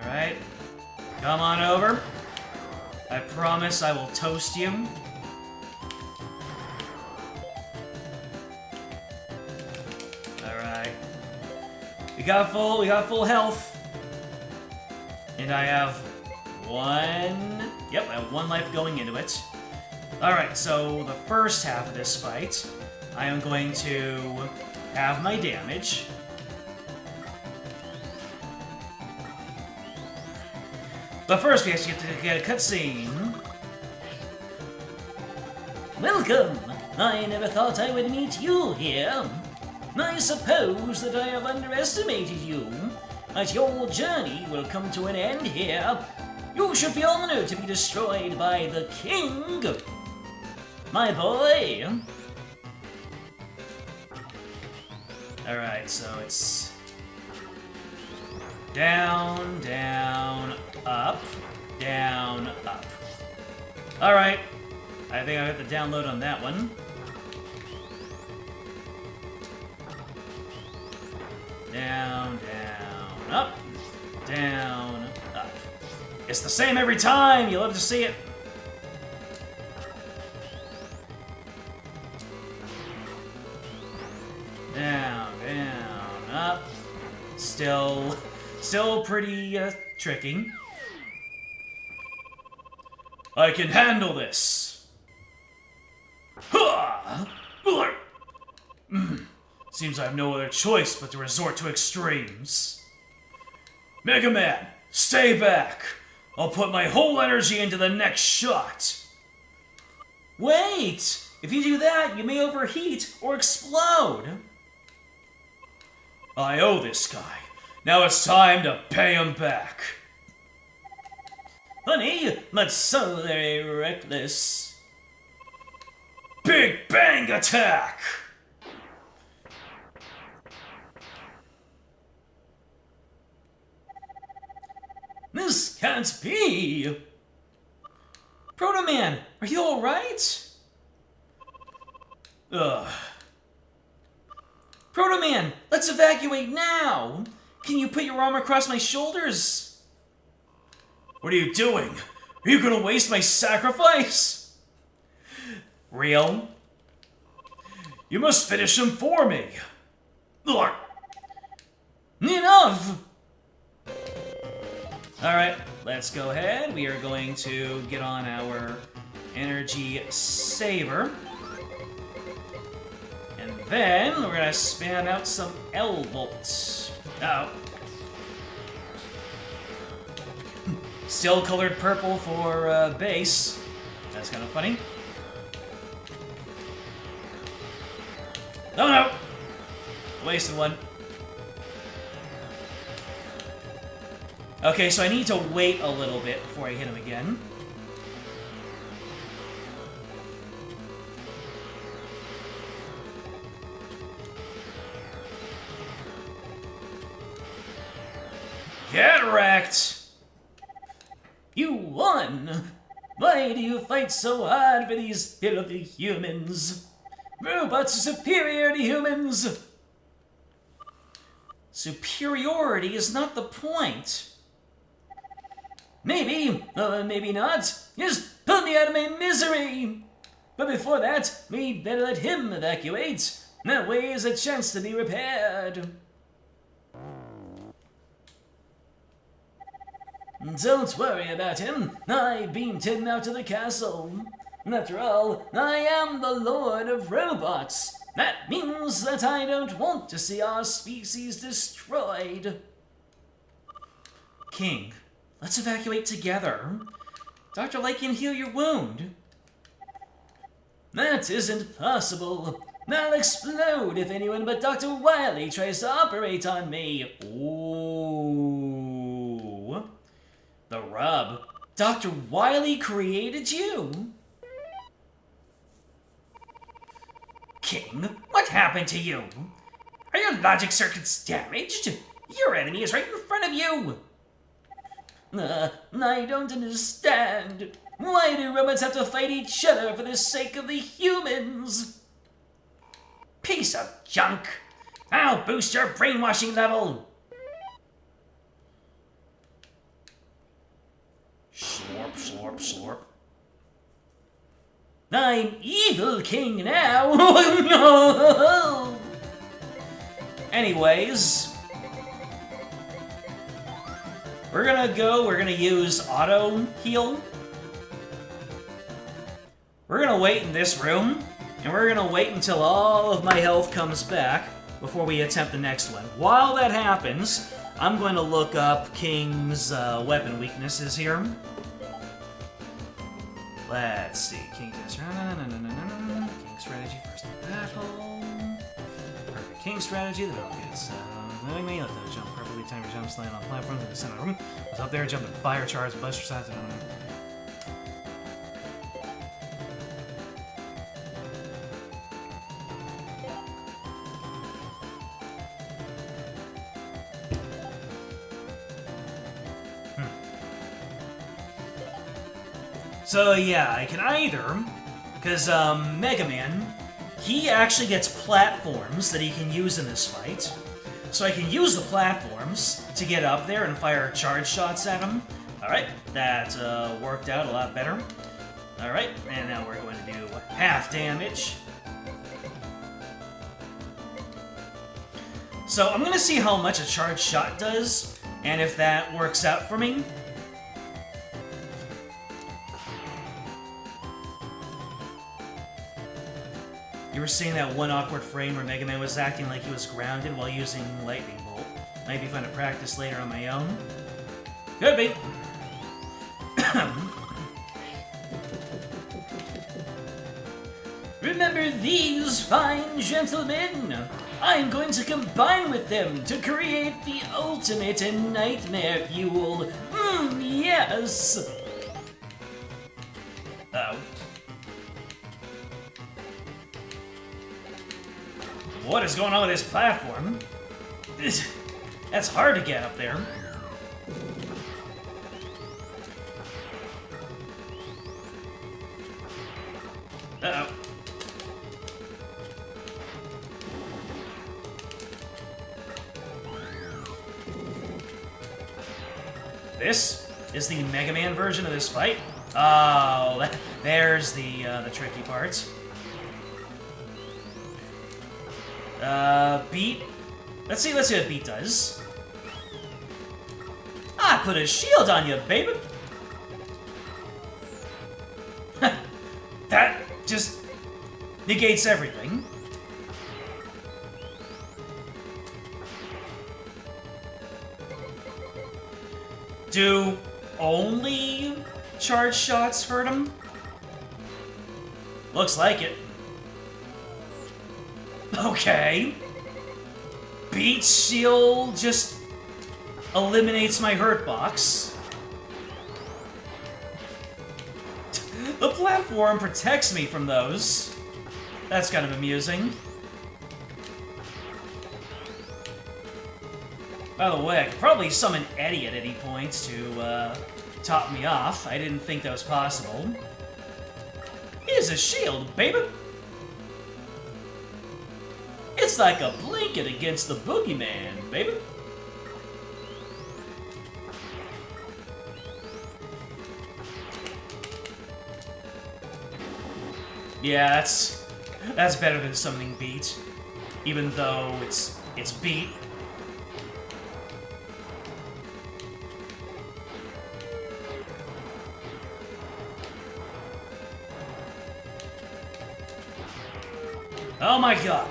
Alright. Come on over. I promise I will toast you. Alright. We got full health. And I have one... Yep, I have one life going into it. Alright, so the first half of this fight, I am going to have my damage. But first, we actually get a cutscene. Welcome! I never thought I would meet you here. I suppose that I have underestimated you, but your journey will come to an end here. You should be honored to be destroyed by the king, my boy. Alright, so it's down, down, up, down, up. Alright, I think I got the download on that one. Down, down, up, down, up. It's the same every time! You love to see it. Down, down, up. Still pretty tricky. I can handle this. Seems I have no other choice but to resort to extremes. Mega Man, stay back. I'll put my whole energy into the next shot. Wait! If you do that, you may overheat or explode. I owe this guy. Now it's time to pay him back. Honey, that's so very reckless. Big Bang Attack! This can't be! Proto Man, are you alright? Ugh. Proto Man, let's evacuate now! Can you put your arm across my shoulders? What are you doing? Are you gonna waste my sacrifice? Real? You must finish him for me! Ugh. Enough! Alright, let's go ahead. We are going to get on our energy saver. And then we're gonna spam out some L-bolts. Uh-oh. Still colored purple for base. That's kind of funny. Oh no! Wasted one. Okay, so I need to wait a little bit before I hit him again. Get wrecked! You won! Why do you fight so hard for these filthy humans? Robots are superior to humans! Superiority is not the point. Maybe, maybe not. Just put me out of my misery! But before that, we'd better let him evacuate. That way is a chance to be repaired. Don't worry about him. I beamed him out of the castle. After all, I am the Lord of Robots. That means that I don't want to see our species destroyed. King, let's evacuate together. Dr. Light can heal your wound. That isn't possible. I'll explode if anyone but Dr. Wily tries to operate on me. Ooh. The rub. Dr. Wily created you? King, what happened to you? Are your logic circuits damaged? Your enemy is right in front of you! I don't understand. Why do robots have to fight each other for the sake of the humans? Piece of junk! I'll boost your brainwashing level! Slurp, slurp, slurp. I'm evil king now! Anyways. we're gonna use auto heal. We're gonna wait in this room, and we're gonna wait until all of my health comes back before we attempt the next one. While that happens, I'm going to look up King's weapon weaknesses here. Let's see. King strategy first battle. Perfect. King strategy. The battle gets let me let those jump perfectly. Time your jumps land on platforms in the center of the room. What's up there? Jump in fire charge, bust your sides. So yeah, I can either, because Mega Man, he actually gets platforms that he can use in this fight. So I can use the platforms to get up there and fire charge shots at him. Alright, that worked out a lot better. Alright, and now we're going to do half damage. So I'm going to see how much a charge shot does, and if that works out for me. You were seeing that one awkward frame where Mega Man was acting like he was grounded while using Lightning Bolt. Might be fun to practice later on my own. Could be. Remember these fine gentlemen? I'm going to combine with them to create the ultimate nightmare fuel. Yes! Oh. What is going on with this platform? That's hard to get up there. Uh-oh. This is the Mega Man version of this fight. Oh, there's the tricky part. Beat. Let's see what Beat does. I put a shield on you, baby. That just negates everything. Do only charge shots hurt him? Looks like it. Okay. Beat's shield just eliminates my hurt box. The platform protects me from those. That's kind of amusing. By the way, I could probably summon Eddie at any point to top me off. I didn't think that was possible. Here's a shield, baby. It's like a blanket against the boogeyman, baby. Yeah, that's better than summoning Beat, even though it's Beat. Oh my god.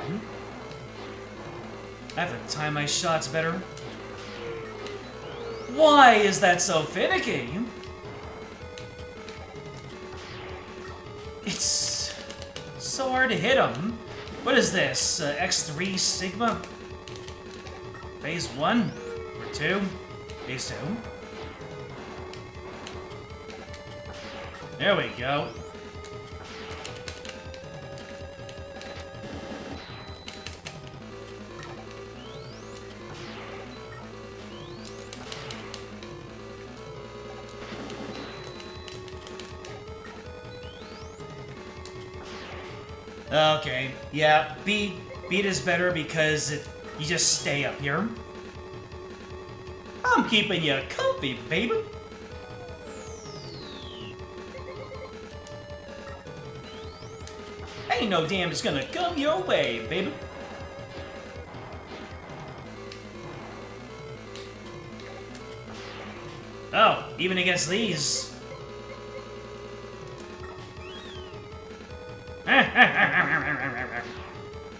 I have to time my shots better. Why is that so finicky? It's so hard to hit him. What is this? X3 Sigma? Phase 1? Or 2? Phase 2? There we go. Okay, yeah, Beat is better because you just stay up here. I'm keeping you comfy, baby. Ain't no damage gonna come your way, baby. Oh, even against these.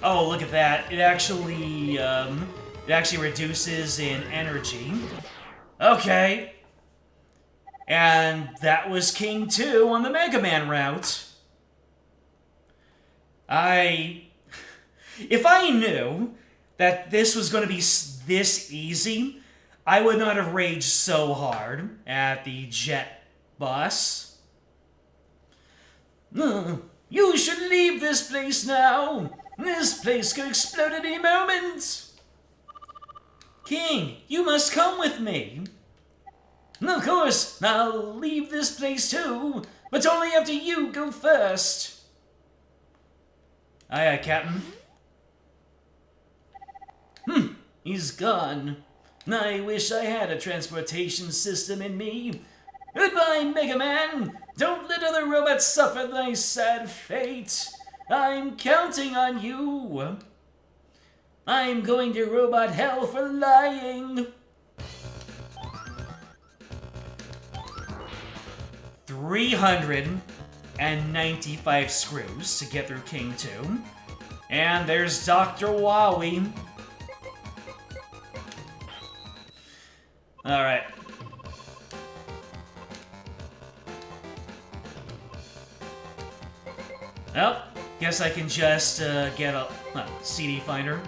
Oh, look at that. It actually reduces in energy. Okay. And that was King 2 on the Mega Man route. If I knew that this was going to be this easy, I would not have raged so hard at the jet boss. You should leave this place now. This place could explode at any moment. King, you must come with me. Of course, I'll leave this place too, but only after you go first. Aye, aye, Captain. He's gone. I wish I had a transportation system in me. Goodbye, Mega Man. Don't let other robots suffer thy sad fate. I'm counting on you. I'm going to robot hell for lying. 395 screws to get through King 2. And there's Dr. Wowie. Alright. Well, guess I can just get a CD finder.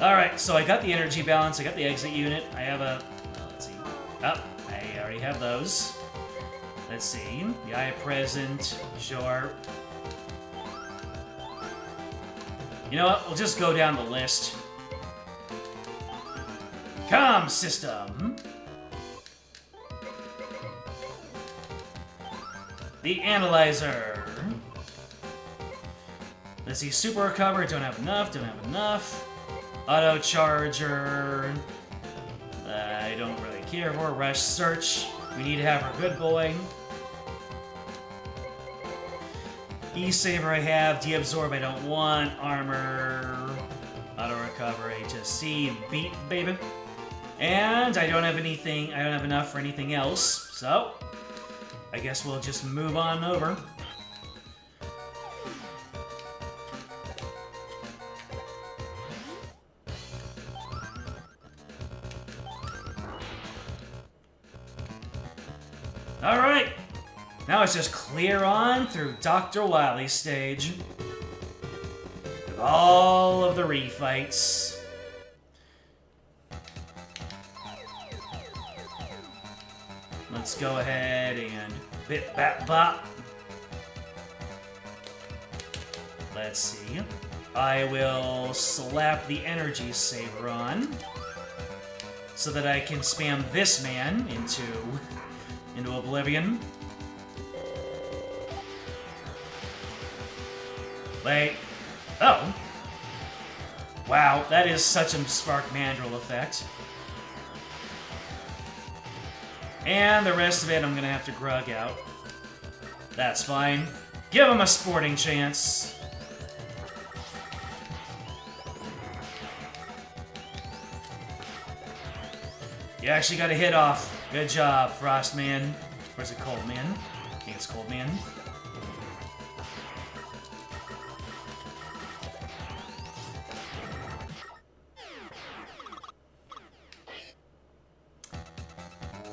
Alright, so I got the energy balance, I got the exit unit, I have a... let's see. Oh, I already have those. Let's see. The eye present, sure. You know what? We'll just go down the list. Comm system. The analyzer. Let's see. Super recover. Don't have enough. Don't have enough. Auto charger. I don't really care for. Rush search. We need to have our good boy. E-saver I have. De-absorb I don't want. Armor. Auto recover. HSC. Beat, baby. And I don't have anything. I don't have enough for anything else. So I guess we'll just move on over. Alright, now it's just clear on through Dr. Wily's stage. With all of the refights. Let's go ahead and bit bat bop. Let's see. I will slap the energy saver on so that I can spam this man into oblivion. Wait. Oh. Wow, that is such a Spark Mandrill effect. And the rest of it I'm gonna have to grug out. That's fine. Give him a sporting chance. You actually got a hit off. Good job, Frost Man. Or is it Cold Man? I think it's Cold Man.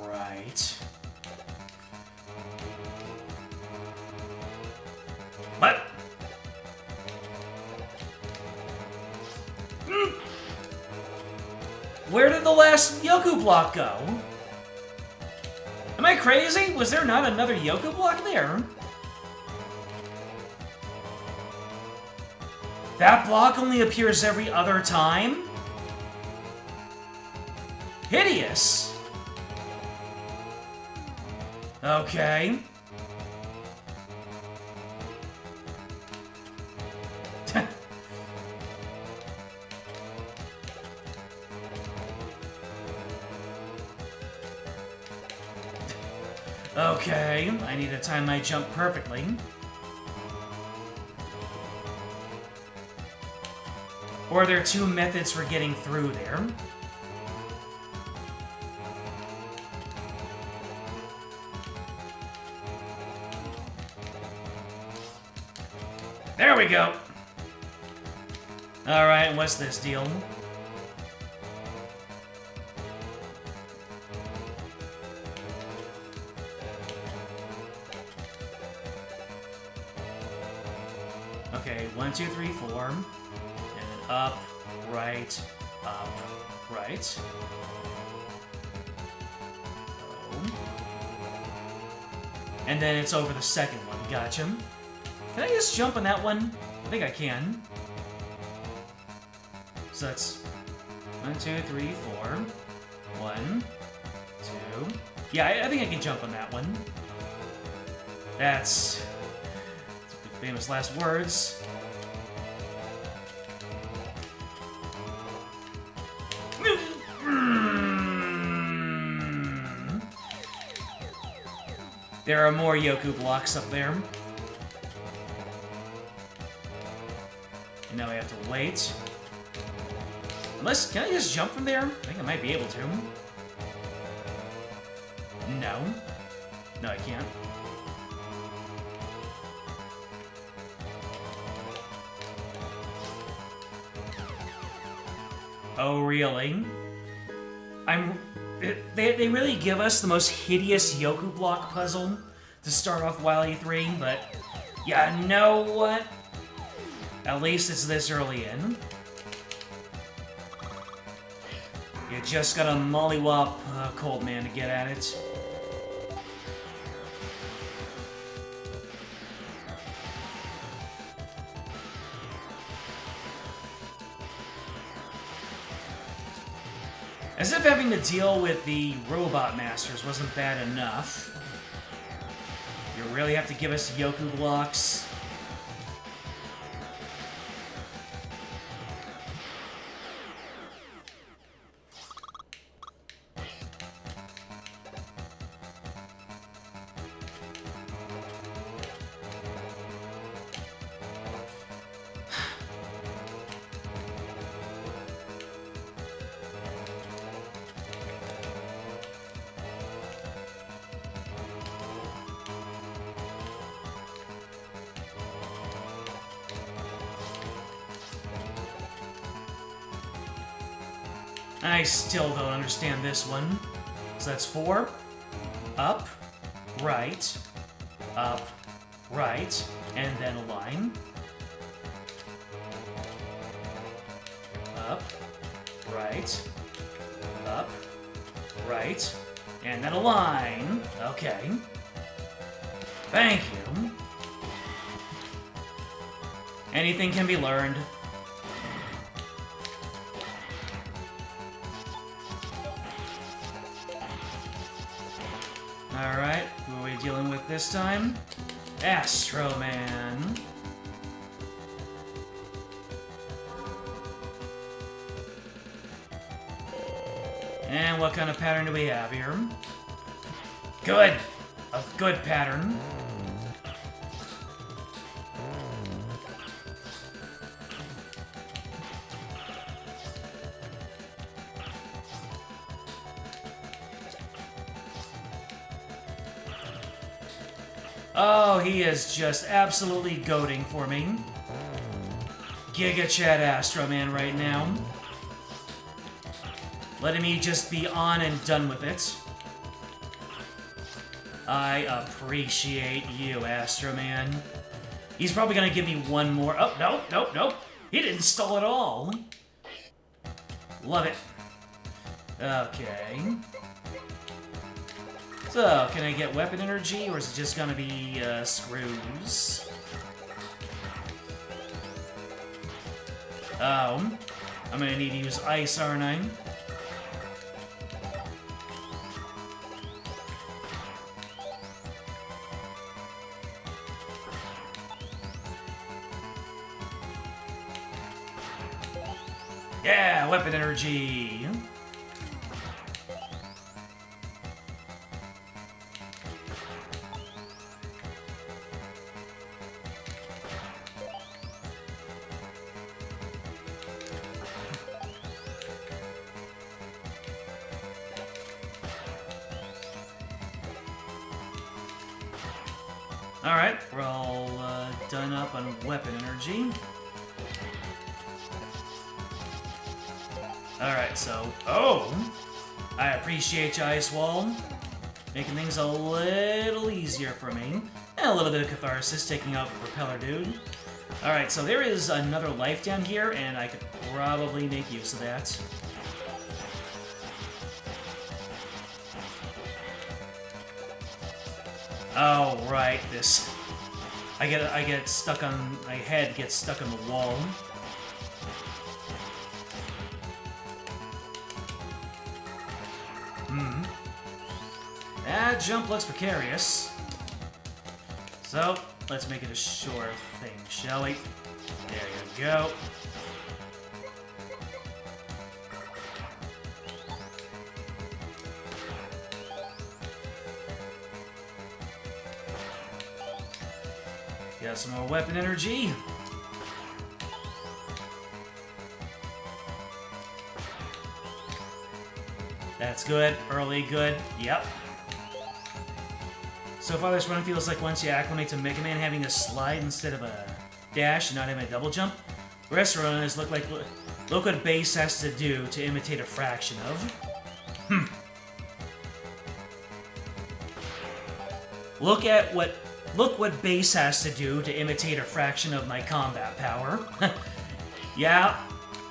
Right. What? Where did the last Yoku block go? Am I crazy? Was there not another Yoku block there? That block only appears every other time? Hideous. Okay. Okay, I need to time my jump perfectly. Or are there two methods for getting through there? There we go. Alright, what's this deal? Okay, 1, 2, 3, 4. And then up, right, right. And then it's over the second one. Gotcha. Can I just jump on that one? I think I can. So that's 1, 2, 3, 4. 1, 2. Yeah, I think I can jump on that one. That's the famous last words. There are more Yoku blocks up there. And now we have to wait. Unless, can I just jump from there? I think I might be able to. No. No, I can't. Oh, really? They really give us the most hideous Yoku block puzzle to start off Wily 3, but yeah, know what? At least it's this early in. You just gotta mollywop Cold Man to get at it. As if having to deal with the Robot Masters wasn't bad enough. You really have to give us Yoku blocks. I still don't understand this one. So that's 4. Up, right, and then a line. Up, right, and then a line. Okay. Thank you. Anything can be learned. Alright, who are we dealing with this time? Astro Man. And what kind of pattern do we have here? Good! A good pattern. Oh, he is just absolutely goading for me. Giga Chad Astro Man right now. Letting me just be on and done with it. I appreciate you, Astro Man. He's probably gonna give me one more. Oh, nope. He didn't stall at all. Love it. Okay. So, can I get weapon energy, or is it just gonna be, screws? Oh. I'm gonna need to use ice, aren't I? Yeah, weapon energy! Alright, we're all done up on weapon energy. Alright, so... Oh! I appreciate you, Ice Wall. Making things a little easier for me. And a little bit of catharsis, taking out the propeller dude. Alright, so there is another life down here, and I could probably make use of that. Oh, right, this... I get stuck on... My head gets stuck on the wall. That jump looks precarious. So, let's make it a sure thing, shall we? There you go. Got some more weapon energy. That's good. Early good. Yep. So far, this run feels like once you acclimate to Mega Man having a slide instead of a dash and not having a double jump, the rest of the runners look what Bass has to do to imitate a fraction of. Look what Bass has to do to imitate a fraction of my combat power. Yeah,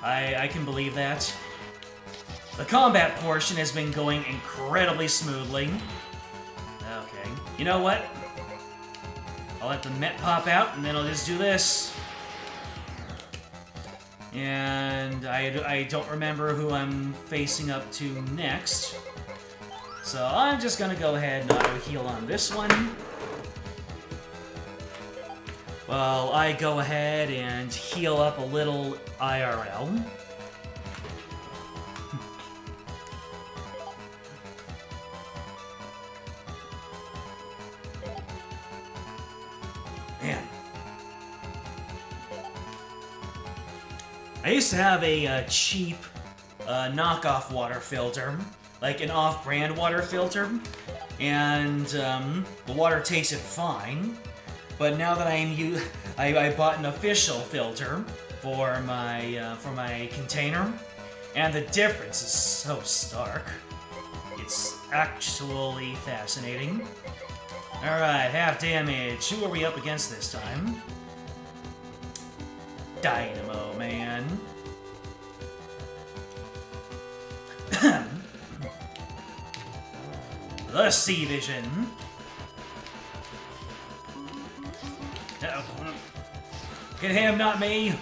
I can believe that. The combat portion has been going incredibly smoothly. Okay, you know what? I'll let the Met pop out, and then I'll just do this. And I don't remember who I'm facing up to next. So I'm just gonna go ahead and auto-heal on this one. Well, I go ahead and heal up a little IRL. Man. I used to have a cheap knockoff water filter, like an off-brand water filter, and the water tasted fine. But now that I bought an official filter for my container, and the difference is so stark. It's actually fascinating. Alright, half damage. Who are we up against this time? Dynamo Man. The Sea Vision. Uh-oh. Get him, not me.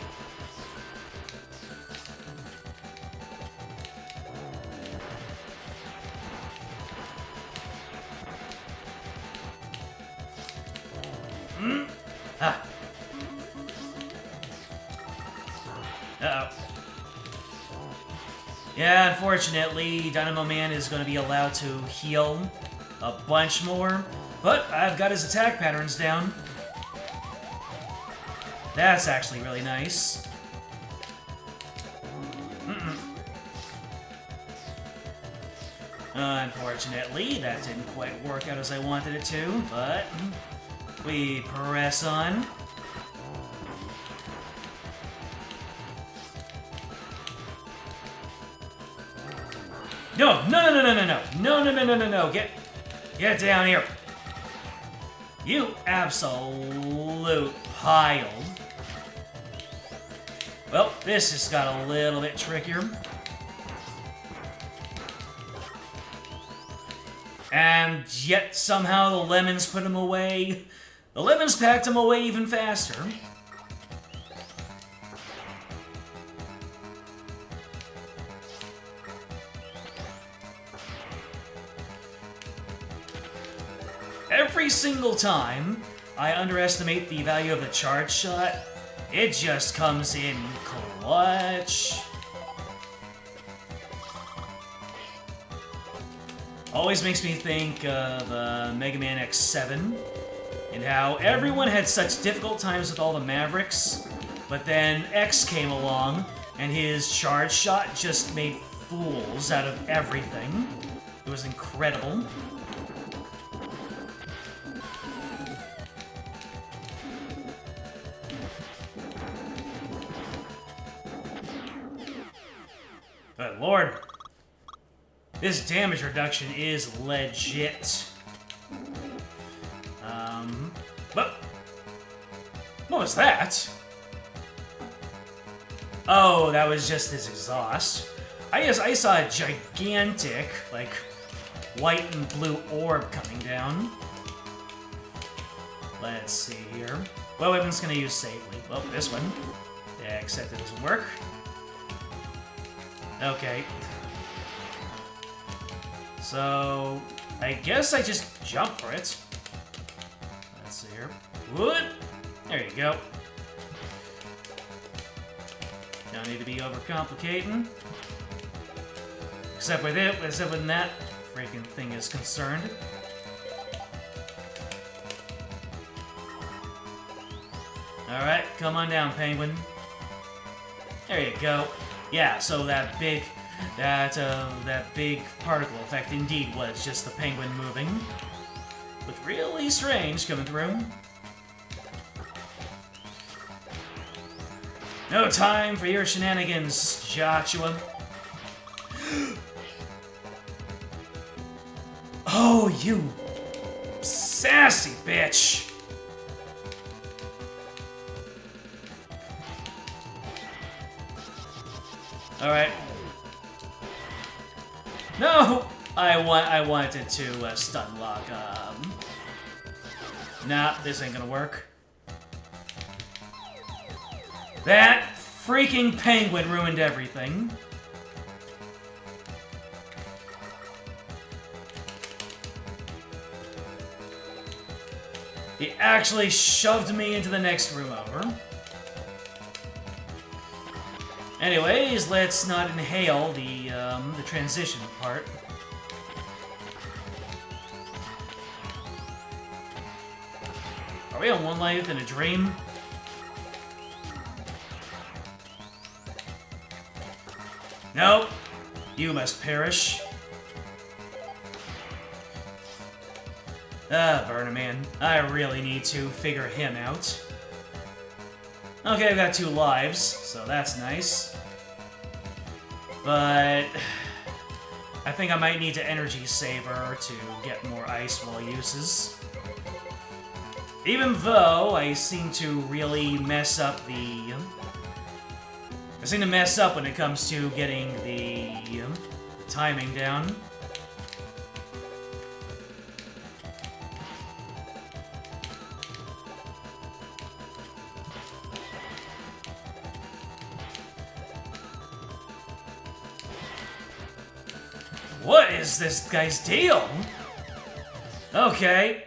Ah. Uh-oh. Yeah, unfortunately, Dynamo Man is going to be allowed to heal a bunch more, but I've got his attack patterns down. That's actually really nice. Unfortunately, that didn't quite work out as I wanted it to, but we press on. No, no, no, no, no, no, no, no, no, no, no, no, get down here. You absolute pile. Well, this just got a little bit trickier. And yet, somehow, the lemons put him away. The lemons packed him away even faster. Every single time I underestimate the value of the charge shot, it just comes in clutch. Always makes me think of Mega Man X7 and how everyone had such difficult times with all the Mavericks, but then X came along and his charge shot just made fools out of everything. It was incredible. Good lord. This damage reduction is legit. But what was that? Oh, that was just his exhaust. I guess I saw a gigantic, like, white and blue orb coming down. Let's see here. What weapon's gonna use safely? Well, this one. Yeah, except it doesn't work. Okay. So, I guess I just jump for it. Let's see here. Wood! There you go. Don't need to be overcomplicating. Except with when that freaking thing is concerned. Alright, come on down, penguin. There you go. Yeah, so that big particle effect indeed was just the penguin moving. Looked really strange coming through. No time for your shenanigans, Joshua. Oh, you sassy bitch! Alright. No! I wanted to stun lock. Nah, this ain't gonna work. That freaking penguin ruined everything. He actually shoved me into the next room over. Anyways, let's not inhale the transition part. Are we on one life in a dream? Nope. You must perish. Burner Man. I really need to figure him out. Okay, I've got 2 lives, so that's nice. But I think I might need to energy saver to get more ice wall uses. Even though I seem to really mess up the... I seem to mess up when it comes to getting the timing down. What is this guy's deal? Okay.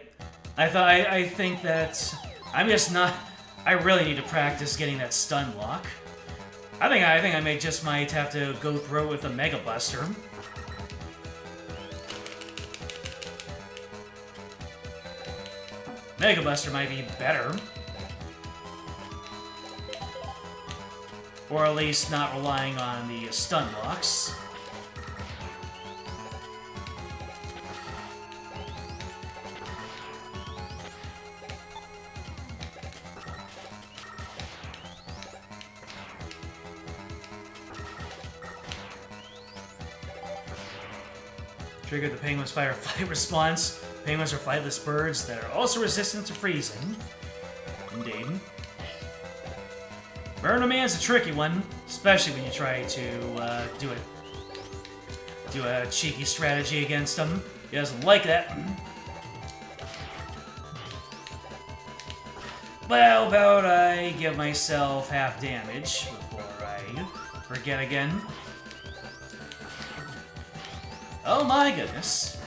I think that I'm just not... I really need to practice getting that stun lock. I think I might have to go through it with a Mega Buster. Mega Buster might be better. Or at least not relying on the stun locks. Trigger the penguin's fight response. Penguins are flightless birds that are also resistant to freezing. Indeed. Burner Man's a tricky one, especially when you try to do a cheeky strategy against him. He doesn't like that. But how about I give myself half damage before I forget again? Oh my goodness.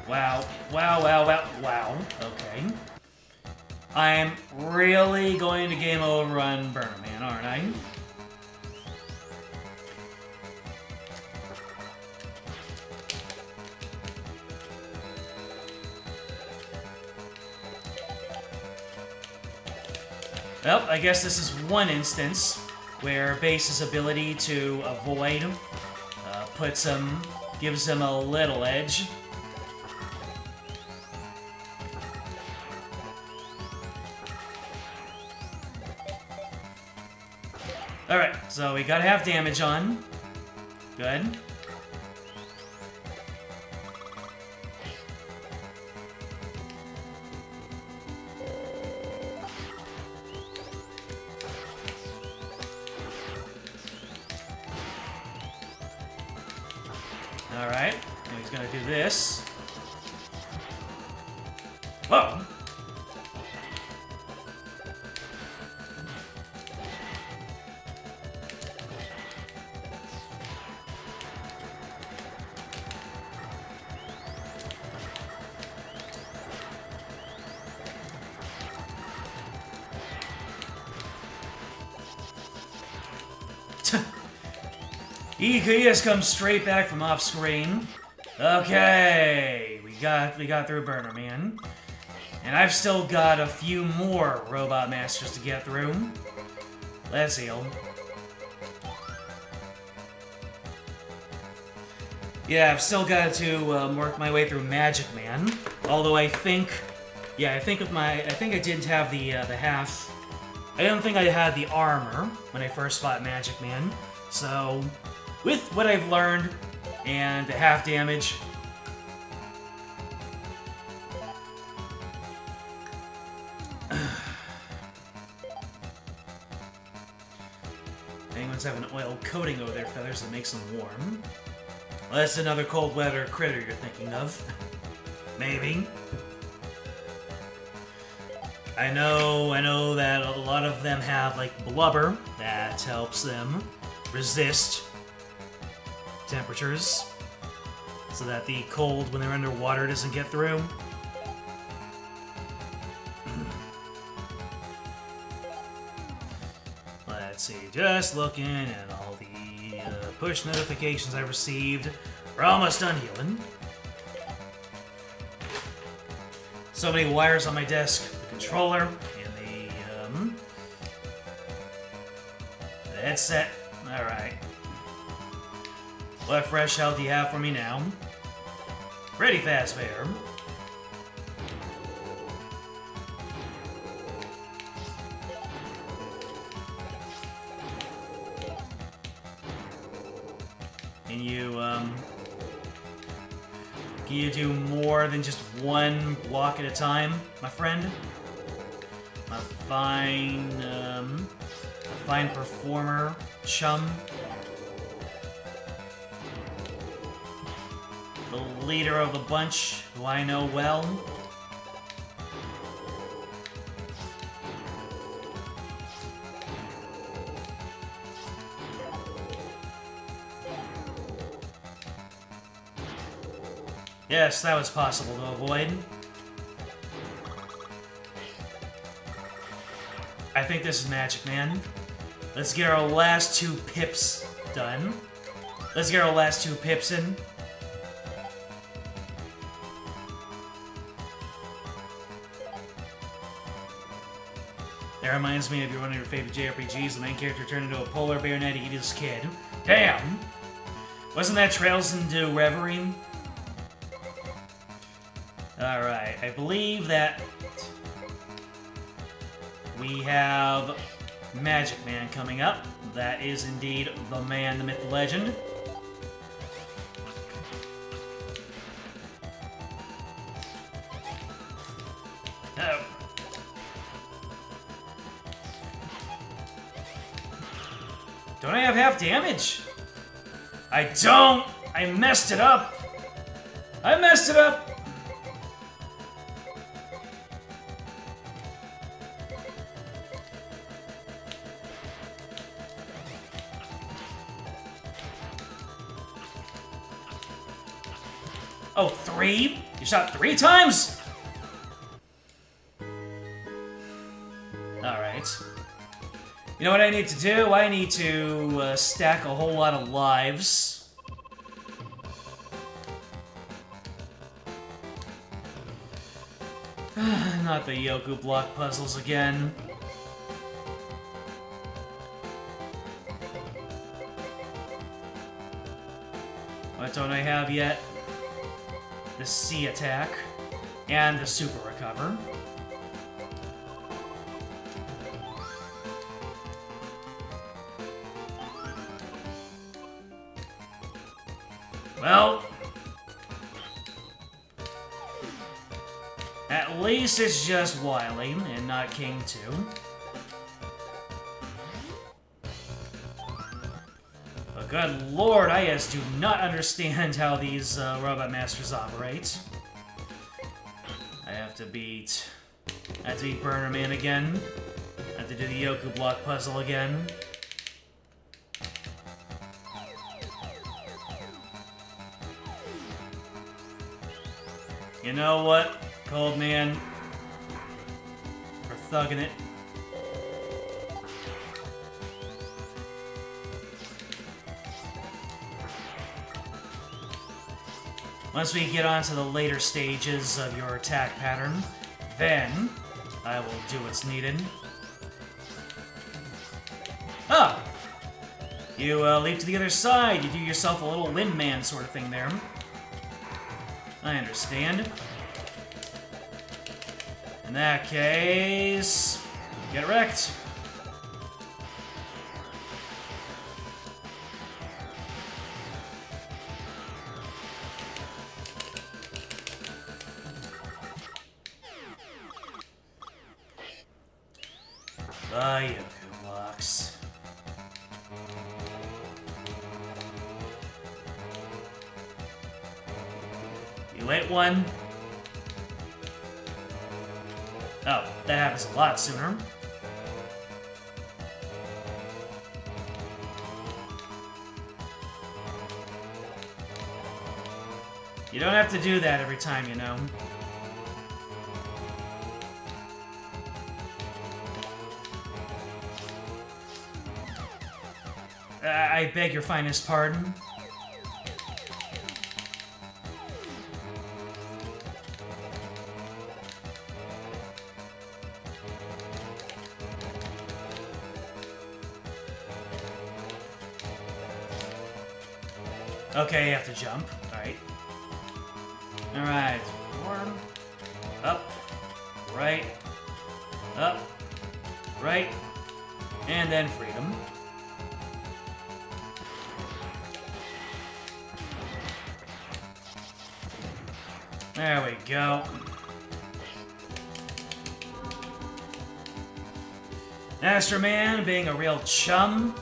Wow. Wow, wow, wow, wow. Okay. I'm really going to game over on Burner Man, aren't I? Well, I guess this is one instance where Base's ability to avoid gives him a little edge. So we got half damage on. Good. Alright, now he's gonna do this. Whoa! He just comes straight back from off screen. Okay, we got through Burner Man, and I've still got a few more Robot Masters to get through. Let's heal. Yeah, I've still got to work my way through Magic Man. Although I think I think I didn't have the half. I don't think I had the armor when I first fought Magic Man. So, with what I've learned and the half damage, penguins have an oil coating over their feathers that makes them warm. Well, that's another cold weather critter you're thinking of. Maybe. I know that a lot of them have, like, blubber that helps them resist temperatures so that the cold when they're underwater doesn't get through. Let's see, just looking at all the push notifications I've received. We're almost done healing. So many wires on my desk. The controller and the headset. Alright. What fresh health do you have for me now? Pretty fast, bear. Can you do more than just one block at a time, my friend? My fine performer, chum. The leader of the bunch, who I know well. Yes, that was possible to avoid. I think this is Magic Man. Let's get our last 2 pips done. Let's get our last 2 pips in. That reminds me of one of your favorite JRPGs. The main character turned into a polar bear and had to eat his kid. Damn! Wasn't that Trails into Reverie? Alright, I believe that we have Magic Man coming up. That is indeed the man, the myth, the legend. Oh. Don't I have half damage? I don't! I messed it up! I messed it up! Oh, 3? You shot 3 times? Alright. You know what I need to do? I need to stack a whole lot of lives. Not the Yoku block puzzles again. What don't I have yet? The C attack, and the super recover. Well, at least it's just Wily and not King 2. But good lord, I just do not understand how these Robot Masters operate. I have to beat Burner Man again. I have to do the Yoku Block puzzle again. You know what, Cold Man? We're thugging it. Once we get on to the later stages of your attack pattern, then I will do what's needed. Ah! You leap to the other side. You do yourself a little windman sort of thing there. I understand. In that case, get wrecked. Yoku blocks. You ate one. Oh, that happens a lot sooner. You don't have to do that every time, you know. I beg your finest pardon. Okay, you have to jump. Alright. Alright. Form. Up. Right. Up. Right. And then freedom. There we go. Astro Man, being a real chum,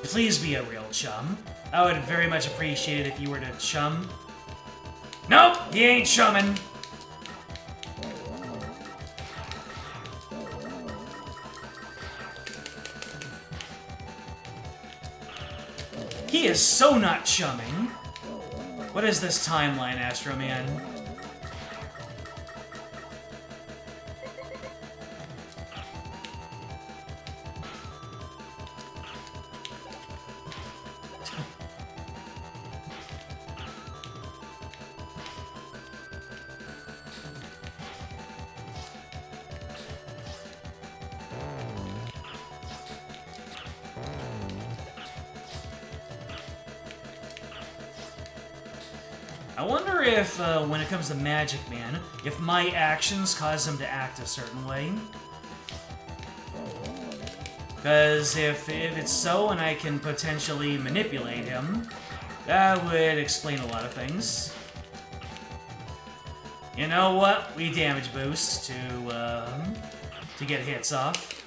please be a real chum. I would very much appreciate it if you were to chum. Nope, he ain't chumming. He is so not chumming. What is this timeline, Astro Man? I wonder if, when it comes to Magic Man, if my actions cause him to act a certain way. Because if it's so and I can potentially manipulate him, that would explain a lot of things. You know what? We damage boost to get hits off.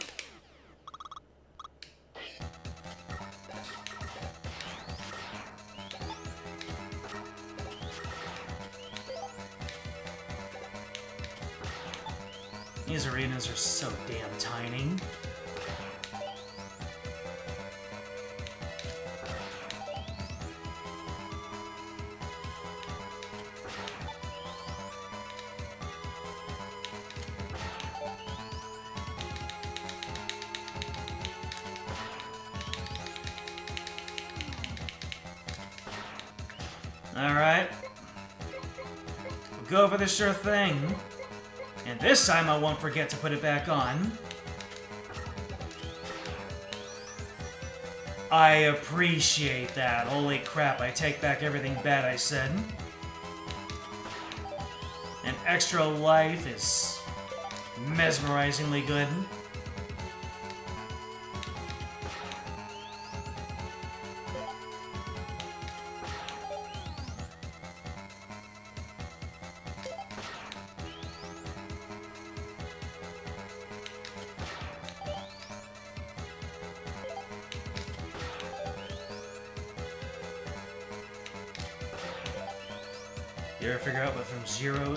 These arenas are so damn tiny. Alright. We'll go for the sure thing. And this time I won't forget to put it back on. I appreciate that. Holy crap, I take back everything bad I said. An extra life is mesmerizingly good. You ever figure out what from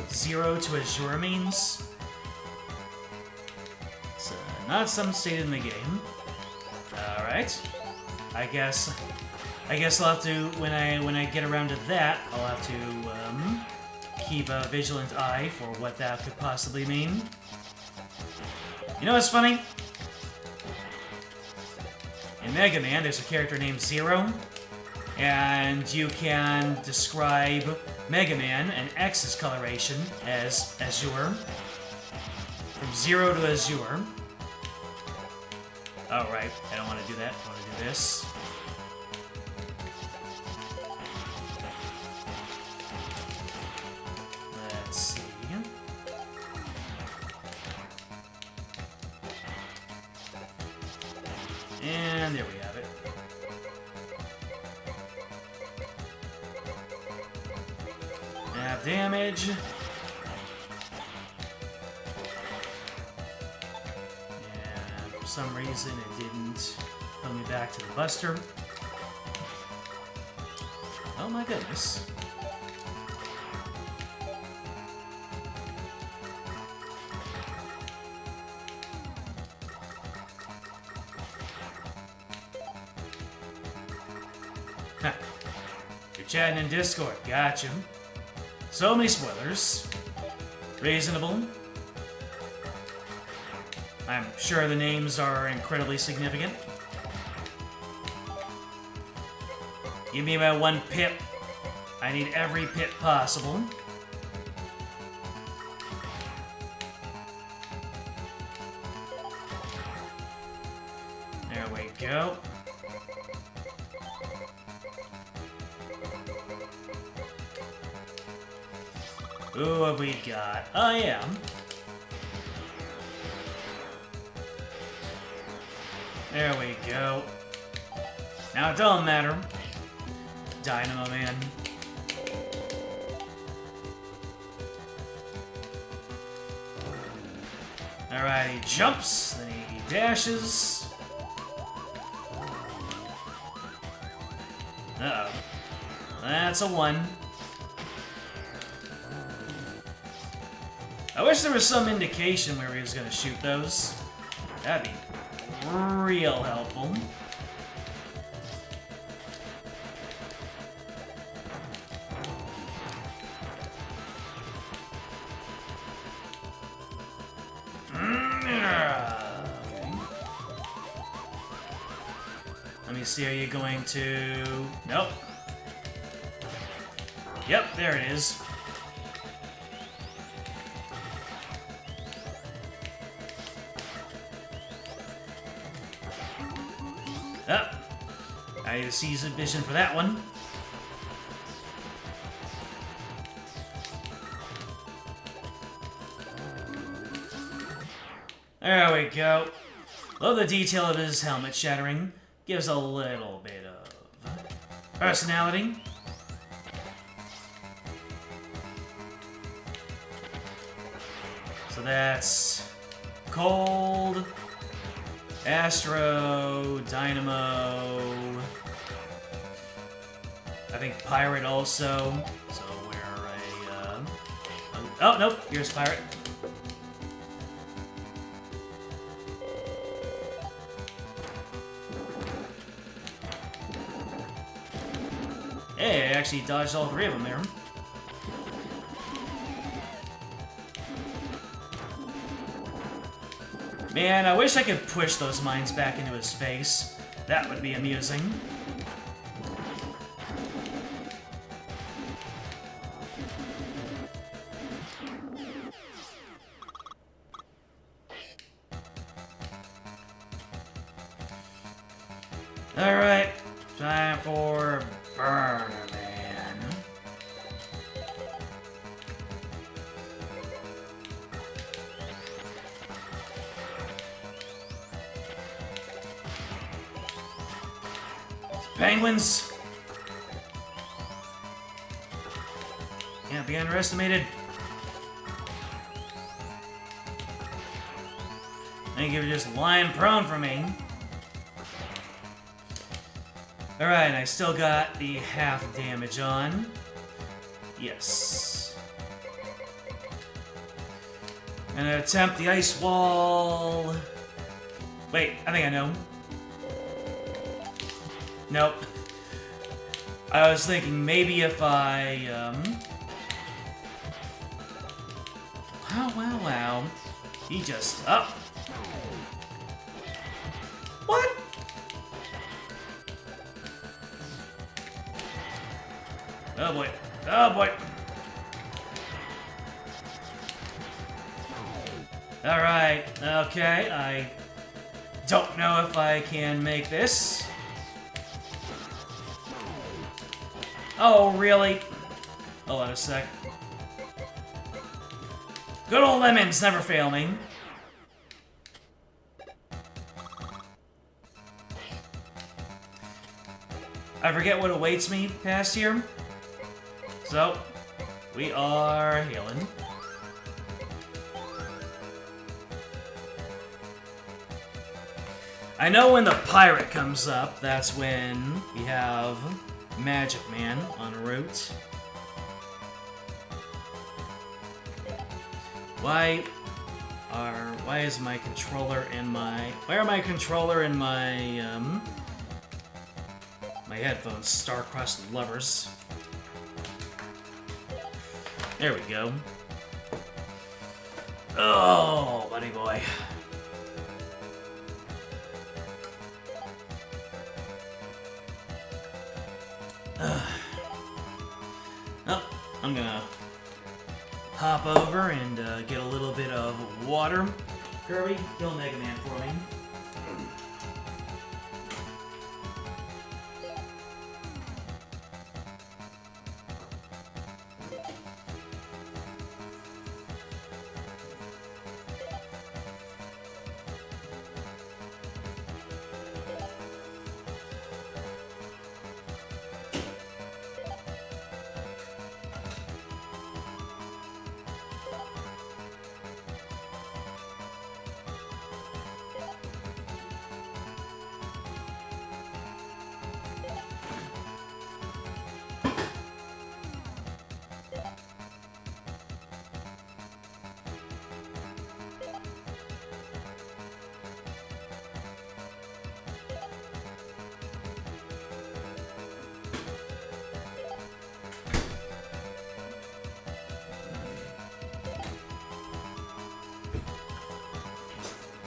zero to azure means? It's not some state in the game. Alright. I guess I'll have to, when I get around to that, I'll have to keep a vigilant eye for what that could possibly mean. You know what's funny? In Mega Man, there's a character named Zero, and you can describe Mega Man and X's coloration as azure. From zero to azure. Oh, right. I don't want to do that. I want to do this. Let's see. And there we have it. Have damage. And for some reason it didn't put me back to the Buster. Oh my goodness. Huh. You're chatting in Discord. Gotcha. So many spoilers. Reasonable. I'm sure the names are incredibly significant. Give me about one pip. I need every pip possible. There we go. Who have we got? Oh, yeah. There we go. Now it don't matter. Dynamo Man. Alright, he jumps, then he dashes. Uh-oh. That's a 1. I wish there was some indication where he was going to shoot those. That'd be real helpful. Okay. Let me see, are you going to... Nope. Yep, there it is. Oh, I need a seasoned vision for that one. There we go. Love the detail of his helmet shattering. Gives a little bit of personality. So that's Cold, Astro, Dynamo, I think Pirate also, so we're a, oh, nope, here's Pirate. Hey, I actually dodged all 3 of them there. Man, I wish I could push those mines back into his face. That would be amusing. Alright, time for Burner Man. Penguins! Can't be underestimated. Thank you for just lying prone for me. Alright, I still got the half damage on. Yes. And attempt the ice wall. Wait, I think I know. Nope. I was thinking maybe if I, Wow. He just... Oh! What? Oh boy. Oh boy. Alright. Okay, I don't know if I can make this. Oh, really? Hold on a sec. Good old lemons never fail me. I forget what awaits me past here. So, we are healing. I know when the pirate comes up, that's when we have Magic Man en route. Why is my controller and my... Why are my controller and my, my headphones star-crossed lovers? There we go. Oh, buddy boy. Oh, I'm gonna hop over and get a little bit of water. Kirby, kill Mega Man for me.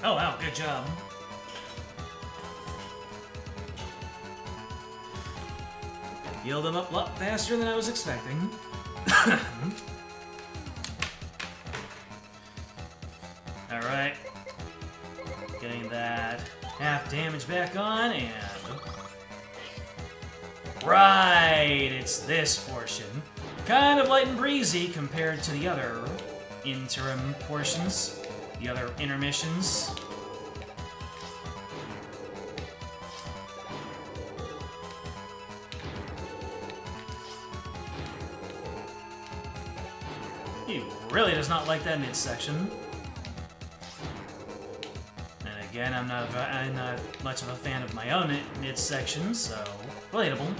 Oh wow, good job. Healed them up a lot faster than I was expecting. Alright. Getting that half damage back on, and... Right! It's this portion. Kind of light and breezy compared to the other interim portions. The other intermissions. He really does not like that midsection. And again, I'm not much of a fan of my own midsection, so relatable.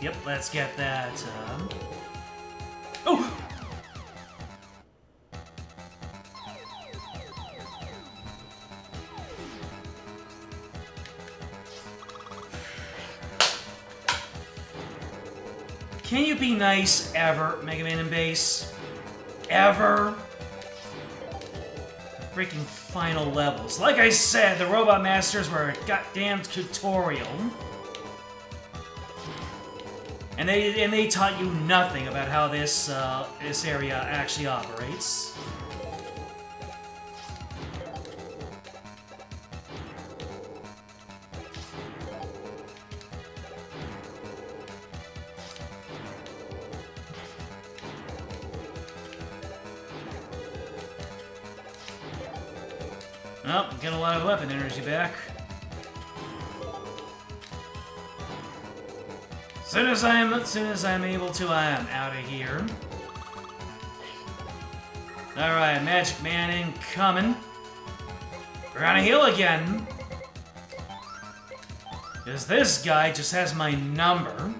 Yep, let's get that, Oh! Can you be nice ever, Mega Man and Bass? Ever? The freaking final levels. Like I said, the Robot Masters were a goddamn tutorial. And they taught you nothing about how this this area actually operates. Oh, get a lot of weapon energy back. As soon as I'm able to, I am out of here. Alright, Magic Man incoming. We're gonna heal again. Because this guy just has my number.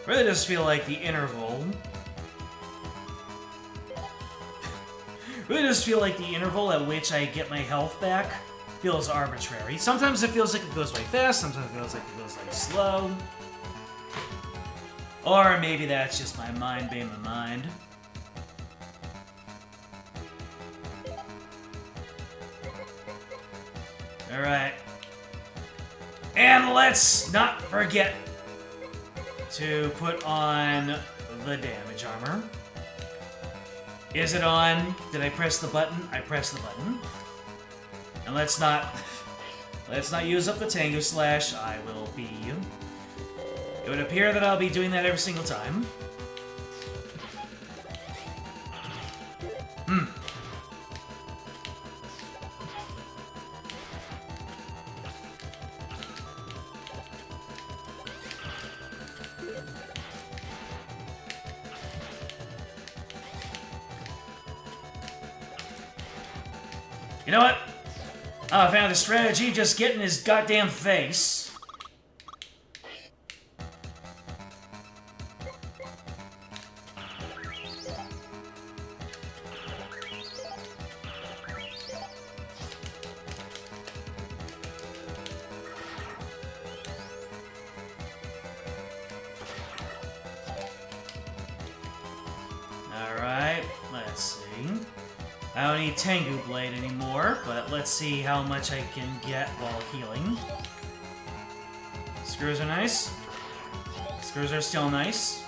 Really just feel like the interval. Really just feel like the interval at which I get my health back feels arbitrary. Sometimes it feels like it goes way fast, sometimes it feels like it goes like slow. Or maybe that's just my mind being my mind. Alright. And let's not forget to put on the damage armor. Is it on? Did I press the button? I pressed the button. And let's not use up the Tango Slash. I will be... It would appear that I'll be doing that every single time. You know what? I found a strategy, just get in his goddamn face. Alright, let's see. I don't need Tengu Blade anymore, but let's see how much I can get while healing. Screws are nice. Screws are still nice.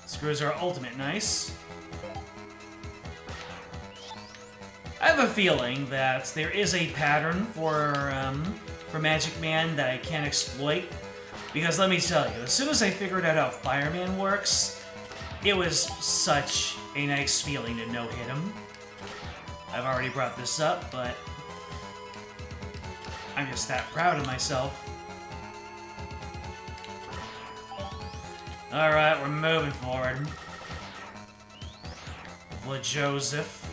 Screws are ultimate nice. I have a feeling that there is a pattern for Magic Man that I can't exploit. Because let me tell you, as soon as I figured out how Fireman works, it was such a nice feeling to no-hit him. I've already brought this up, but I'm just that proud of myself. Alright, we're moving forward. Joseph.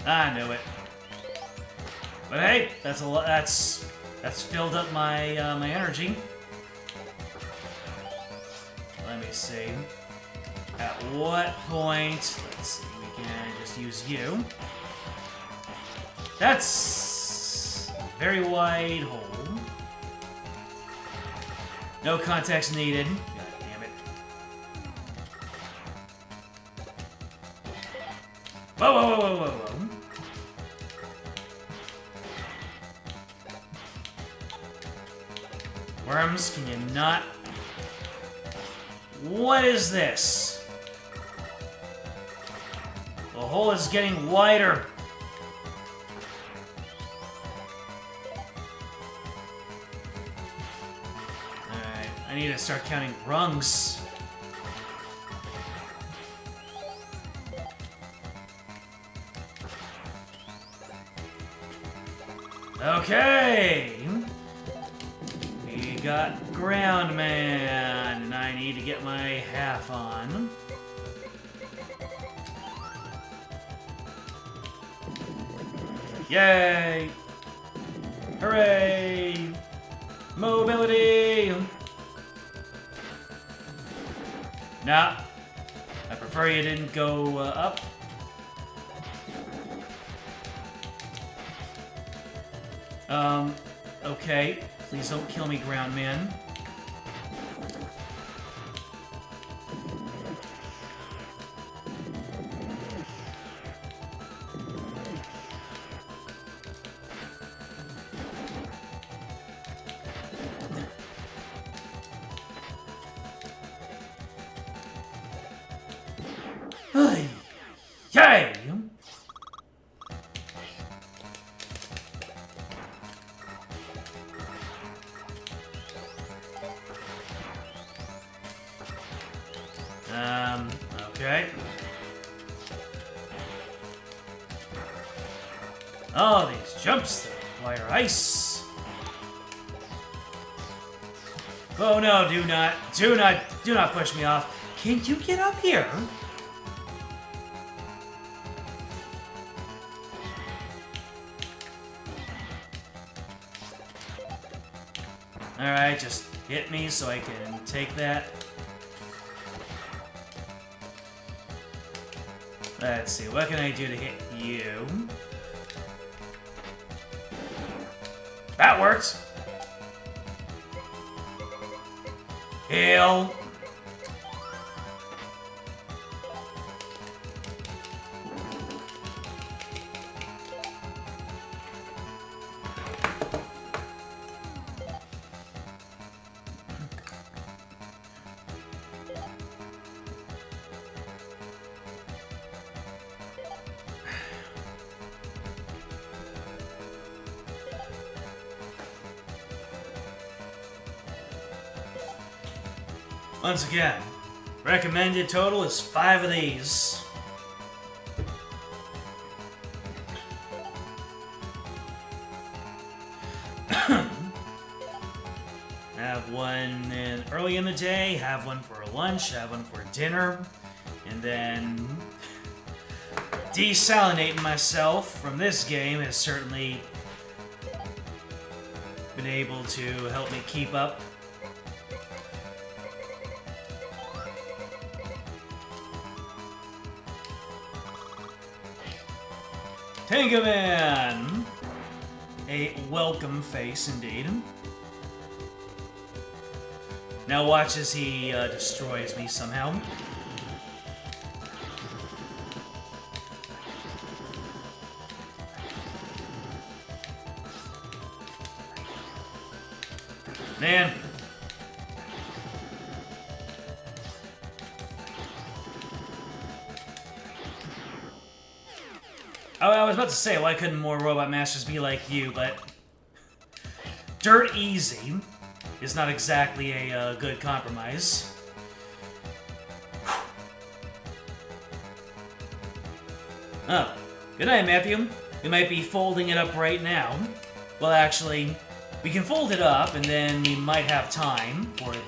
I knew it. But hey, that's a lot. That's filled up my my energy. Let me see. At what point? Let's see. We can just use you. That's a very wide hole. No context needed. God damn it. Whoa, whoa, whoa, whoa, whoa, whoa. Worms, can you not? What is this? The hole is getting wider. Alright, I need to start counting rungs. Okay! We got Ground Man, and I need to get my half on. Yay! Hooray! Mobility! Nah. I prefer you didn't go up. Okay. Please don't kill me, Ground Man. Yay! Okay. Oh, these jumps require ice. Oh no, do not push me off. Can't you get up here? Alright, just hit me so I can take that. Let's see, what can I do to hit you? That works! Heal! Once again, recommended total is 5 of these. Have one early in the day, have one for lunch, have one for dinner, and then desalinating myself from this game has certainly been able to help me keep up. Tangaman! A welcome face, indeed. Now watch as he destroys me somehow. Man. I was about to say, why couldn't more Robot Masters be like you, but dirt easy is not exactly a good compromise. Oh, good night, Matthew. We might be folding it up right now. Well, actually, we can fold it up, and then we might have time for the,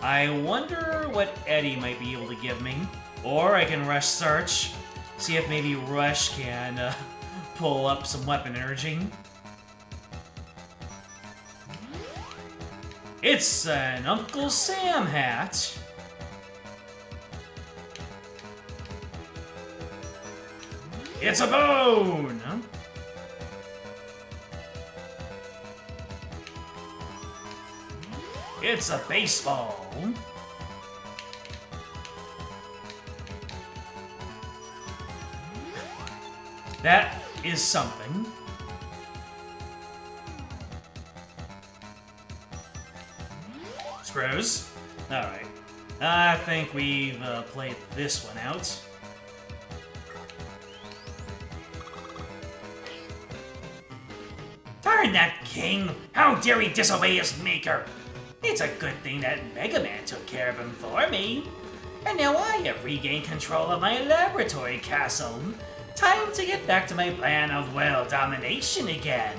I wonder what Eddie might be able to give me. Or I can rush search, see if maybe Rush can pull up some weapon energy. It's an Uncle Sam hat. It's a bone! It's a baseball. That is something. Screws. Alright. I think we've played this one out. Darn that king! How dare he disobey his maker! It's a good thing that Mega Man took care of him for me. And now I have regained control of my laboratory castle. Time to get back to my plan of world domination again.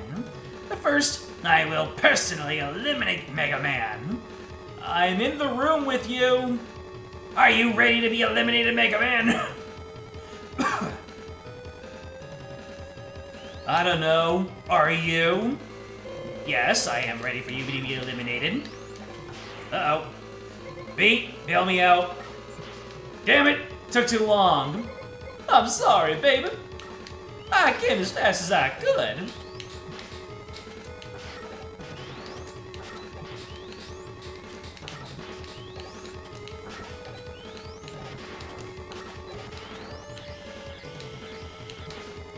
But first, I will personally eliminate Mega Man. I'm in the room with you. Are you ready to be eliminated, Mega Man? I don't know. Are you? Yes, I am ready for you to be eliminated. Uh-oh. Beat, bail me out. Damn it, took too long. I'm sorry, baby. I came as fast as I could.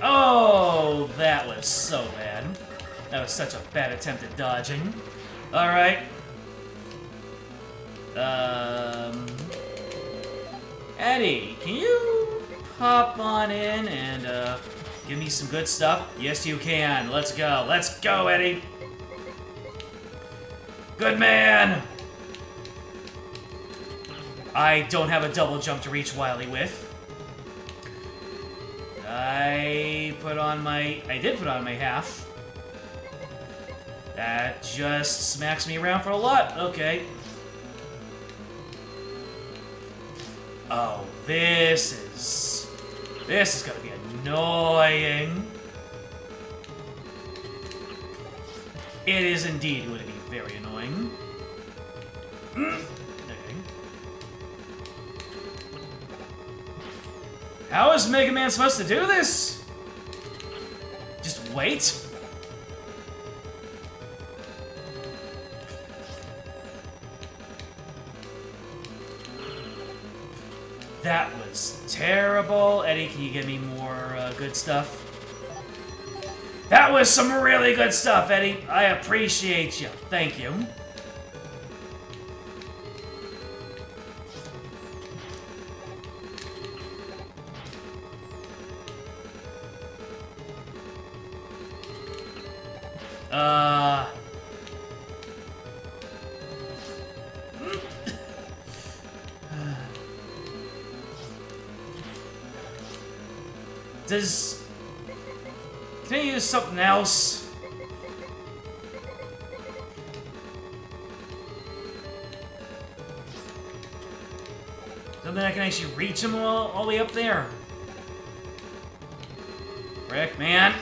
Oh, that was so bad. That was such a bad attempt at dodging. Alright. Eddie, can you pop on in and give me some good stuff? Yes, you can. Let's go. Let's go, Eddie. Good man. I don't have a double jump to reach Wily with. I did put on my half. That just smacks me around for a lot. Okay. Oh, this is gonna be annoying. It is indeed going to be very annoying. Okay. How is Mega Man supposed to do this? Just wait? That was terrible. Eddie, can you give me more good stuff? That was some really good stuff, Eddie. I appreciate you. Thank you. Can I use something else? Something I can actually reach him all the way up there. Rick, man.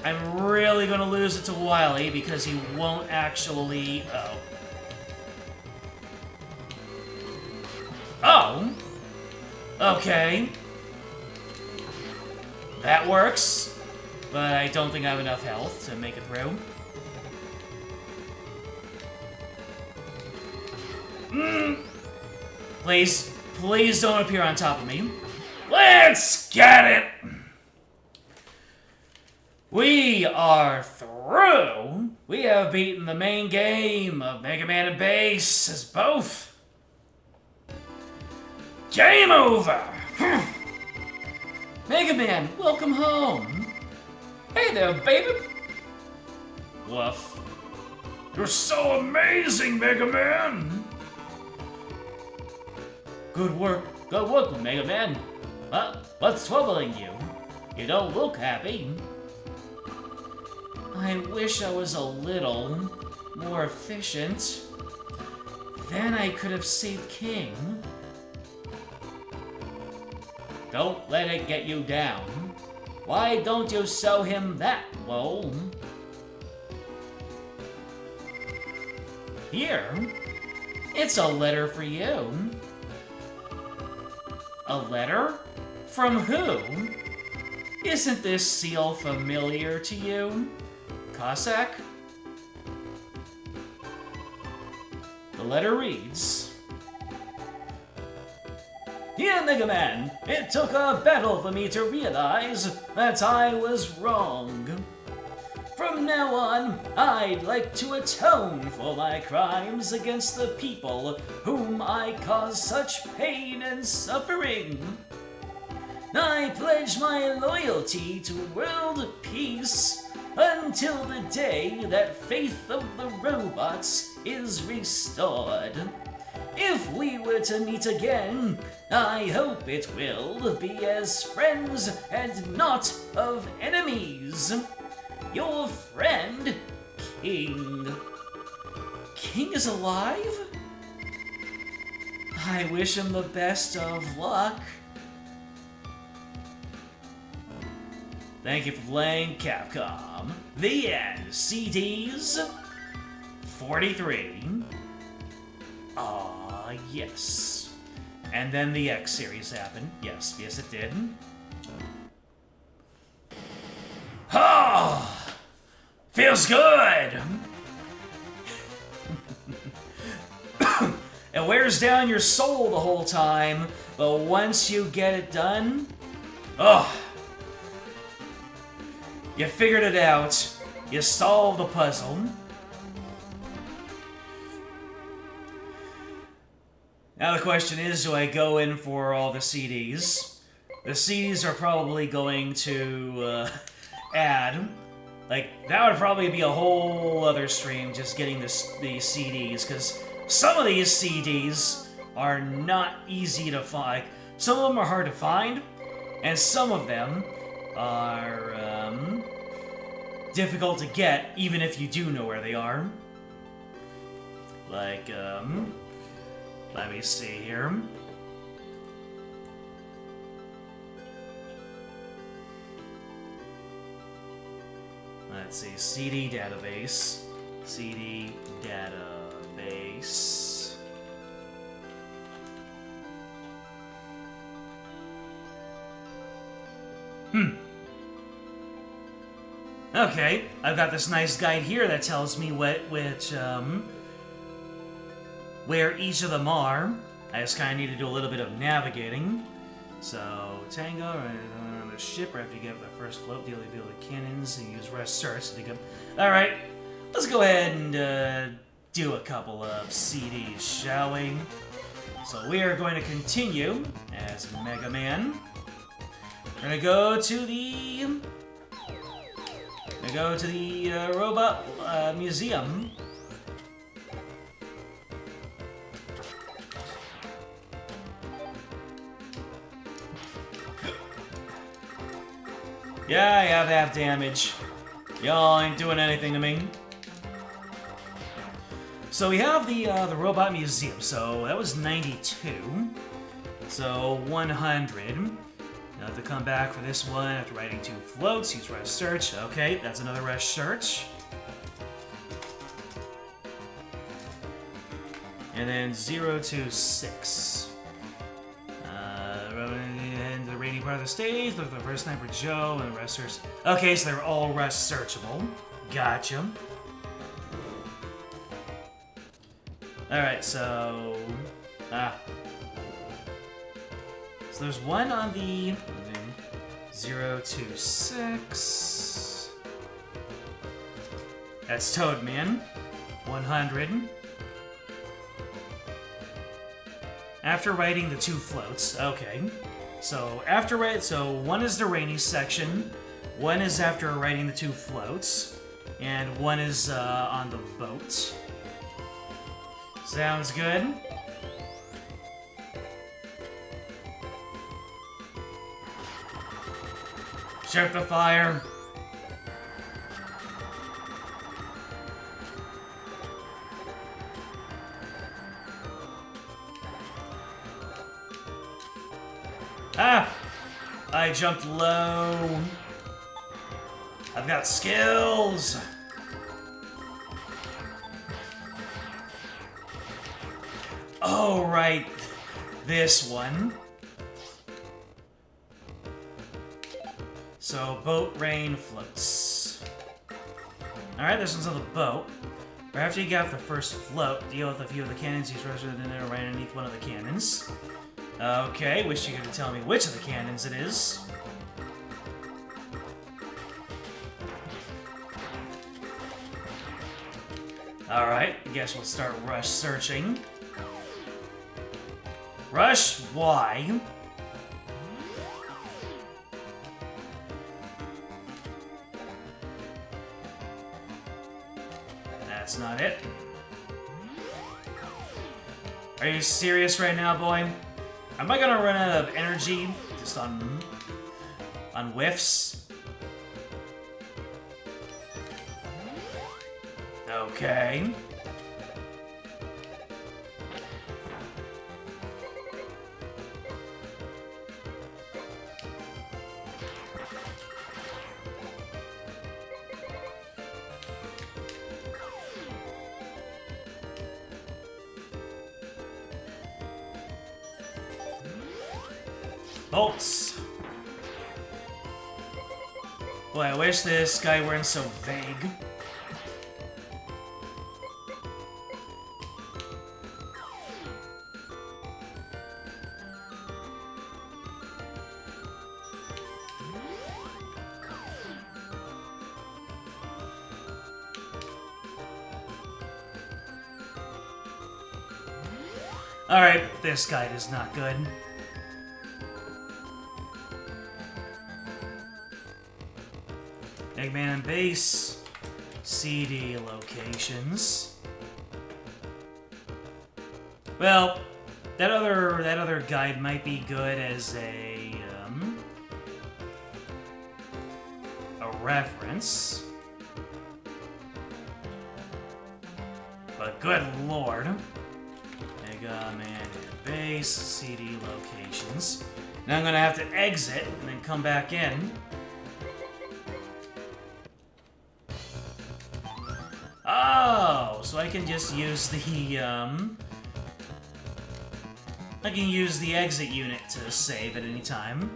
I'm really gonna lose it to Wily because he won't actually... Oh. Okay. That works, but I don't think I have enough health to make it through. Please, please don't appear on top of me. Let's get it! We are through! We have beaten the main game of Mega Man and Bass as both. Game over! Mega Man, welcome home. Hey there, baby. Woof. You're so amazing, Mega Man. Good work, Mega Man. What's troubling you? You don't look happy. I wish I was a little more efficient. Then I could have saved King. Don't let it get you down. Why don't you show him that, Lowell? Here, it's a letter for you. A letter? From who? Isn't this seal familiar to you? Cossack? The letter reads... Dear Mega Man, it took a battle for me to realize that I was wrong. From now on, I'd like to atone for my crimes against the people whom I caused such pain and suffering. I pledge my loyalty to world peace until the day that faith of the robots is restored. If we were to meet again, I hope it will be as friends and not of enemies. Your friend, King. King is alive? I wish him the best of luck. Thank you for playing Capcom. The end. CDs 43. Yes. And then the X series happened. Yes, it did. Oh! Feels good! It wears down your soul the whole time, but once you get it done, you figured it out, you solved the puzzle. Now the question is, do I go in for all the CDs? The CDs are probably going to add Like, that would probably be a whole other stream, just getting these CDs, because some of these CDs are not easy to find. Some of them are hard to find, and some of them are difficult to get, even if you do know where they are. Like, let me see here. Let's see, CD database. CD database. Okay, I've got this nice guide here that tells me where each of them are. I just kind of need to do a little bit of navigating. So, Tango, on the ship, after you get the first float, deal with the cannons, and use rest search to go. Alright, let's go ahead and do a couple of CDs, shall we? So we are going to continue as Mega Man. We're gonna go to the robot museum. Yeah, I have half damage. Y'all ain't doing anything to me. So we have the robot museum. So that was 92. So 100. You'll have to come back for this one after writing 2 floats. Use rest search. Okay, that's another rest search. And then 0 to 6. And the rainy part of the stage. Look for the first Sniper Joe and the rest search. Okay, so they're all rest searchable. Gotcha. Alright, so... So there's one on the 0 to 6. That's Toadman. 100. After writing the 2 floats. Okay. So so one is the rainy section, one is after writing the 2 floats, and one is on the boat. Sounds good. Start the fire. Ah! I jumped low. I've got skills. Oh, right. This one. So, boat, rain, floats. Alright, this one's on the boat. Right after you get off the first float, deal with a few of the cannons. Use rest in there right underneath one of the cannons. Okay, wish you could tell me which of the cannons it is. Alright, I guess we'll start rush searching. Rush? Why? That's not it. Are you serious right now, boy? Am I gonna run out of energy just on whiffs? Okay. Bolts. Boy, I wish this guy weren't so vague. Alright, this guide is not good. Mega Man base CD locations. Well, that other guide might be good as a reference. But good lord. Mega Man base CD locations. Now I'm gonna have to exit and then come back in. Oh, so I can just use the I can use the exit unit to save at any time.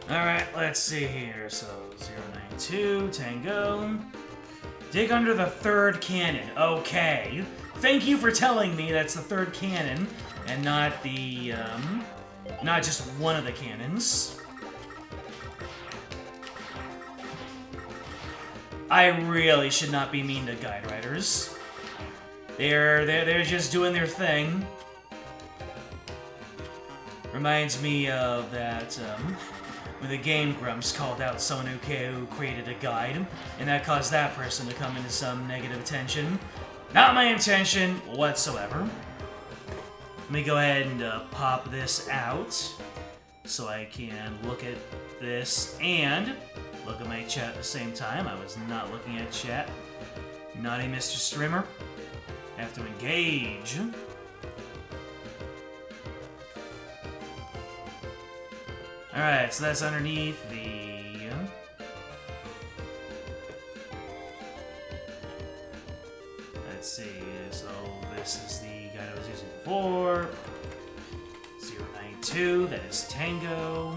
Alright, let's see here. So, 092, Tango. Dig under the third cannon. Okay. Thank you for telling me that's the third cannon, and not the, not just one of the cannons. I really should not be mean to guide writers. They're just doing their thing. Reminds me of that, when the Game Grumps called out someone who created a guide, and that caused that person to come into some negative attention. Not my intention whatsoever. Let me go ahead and pop this out so I can look at this and look at my chat at the same time. I was not looking at chat. Naughty Mr. Streamer. Have to engage. Alright, so that's underneath the... Let's see, so this is the guy I was using before. 092, that is Tango.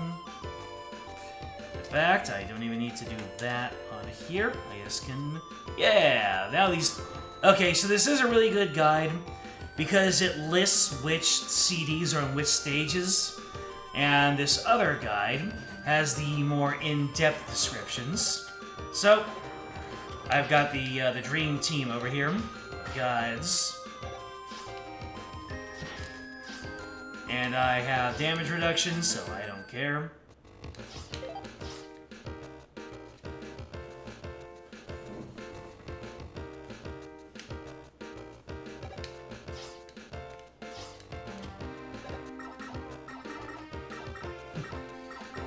In fact, I don't even need to do that on here. I just can... Yeah, now these... Okay, so this is a really good guide because it lists which CDs are on which stages. And this other guide has the more in-depth descriptions. So, I've got the dream team over here. Guides. And I have damage reduction, so I don't care.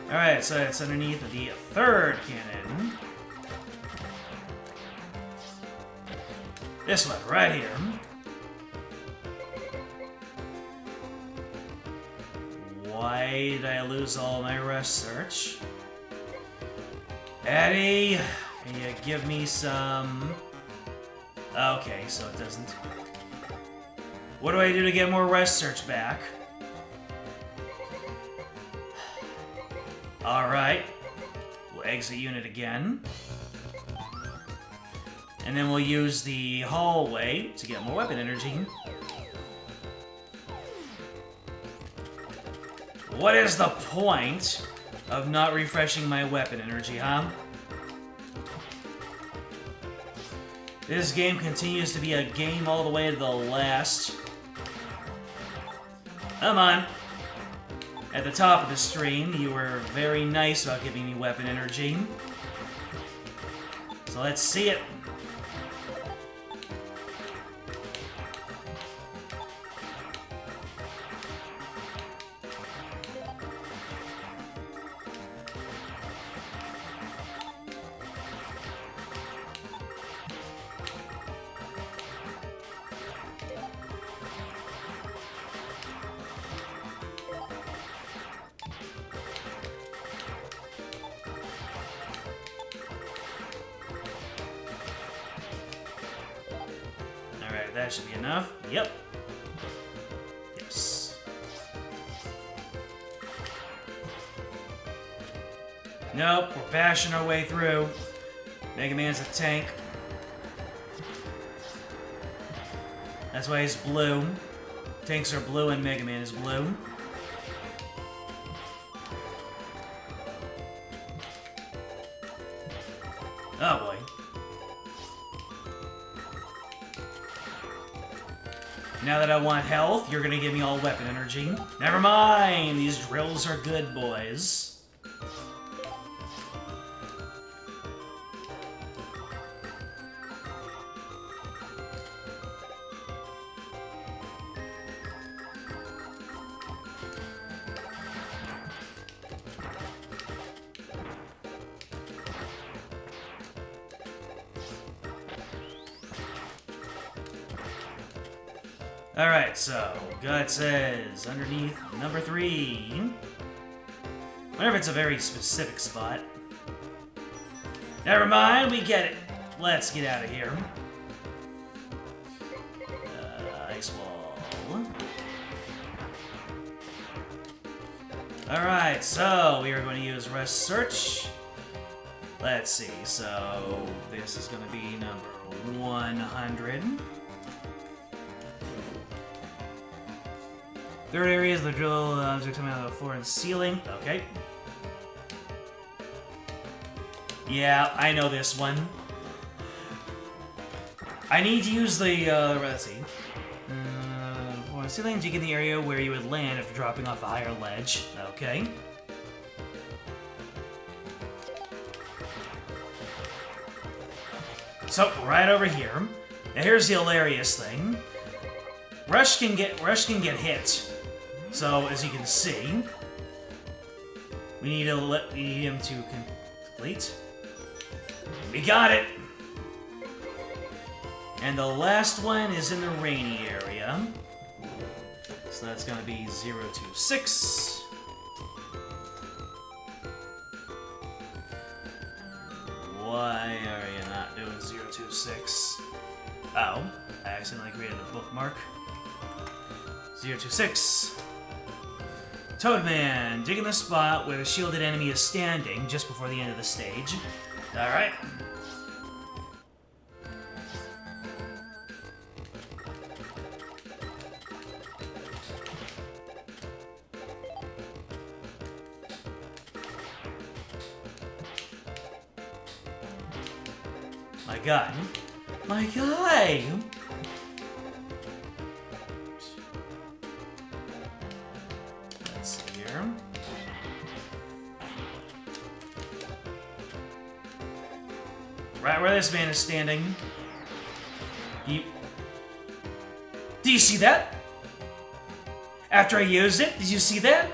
Alright, so it's underneath the third cannon. This one, right here. Why did I lose all my rest search? Eddie, can you give me some... Okay, so it doesn't... What do I do to get more rest search back? Alright, we'll exit unit again. And then we'll use the hallway to get more weapon energy. What is the point of not refreshing my weapon energy, huh? This game continues to be a game all the way to the last. Come on. At the top of the stream, you were very nice about giving me weapon energy. So let's see it. That should be enough. Yep. Yes. Nope, we're bashing our way through. Mega Man's a tank. That's why he's blue. Tanks are blue and Mega Man is blue. Oh boy. Now that I want health, you're gonna give me all weapon energy. Never mind, these drills are good, boys. Alright, so, God says, underneath number 3. Whenever it's a very specific spot. Never mind, we get it. Let's get out of here. Ice wall. Alright, so we are going to use rest search. Let's see, so this is going to be number 100. Third area is the drill object coming out of the floor and ceiling. Okay. Yeah, I know this one. I need to use the, let's see. Floor and ceiling to get the area where you would land after dropping off the higher ledge. Okay. So, right over here. Now here's the hilarious thing. Rush can get hit. So, as you can see, we need him to complete. We got it! And the last one is in the rainy area. So that's gonna be 026. Why are you not doing 026? Oh, I accidentally created a bookmark. 026. Toadman, digging the spot where the shielded enemy is standing just before the end of the stage. Alright. My guy. My guy! Right where this man is standing. Do you see that? After I used it, did you see that?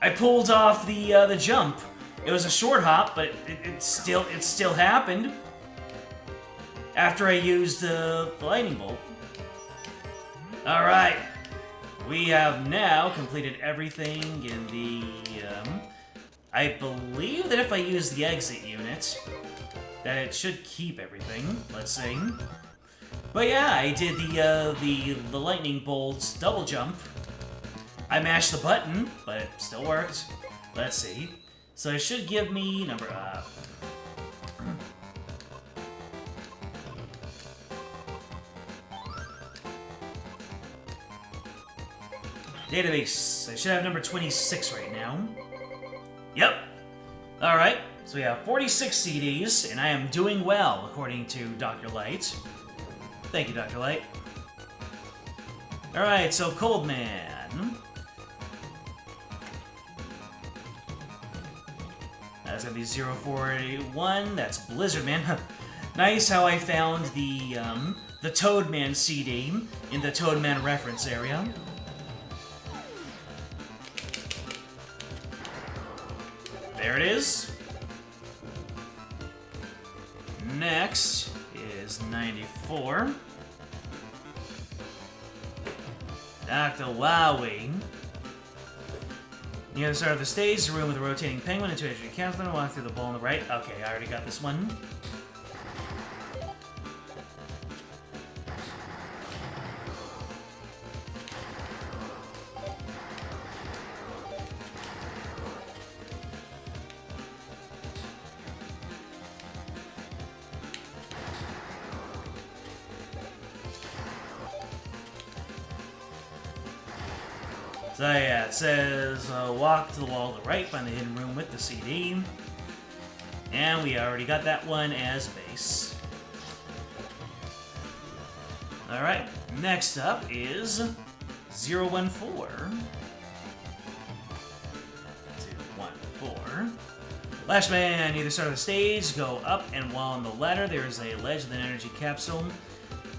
I pulled off the jump. It was a short hop, but it still happened. After I used the lightning bolt. All right, we have now completed everything in the. I believe that if I use the exit unit, that it should keep everything. Let's see. But yeah, I did the lightning bolt's double jump. I mashed the button, but it still worked. Let's see. So it should give me number database. I should have number 26 right now. Yep. All right. So we have 46 CDs, and I am doing well, according to Dr. Light. Thank you, Dr. Light. Alright, so Cold Man. That's gonna be 0481. That's Blizzard Man. Nice how I found the Toadman CD in the Toadman reference area. There it is. Next is 94. Dr. Wowie. Near the start of the stage, the room with a rotating penguin and 2 entry counselor. Walk through the ball on the right. Okay, I already got this one. So yeah, it says walk to the wall to the right, find the hidden room with the CD. And we already got that one as base. Alright, Next up is 014. 014. Last man, either start of the stage, go up, and while on the ladder, there is a ledge with an energy capsule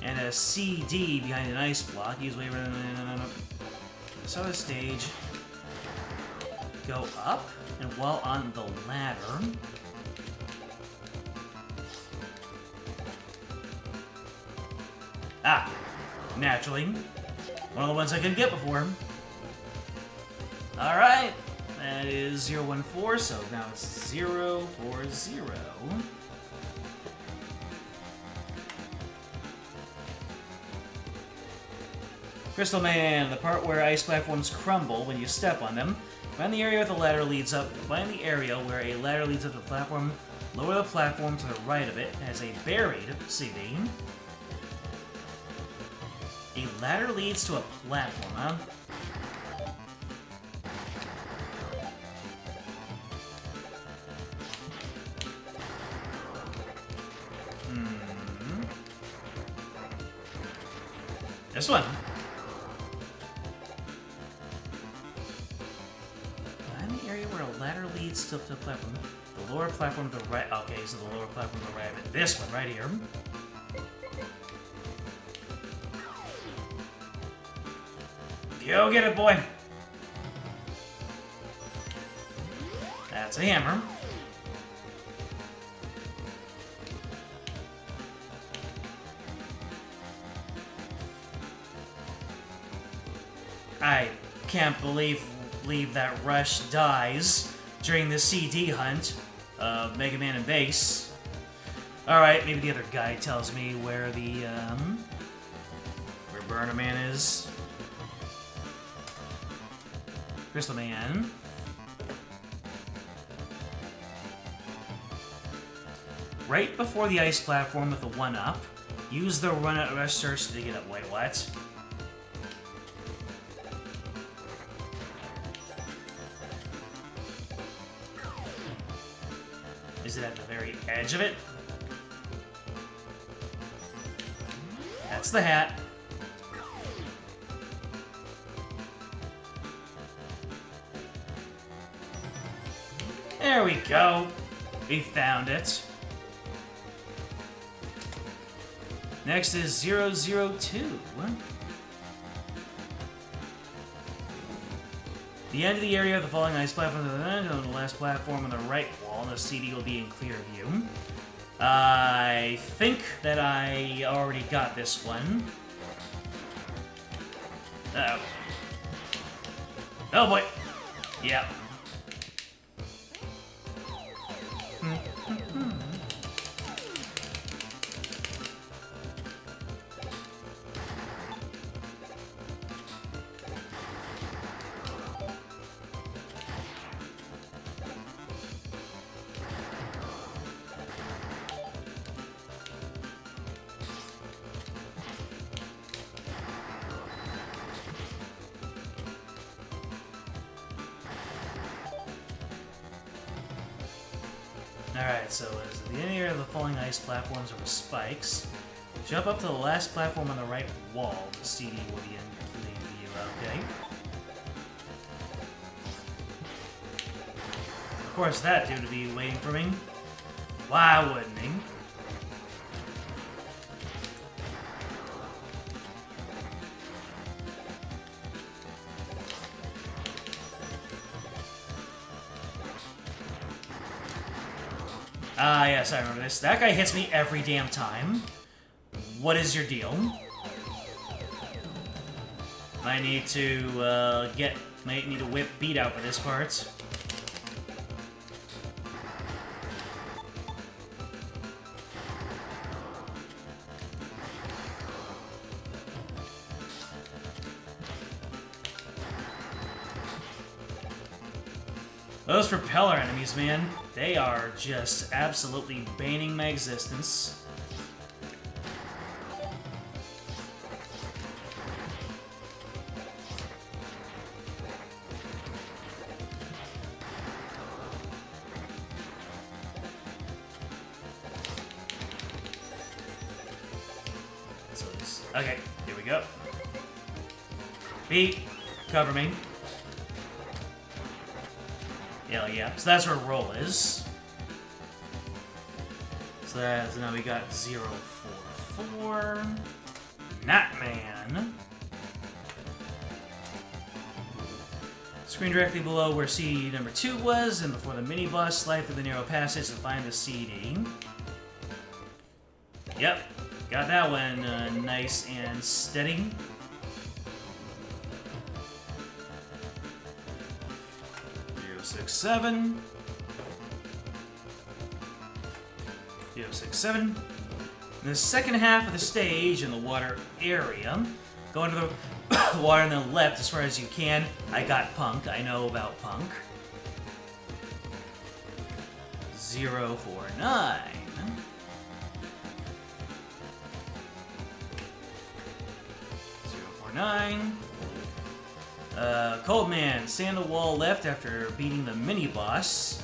and a CD behind an ice block. Use waiver. Start of the stage, go up, and while on the ladder, naturally, one of the ones I couldn't get before. Alright, that is 014, so now it's 040. Crystal Man, the part where ice platforms crumble when you step on them. Find the area where the ladder leads up. Find the area where a ladder leads up to the platform. Lower the platform to the right of it. It has a buried CD. A ladder leads to a platform, huh? This one. Find the area where a ladder leads to the platform. The lower platform to the right. Okay, so the lower platform to the right of it. This one right here. Go get it, boy! That's a hammer. I can't believe that Rush dies during the CD hunt of Mega Man and Bass. Alright, maybe the other guy tells me where the, where Burner Man is. Crystal Man. Right before the ice platform with the 1-up, use the rush search to get up. Wait, what? Is it at the very edge of it? That's the hat. There we go. We found it. Next is 002. The end of the area of the falling ice platform on the last platform on the right wall. The CD will be in clear view. I think that I already got this one. Uh-oh. Oh boy. Yeah. Alright, so as the area of the falling ice platforms over spikes, jump up to the last platform on the right wall. The CD will be in plain view, okay? Of course, that dude would be waiting for me. Why wouldn't he? Ah, yes, I remember this. That guy hits me every damn time. What is your deal? I need to, might need to whip beat out for this part. Those propeller enemies, man, they are just absolutely baning my existence. Okay, here we we go. Beat. Cover me. Hell yeah. So that's where roll is. So now we got 0, 4, 4. Knotman. Screen directly below where CD number 2 was, and before the minibus, slide through the narrow passage to find the CD. Yep, got that one nice and steady. Zero, 6, 7. 0, 6, 7. In the second half of the stage in the water area, go into the water on the left as far as you can. I got Punk. I know about Punk. 0, 4, 9. 0, 4, 9. Cold Man, stay on the wall left after beating the mini-boss.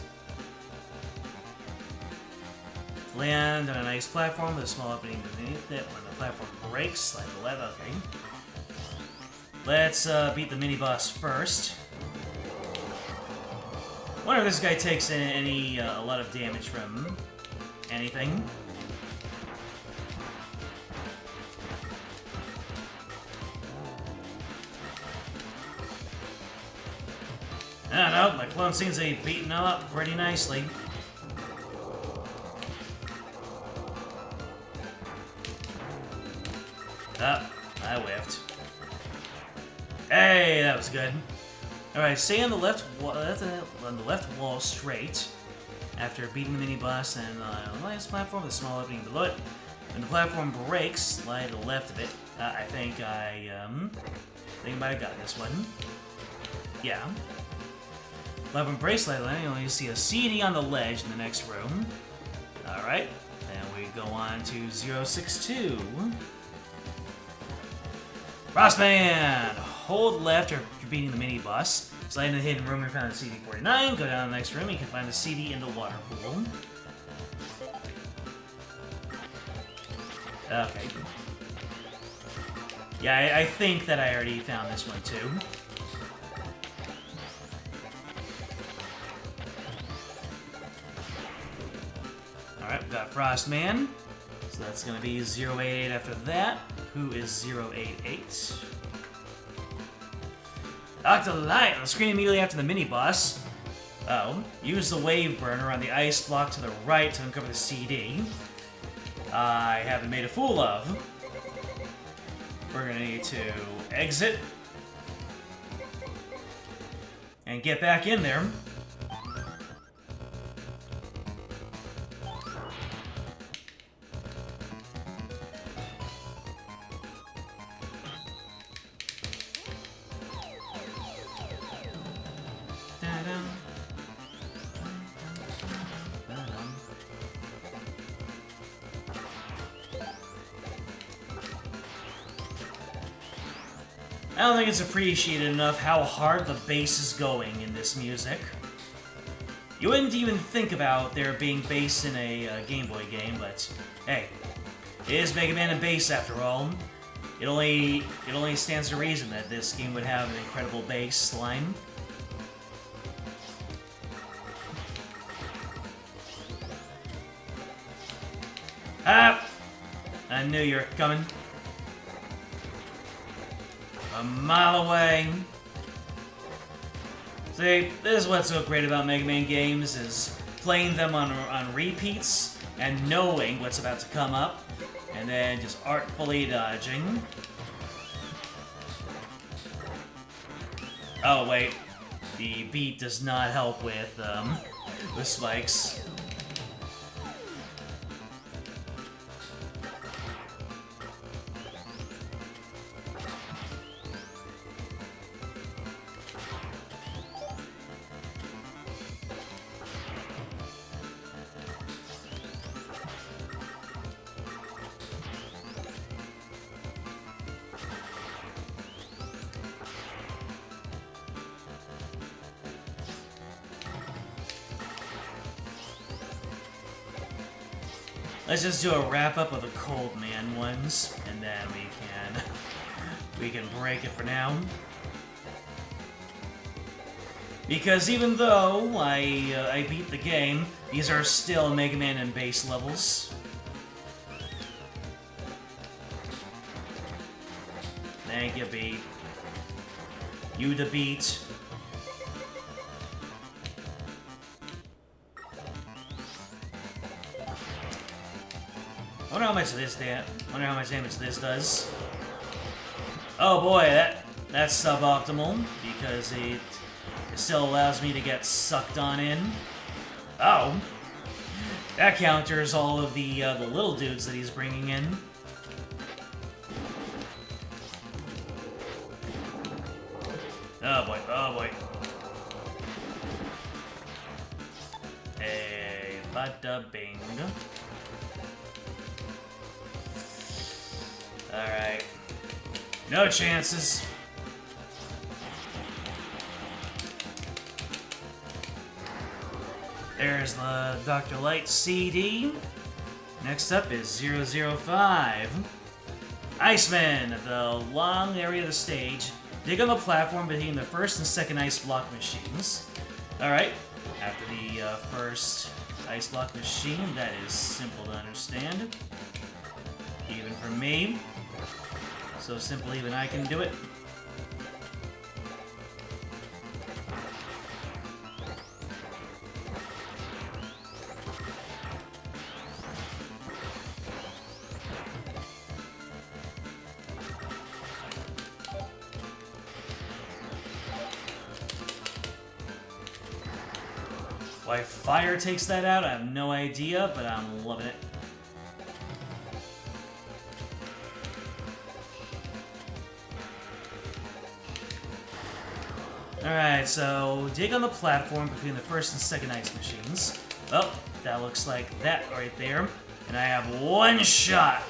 Land on a nice platform with a small opening beneath it. When the platform breaks, slide to the left. Okay. Let's beat the mini-boss first. Wonder if this guy takes a lot of damage from anything. I don't know, my clone seems to be beating him up pretty nicely. Oh, I whiffed. Hey, that was good. Alright, stay on the left wall straight after beating the mini-boss and on the last platform with a small opening below it. When the platform breaks, slide to the left of it. I think I might have got this one. Yeah. Platform breaks, slide to the left, you only see a CD on the ledge in the next room. Alright, then we go on to 062. Frostman! Hold left after beating the mini-boss. Slide into the hidden room and find the CD-49. Go down to the next room, you can find the CD in the water pool. Okay. Yeah, I think that I already found this one, too. Alright, we got Frostman. So that's gonna be 088 after that. Who is 088? Dr. Light on the screen immediately after the mini-boss. Oh, use the wave burner on the ice block to the right to uncover the CD. I have been made a fool of. We're gonna need to exit and get back in there. I don't think it's appreciated enough how hard the bass is going in this music. You wouldn't even think about there being bass in a Game Boy game, but hey, it is Mega Man and bass after all. It only stands to reason that this game would have an incredible bass line. Ah! I knew you were coming. A mile away. See, this is what's so great about Mega Man games, is playing them on repeats and knowing what's about to come up, and then just artfully dodging. Oh wait, the beat does not help with spikes. Let's just do a wrap-up of the Cold Man ones, and then we can We can break it for now. Because even though I beat the game, these are still Mega Man and base levels. Thank you, Beat. You the Beat. I wonder how much this damage this does. Oh boy, that's suboptimal because it still allows me to get sucked on in. Oh, that counters all of the little dudes that he's bringing in. Oh boy, oh boy. Hey, bada bing. Alright. No chances. There's the Dr. Light CD. Next up is 005. Iceman, the long area of the stage. Dig on the platform between the first and second ice block machines. Alright, after the first ice block machine, that is simple to understand. Even for me. So simple even I can do it. Why fire takes that out, I have no idea, but I'm loving it. Alright, so dig on the platform between the first and second ice machines. Oh, that looks like that right there. And I have one shot,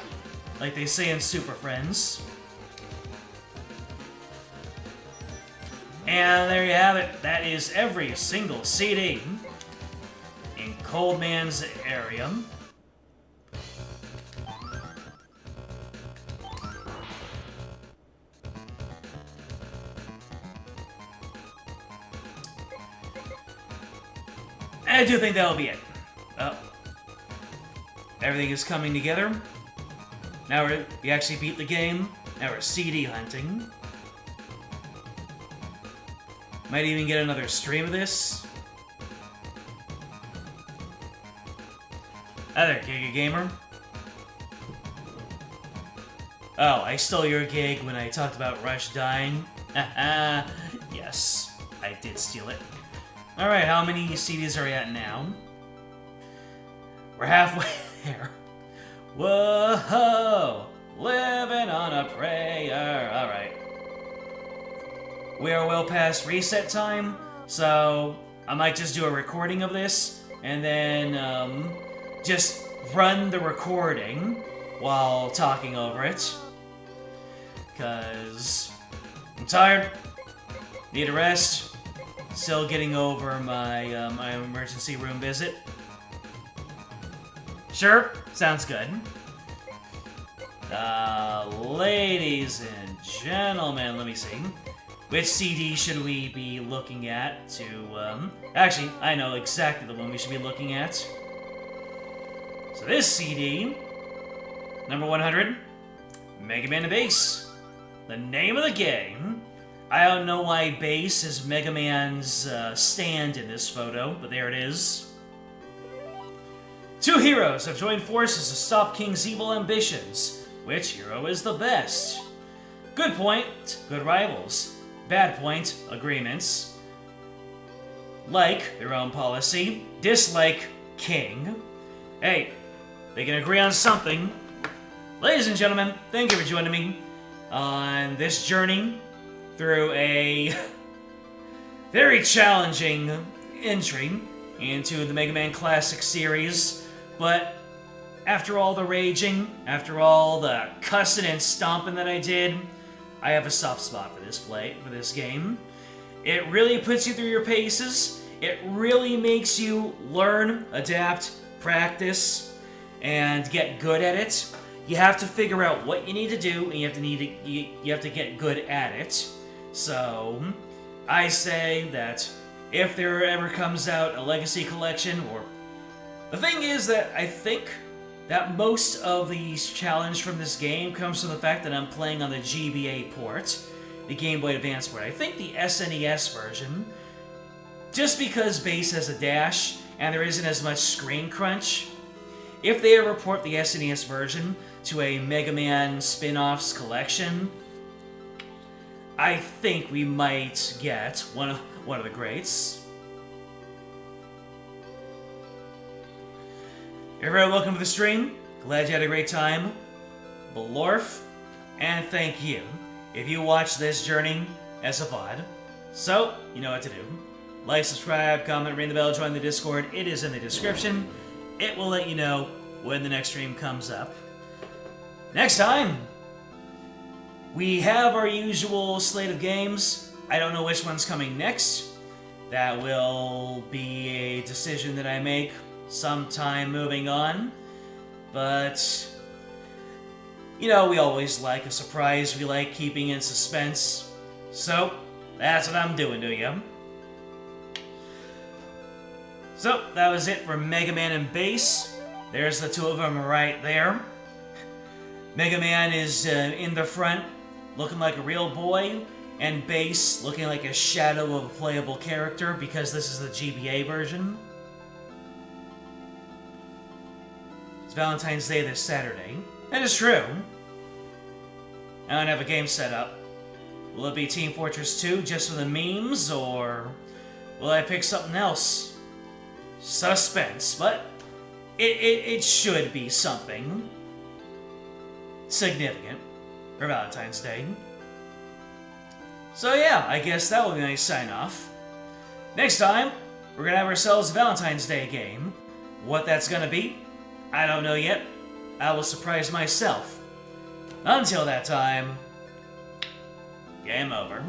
like they say in Super Friends. And there you have it. That is every single CD in Coldman's area. I do think that'll be it. Oh. Everything is coming together. Now we actually beat the game. Now we're CD hunting. Might even get another stream of this. Hi there, Giga Gamer. Oh, I stole your gig when I talked about Rush dying. Yes, I did steal it. Alright, how many CDs are we at now? We're halfway there. Whoa! Living on a prayer. Alright. We are well past reset time, so I might just do a recording of this, and then just run the recording while talking over it. Because I'm tired, need a rest. Still getting over my my emergency room visit. Sure, sounds good. Ladies and gentlemen, let me see. Which CD should we be looking at to, Actually, I know exactly the one we should be looking at. So this CD, number 100, Mega Man and Bass. The name of the game. I don't know why Bass is Mega Man's stand in this photo, but there it is. Two heroes have joined forces to stop King's evil ambitions. Which hero is the best? Good point, good rivals. Bad point, agreements. Like their own policy. Dislike King. Hey, they can agree on something. Ladies and gentlemen, thank you for joining me on this journey through a very challenging entry into the Mega Man Classic series, but after all the raging, after all the cussing and stomping that I did, I have a soft spot for this game. It really puts you through your paces. It really makes you learn, adapt, practice, and get good at it. you have to figure out what you need to do, and you have to get good at it. So, I say that if there ever comes out a Legacy Collection, or... The thing is that I think that most of the challenge from this game comes from the fact that I'm playing on the GBA port, the Game Boy Advance port. I think the SNES version, just because base has a dash and there isn't as much screen crunch, if they ever port the SNES version to a Mega Man spin-offs collection, I think we might get one of the greats. You're very welcome to the stream. Glad you had a great time. Blorf, and thank you if you watch this journey as a VOD. So, you know what to do. Like, subscribe, comment, ring the bell, join the Discord. It is in the description. It will let you know when the next stream comes up. Next time, we have our usual slate of games. I don't know which one's coming next. That will be a decision that I make sometime moving on. But, you know, we always like a surprise. We like keeping in suspense. So, that's what I'm doing to you. So, that was it for Mega Man and Bass. There's the two of them right there. Mega Man is in the front, looking like a real boy, and Bass looking like a shadow of a playable character, because this is the GBA version. It's Valentine's Day this Saturday. That is true. I don't have a game set up. Will it be Team Fortress 2 just for the memes, or will I pick something else? Suspense, but it should be something significant for Valentine's Day. So yeah, I guess that will be a nice sign-off. Next time, we're gonna have ourselves a Valentine's Day game. What that's gonna be, I don't know yet. I will surprise myself. Until that time, game over.